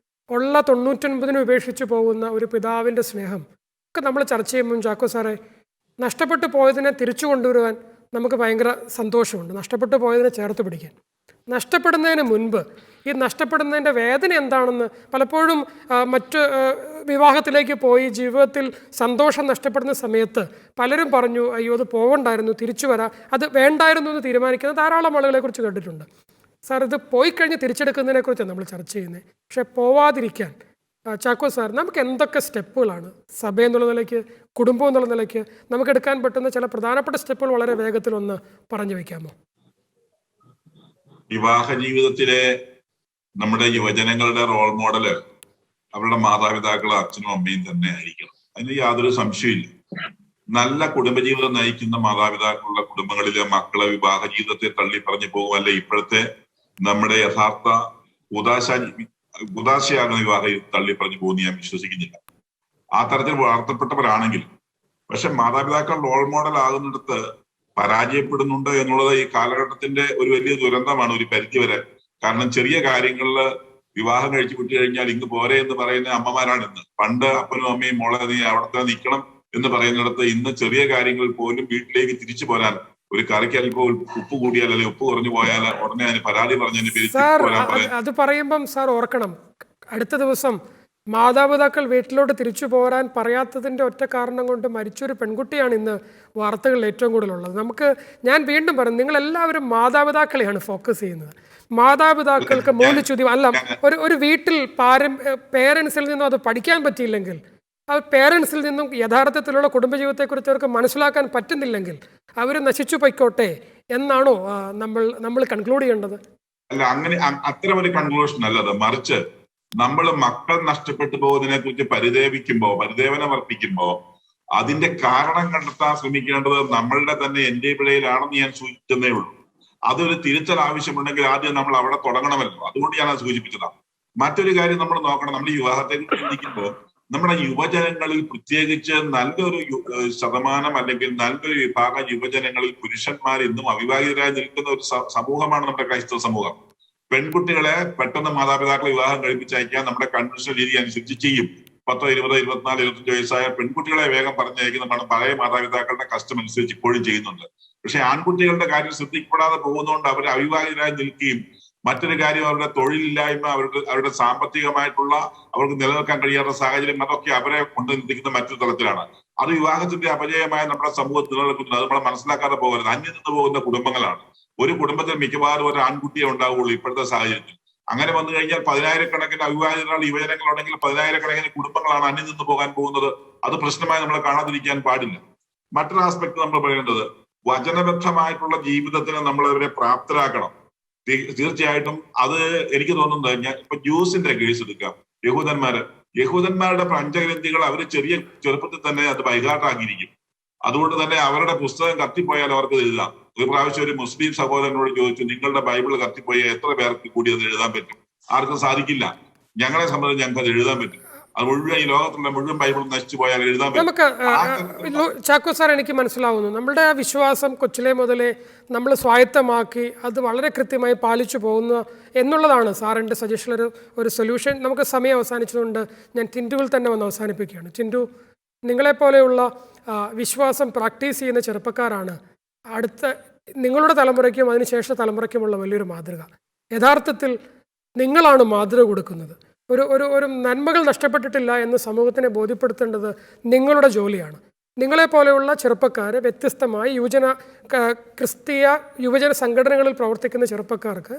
ഉള്ള 99 ഉപേക്ഷിച്ച് പോകുന്ന ഒരു പിതാവിൻ്റെ സ്നേഹം ഒക്കെ നമ്മൾ ചർച്ച ചെയ്യുമ്പം ചാക്കോ സാറേ, നഷ്ടപ്പെട്ടു പോയതിനെ തിരിച്ചു കൊണ്ടുവരുവാൻ നമുക്ക് ഭയങ്കര സന്തോഷമുണ്ട്. നഷ്ടപ്പെട്ടു പോയതിനെ ചേർത്ത് പിടിക്കാൻ. നഷ്ടപ്പെടുന്നതിന് മുൻപ് ഈ നഷ്ടപ്പെടുന്നതിൻ്റെ വേദന എന്താണെന്ന് പലപ്പോഴും മറ്റ് വിവാഹത്തിലേക്ക് പോയി ജീവിതത്തിൽ സന്തോഷം നഷ്ടപ്പെടുന്ന സമയത്ത് പലരും പറഞ്ഞു, അയ്യോ അത് പോകണ്ടായിരുന്നു, തിരിച്ചു വരാം, അത് വേണ്ടായിരുന്നു എന്ന് തീരുമാനിക്കുന്ന ധാരാളം ആളുകളെക്കുറിച്ച് കേട്ടിട്ടുണ്ട്. സാർ, ഇത് പോയി കഴിഞ്ഞ് തിരിച്ചെടുക്കുന്നതിനെക്കുറിച്ചാണ് നമ്മൾ ചർച്ച ചെയ്യുന്നത്. പക്ഷെ പോവാതിരിക്കാൻ ചാക്കോ സാർ, നമുക്ക് എന്തൊക്കെ സ്റ്റെപ്പുകളാണ് സഭ എന്നുള്ള നിലയ്ക്ക്, കുടുംബം എന്നുള്ള നിലയ്ക്ക് നമുക്ക് എടുക്കാൻ പറ്റുന്ന ചില പ്രധാനപ്പെട്ട സ്റ്റെപ്പുകൾ വളരെ വേഗത്തിൽ ഒന്ന് പറഞ്ഞു വയ്ക്കാമോ? വിവാഹ ജീവിതത്തിലെ നമ്മുടെ യുവജനങ്ങളുടെ റോൾ മോഡല് അവരുടെ മാതാപിതാക്കളും അച്ഛനും അമ്മയും തന്നെ ആയിരിക്കണം. അതിന് യാതൊരു സംശയമില്ല. നല്ല കുടുംബജീവിതം നയിക്കുന്ന മാതാപിതാക്കളുള്ള കുടുംബങ്ങളിലെ മക്കളെ വിവാഹ ജീവിതത്തെ തള്ളി പറഞ്ഞു പോകുമല്ല ഇപ്പോഴത്തെ നമ്മുടെ യഥാർത്ഥ ഉദാശയാകുന്ന വിവാഹം തള്ളി പറഞ്ഞു പോകുന്ന ഞാൻ വിശ്വസിക്കുന്നില്ല. ആ തരത്തിൽ വളർത്തപ്പെട്ടവരാണെങ്കിൽ. പക്ഷെ മാതാപിതാക്കൾ റോൾ മോഡൽ ആകുന്നിടത്ത് പരാജയപ്പെടുന്നുണ്ട് എന്നുള്ളത് ഈ കാലഘട്ടത്തിന്റെ ഒരു വലിയ ദുരന്തമാണ് ഒരു പരിധി വരെ. കാരണം ചെറിയ കാര്യങ്ങളിൽ വിവാഹം കഴിച്ചു വിട്ടു കഴിഞ്ഞാൽ ഇങ്ങ് പോരെ എന്ന് പറയുന്ന അമ്മമാരാണ് ഇന്ന്. പണ്ട് അപ്പനും അമ്മയും മോളെ നീ അവിടത്തെ നിൽക്കണം എന്ന് പറയുന്നിടത്ത് ഇന്ന് ചെറിയ കാര്യങ്ങൾ പോലും വീട്ടിലേക്ക് തിരിച്ചു പോരാൻ, ഒരു കറിക്ക് അല്പം ഉപ്പ് കൂടിയാൽ അല്ലെങ്കിൽ ഉപ്പ് കുറഞ്ഞു പോയാൽ ഉടനെ അതിന് പരാതി പറഞ്ഞതിന് പേര് അത് പറയുമ്പം സാർ ഓർക്കണം, അടുത്ത ദിവസം മാതാപിതാക്കൾ വീട്ടിലോട്ട് തിരിച്ചു പോരാൻ പറയാത്തതിൻ്റെ ഒറ്റ കാരണം കൊണ്ട് മരിച്ചൊരു പെൺകുട്ടിയാണ് ഇന്ന് വാർത്തകളിൽ ഏറ്റവും കൂടുതലുള്ളത്. ഞാൻ വീണ്ടും പറയും, നിങ്ങളെല്ലാവരും മാതാപിതാക്കളെയാണ് ഫോക്കസ് ചെയ്യുന്നത്. മാതാപിതാക്കൾക്ക് മൂല്യച്യുതി അല്ല, ഒരു വീട്ടിൽ പേരൻസിൽ നിന്നും അത് പഠിക്കാൻ പറ്റിയില്ലെങ്കിൽ, ആ പേരൻസിൽ നിന്നും യഥാർത്ഥത്തിലുള്ള കുടുംബജീവിതത്തെക്കുറിച്ച് അവർക്ക് മനസ്സിലാക്കാൻ പറ്റുന്നില്ലെങ്കിൽ അവർ നശിച്ചു പൊയ്ക്കോട്ടെ എന്നാണോ നമ്മൾ കൺക്ലൂഡ് ചെയ്യേണ്ടത്? അല്ല, അങ്ങനെ അത്തരം ഒരു കൺക്ലൂഷൻ അല്ലത്. മറിച്ച് നമ്മൾ മക്കൾ നഷ്ടപ്പെട്ടു പോകുന്നതിനെ കുറിച്ച് പരിദേവനം വർപ്പിക്കുമ്പോ അതിന്റെ കാരണം കണ്ടെത്താൻ ശ്രമിക്കേണ്ടത് നമ്മളുടെ തന്നെ എന്റെ പിഴയിലാണെന്ന് ഞാൻ സൂചിപ്പിച്ചതേ ഉള്ളൂ. അതൊരു തിരുത്തൽ ആവശ്യമുണ്ടെങ്കിൽ ആദ്യം നമ്മൾ അവിടെ തുടങ്ങണമല്ലോ. അതുകൊണ്ട് ഞാൻ അത് സൂചിപ്പിച്ചതാണ്. മറ്റൊരു കാര്യം നമ്മൾ നോക്കണം, നമ്മൾ ഈ വിവാഹത്തെ കുറിച്ച് ചിന്തിക്കുമ്പോൾ നമ്മുടെ യുവജനങ്ങളിൽ പ്രത്യേകിച്ച് നല്ലൊരു ശതമാനം അല്ലെങ്കിൽ നല്ലൊരു വിഭാഗം യുവജനങ്ങളിൽ പുരുഷന്മാർ ഇന്നും അവിവാഹിതരായി നിൽക്കുന്ന ഒരു സമൂഹമാണ് നമ്മുടെ ക്രൈസ്തവ സമൂഹം. പെൺകുട്ടികളെ പെട്ടെന്ന് മാതാപിതാക്കളെ വിവാഹം കഴിപ്പിച്ചയക്കാൻ നമ്മുടെ കൺവെൻഷണൽ രീതി അനുസരിച്ച് ചെയ്യും. 10, 20, 24, 25 വയസ്സായ പെൺകുട്ടികളെ വേഗം പറഞ്ഞയക്കുന്നതാണ് പഴയ മാതാപിതാക്കളുടെ കസ്റ്റം അനുസരിച്ച് ഇപ്പോഴും ചെയ്യുന്നുണ്ട്. പക്ഷെ ആൺകുട്ടികളുടെ കാര്യം ശ്രദ്ധിക്കപ്പെടാതെ പോകുന്നതുകൊണ്ട് അവർ അവിവാഹിതരായി നിൽക്കുകയും മറ്റൊരു കാര്യം അവരുടെ തൊഴിലില്ലായ്മ, അവരുടെ സാമ്പത്തികമായിട്ടുള്ള അവർക്ക് നിലനിൽക്കാൻ കഴിയാത്ത സാഹചര്യം, അതൊക്കെ അവരെ കൊണ്ട് നിൽക്കുന്ന മറ്റൊരു തലത്തിലാണ്. അത് വിവാഹത്തിന്റെ അപജയമായ നമ്മുടെ സമൂഹത്തിൽ നിലനിൽക്കുന്നത്. അത് നമ്മൾ മനസ്സിലാക്കാതെ പോകരുത്. അന്യം നിന്ന് പോകുന്ന കുടുംബങ്ങളാണ്. ഒരു കുടുംബത്തിൽ മിക്കവാറും ഒരു ആൺകുട്ടിയെ ഉണ്ടാവുകയുള്ളൂ ഇപ്പോഴത്തെ സാഹചര്യത്തിൽ. അങ്ങനെ വന്നു കഴിഞ്ഞാൽ 10,000-കണക്കിന് അവിവാഹിതരായ യുവജനങ്ങളുണ്ടെങ്കിൽ 10,000-കണക്കിന് കുടുംബങ്ങളാണ് അന്യം നിന്ന് പോകാൻ പോകുന്നത്. അത് പ്രശ്നമായി നമ്മൾ കാണാതിരിക്കാൻ പാടില്ല. മറ്റൊരു ആസ്പെക്ട് നമ്മൾ പറയുന്നത്, വചനബദ്ധമായിട്ടുള്ള ജീവിതത്തിന് നമ്മൾ അവരെ പ്രാപ്തരാക്കണം. തീർച്ചയായിട്ടും അത് എനിക്ക് തോന്നുന്നത്, ഞാൻ ഇപ്പൊ ജ്യൂസിന്റെ കേസ് എടുക്കാം. യഹൂദന്മാരുടെ പഞ്ചഗ്രന്ഥികൾ അവർ ചെറുപ്പത്തിൽ തന്നെ അത് ബൈഹാർട്ടാക്കിയിരിക്കും. അതുകൊണ്ട് തന്നെ അവരുടെ പുസ്തകം കത്തിപ്പോയാൽ അവർക്ക് എഴുതാം. ഒരു പ്രാവശ്യം ഒരു മുസ്ലിം സഹോദരനോട് ചോദിച്ചു, നിങ്ങളുടെ ബൈബിൾ കത്തിപ്പോയാൽ എത്ര പേർക്ക് കൂടി അത് എഴുതാൻ പറ്റും? ആർക്കും സാധിക്കില്ല. ഞങ്ങളെ സംബന്ധിച്ച് ഞങ്ങൾക്ക് അത് എഴുതാൻ പറ്റും. അത് മുഴുവൻ ഈ ലോകത്തുള്ള മുഴുവൻ ബൈബിളും നശിച്ചു പോയാൽ എഴുതാൻ പറ്റും. നമുക്ക് ചാക്കോ സാർ, എനിക്ക് മനസ്സിലാവുന്നു നമ്മുടെ ആ വിശ്വാസം കൊച്ചിലെ മുതലേ നമ്മൾ സ്വായത്തമാക്കി അത് വളരെ കൃത്യമായി പാലിച്ചു പോകുന്ന എന്നുള്ളതാണ് സാറിൻ്റെ സജഷനിൽ ഒരു സൊല്യൂഷൻ. നമുക്ക് സമയം അവസാനിച്ചതുകൊണ്ട് ഞാൻ ടിൻറ്റുവിൽ തന്നെ വന്ന് അവസാനിപ്പിക്കുകയാണ്. ടിൻറ്റു, നിങ്ങളെപ്പോലെയുള്ള വിശ്വാസം പ്രാക്ടീസ് ചെയ്യുന്ന ചെറുപ്പക്കാരാണ് അടുത്ത നിങ്ങളുടെ തലമുറയ്ക്കും അതിനുശേഷ തലമുറയ്ക്കുമുള്ള വലിയൊരു മാതൃക. യഥാർത്ഥത്തിൽ നിങ്ങളാണ് മാതൃക കൊടുക്കുന്നത്. ഒരു ഒരു ഒരു നന്മകൾ നഷ്ടപ്പെട്ടിട്ടില്ല എന്ന് സമൂഹത്തിനെ ബോധ്യപ്പെടുത്തേണ്ടത് നിങ്ങളുടെ ജോലിയാണ്. നിങ്ങളെപ്പോലെയുള്ള ചെറുപ്പക്കാർ, വ്യത്യസ്തമായി ക്രിസ്തീയ യുവജന സംഘടനകളിൽ പ്രവർത്തിക്കുന്ന ചെറുപ്പക്കാർക്ക്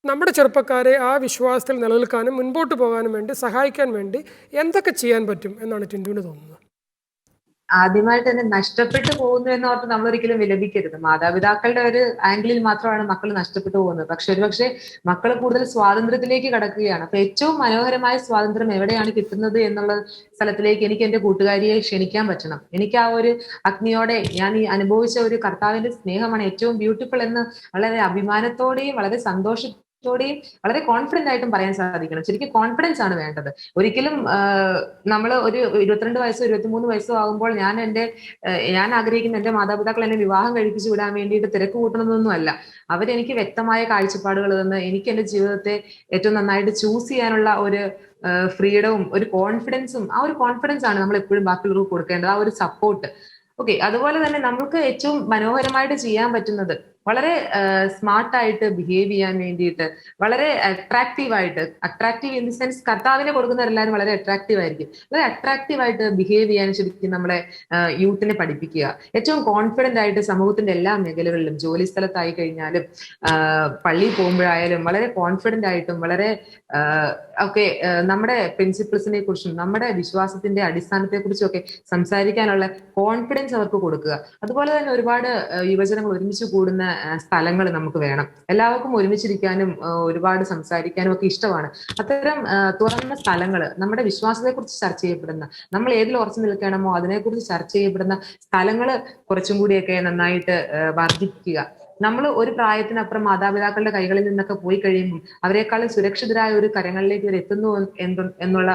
നമ്മുടെ ചെറുപ്പക്കാരെ ആ വിശ്വാസത്തിൽ നിലനിൽക്കാനും മുൻപോട്ട് പോകാനും വേണ്ടി സഹായിക്കാൻ വേണ്ടി എന്തൊക്കെ ചെയ്യാൻ പറ്റും എന്നാണ് ടിൻഡുവിന് തോന്നുന്നത്? ആദ്യമായിട്ട് തന്നെ നഷ്ടപ്പെട്ടു പോകുന്നു എന്നോർത്ത് നമ്മൾ ഒരിക്കലും വിലപിക്കരുത്. മാതാപിതാക്കളുടെ ഒരു ആംഗിളിൽ മാത്രമാണ് മക്കൾ നഷ്ടപ്പെട്ടു പോകുന്നത്. പക്ഷെ ഒരുപക്ഷെ മക്കൾ കൂടുതൽ സ്വാതന്ത്ര്യത്തിലേക്ക് കടക്കുകയാണ്. അപ്പൊ ഏറ്റവും മനോഹരമായ സ്വാതന്ത്ര്യം എവിടെയാണ് കിട്ടുന്നത് എന്നുള്ള സ്ഥലത്തിലേക്ക് എനിക്ക് എന്റെ കൂട്ടുകാരിയെ ക്ഷണിക്കാൻ പറ്റണം. എനിക്ക് ആ ഒരു അഗ്നിയോടെ ഞാൻ ഈ അനുഭവിച്ച ഒരു കർത്താവിന്റെ സ്നേഹമാണ് ഏറ്റവും ബ്യൂട്ടിഫുൾ എന്ന് വളരെ അഭിമാനത്തോടെയും വളരെ സന്തോഷത്തോടെയും വളരെ കോൺഫിഡന്റ് ആയിട്ടും പറയാൻ സാധിക്കണം. ശരിക്കും കോൺഫിഡൻസ് ആണ് വേണ്ടത്. ഒരിക്കലും നമ്മൾ ഒരു 22 വയസ്സോ 23 വയസ്സോ ആകുമ്പോൾ ഞാൻ ആഗ്രഹിക്കുന്ന എന്റെ മാതാപിതാക്കൾ എന്നെ വിവാഹം കഴിപ്പിച്ചു വിടാൻ വേണ്ടിയിട്ട് തിരക്ക് കൂട്ടണമെന്നൊന്നും അല്ല. അവരെനിക്ക് വ്യക്തമായ കാഴ്ചപ്പാടുകൾ തന്ന് എനിക്ക് എന്റെ ജീവിതത്തെ ഏറ്റവും നന്നായിട്ട് ചൂസ് ചെയ്യാനുള്ള ഒരു ഫ്രീഡവും ഒരു കോൺഫിഡൻസും, ആ ഒരു കോൺഫിഡൻസ് ആണ് നമ്മൾ എപ്പോഴും ബാക്കിയുള്ളവർക്ക് കൊടുക്കേണ്ടത്, ആ ഒരു സപ്പോർട്ട്. ഓക്കെ, അതുപോലെ തന്നെ നമുക്ക് ഏറ്റവും മനോഹരമായിട്ട് ചെയ്യാൻ പറ്റുന്നത് വളരെ സ്മാർട്ടായിട്ട് ബിഹേവ് ചെയ്യാൻ വേണ്ടിയിട്ട്, വളരെ അട്രാക്റ്റീവ് ഇൻ ദി സെൻസ് കർത്താവിനെ കൊടുക്കുന്നവരെല്ലാവരും വളരെ അട്രാക്റ്റീവ് ആയിരിക്കും. വളരെ അട്രാക്റ്റീവ് ആയിട്ട് ബിഹേവ് ചെയ്യാൻ ശരിക്കും നമ്മളെ യൂത്തിനെ പഠിപ്പിക്കുക. ഏറ്റവും കോൺഫിഡന്റ് ആയിട്ട് സമൂഹത്തിന്റെ എല്ലാ മേഖലകളിലും, ജോലി സ്ഥലത്തായി കഴിഞ്ഞാലും പള്ളിയിൽ പോകുമ്പോഴായാലും വളരെ കോൺഫിഡന്റ് ആയിട്ടും വളരെ നമ്മുടെ പ്രിൻസിപ്പിൾസിനെ കുറിച്ചും നമ്മുടെ വിശ്വാസത്തിന്റെ അടിസ്ഥാനത്തെ കുറിച്ചും ഒക്കെ സംസാരിക്കാനുള്ള കോൺഫിഡൻസ് അവർക്ക് കൊടുക്കുക. അതുപോലെ തന്നെ ഒരുപാട് യുവജനങ്ങൾ ഒരുമിച്ച് കൂടുന്ന സ്ഥലങ്ങൾ നമുക്ക് വേണം. എല്ലാവർക്കും ഒരുമിച്ചിരിക്കാനും ഒരുപാട് സംസാരിക്കാനും ഒക്കെ ഇഷ്ടമാണ്. അത്തരം തുറന്ന സ്ഥലങ്ങൾ, നമ്മുടെ വിശ്വാസത്തെ കുറിച്ച് ചർച്ച ചെയ്യപ്പെടുന്ന, നമ്മൾ ഏതിൽ ഉറച്ചു നിൽക്കണമോ അതിനെക്കുറിച്ച് ചർച്ച ചെയ്യപ്പെടുന്ന സ്ഥലങ്ങൾ കുറച്ചും കൂടിയൊക്കെ നന്നായിട്ട് വർദ്ധിപ്പിക്കുക. നമ്മൾ ഒരു പ്രായത്തിനപ്പുറം മാതാപിതാക്കളുടെ കൈകളിൽ നിന്നൊക്കെ പോയി കഴിയുമ്പോൾ അവരെക്കാളും സുരക്ഷിതരായ ഒരു കരങ്ങളിലേക്ക് ഇവർ എത്തുന്നു എന്നുള്ള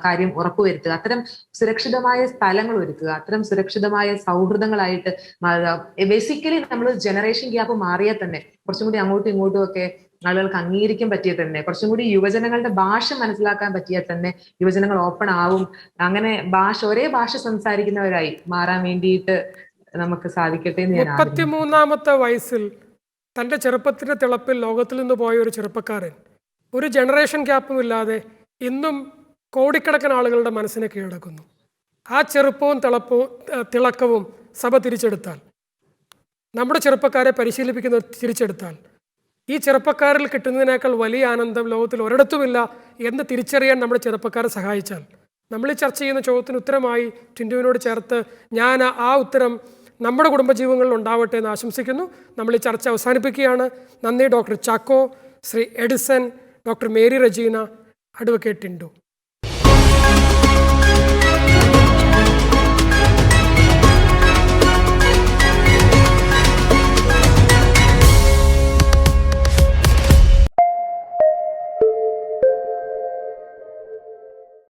കാര്യം ഉറപ്പുവരുത്തുക. അത്തരം സുരക്ഷിതമായ സ്ഥലങ്ങൾ ഒരുക്കുക. അത്തരം സുരക്ഷിതമായ സൗഹൃദങ്ങളായിട്ട് മാറുക. ബേസിക്കലി നമ്മൾ ജനറേഷൻ ഗ്യാപ്പ് മാറിയാൽ തന്നെ കുറച്ചും കൂടി അങ്ങോട്ടും ഇങ്ങോട്ടും ഒക്കെ ആളുകൾക്ക് അംഗീകരിക്കാൻ പറ്റിയാൽ തന്നെ, കുറച്ചും കൂടി യുവജനങ്ങളുടെ ഭാഷ മനസ്സിലാക്കാൻ പറ്റിയാൽ തന്നെ യുവജനങ്ങൾ ഓപ്പൺ ആവും. അങ്ങനെ ഒരേ ഭാഷ സംസാരിക്കുന്നവരായി മാറാൻ വേണ്ടിയിട്ട് നമുക്ക് സാധിക്കട്ടെ എന്ന് ഞാൻ 33-ാമത്തെ വയസ്സിൽ തൻ്റെ ചെറുപ്പത്തിൻ്റെ തിളപ്പിൽ ലോകത്തിൽ നിന്ന് പോയ ഒരു ചെറുപ്പക്കാരൻ ഒരു ജനറേഷൻ ഗ്യാപ്പും ഇല്ലാതെ ഇന്നും കോടിക്കണക്കിന് ആളുകളുടെ മനസ്സിനെ കീഴടക്കുന്നു. ആ ചെറുപ്പവും തിളക്കവും സഭ തിരിച്ചെടുത്താൽ, നമ്മുടെ ചെറുപ്പക്കാരെ പരിശീലിപ്പിക്കുന്ന തിരിച്ചെടുത്താൽ, ഈ ചെറുപ്പക്കാരിൽ കിട്ടുന്നതിനേക്കാൾ വലിയ ആനന്ദം ലോകത്തിൽ ഒരിടത്തുമില്ല എന്ന് തിരിച്ചറിയാൻ നമ്മുടെ ചെറുപ്പക്കാരെ സഹായിച്ചാൽ, നമ്മൾ ഈ ചർച്ച ചെയ്യുന്ന ചോദ്യത്തിന് ഉത്തരമായി ടിൻഡുവിനോട് ചേർത്ത് ഞാൻ ആ ഉത്തരം നമ്മുടെ കുടുംബജീവിതങ്ങളിൽ ഉണ്ടാവട്ടെ എന്ന് ആശംസിക്കുന്നു. നമ്മൾ ഈ ചർച്ച അവസാനിപ്പിക്കുകയാണ്. നന്ദി doctor Chacko, Shri Edison, doctor Mary Regina, advocate Tindu.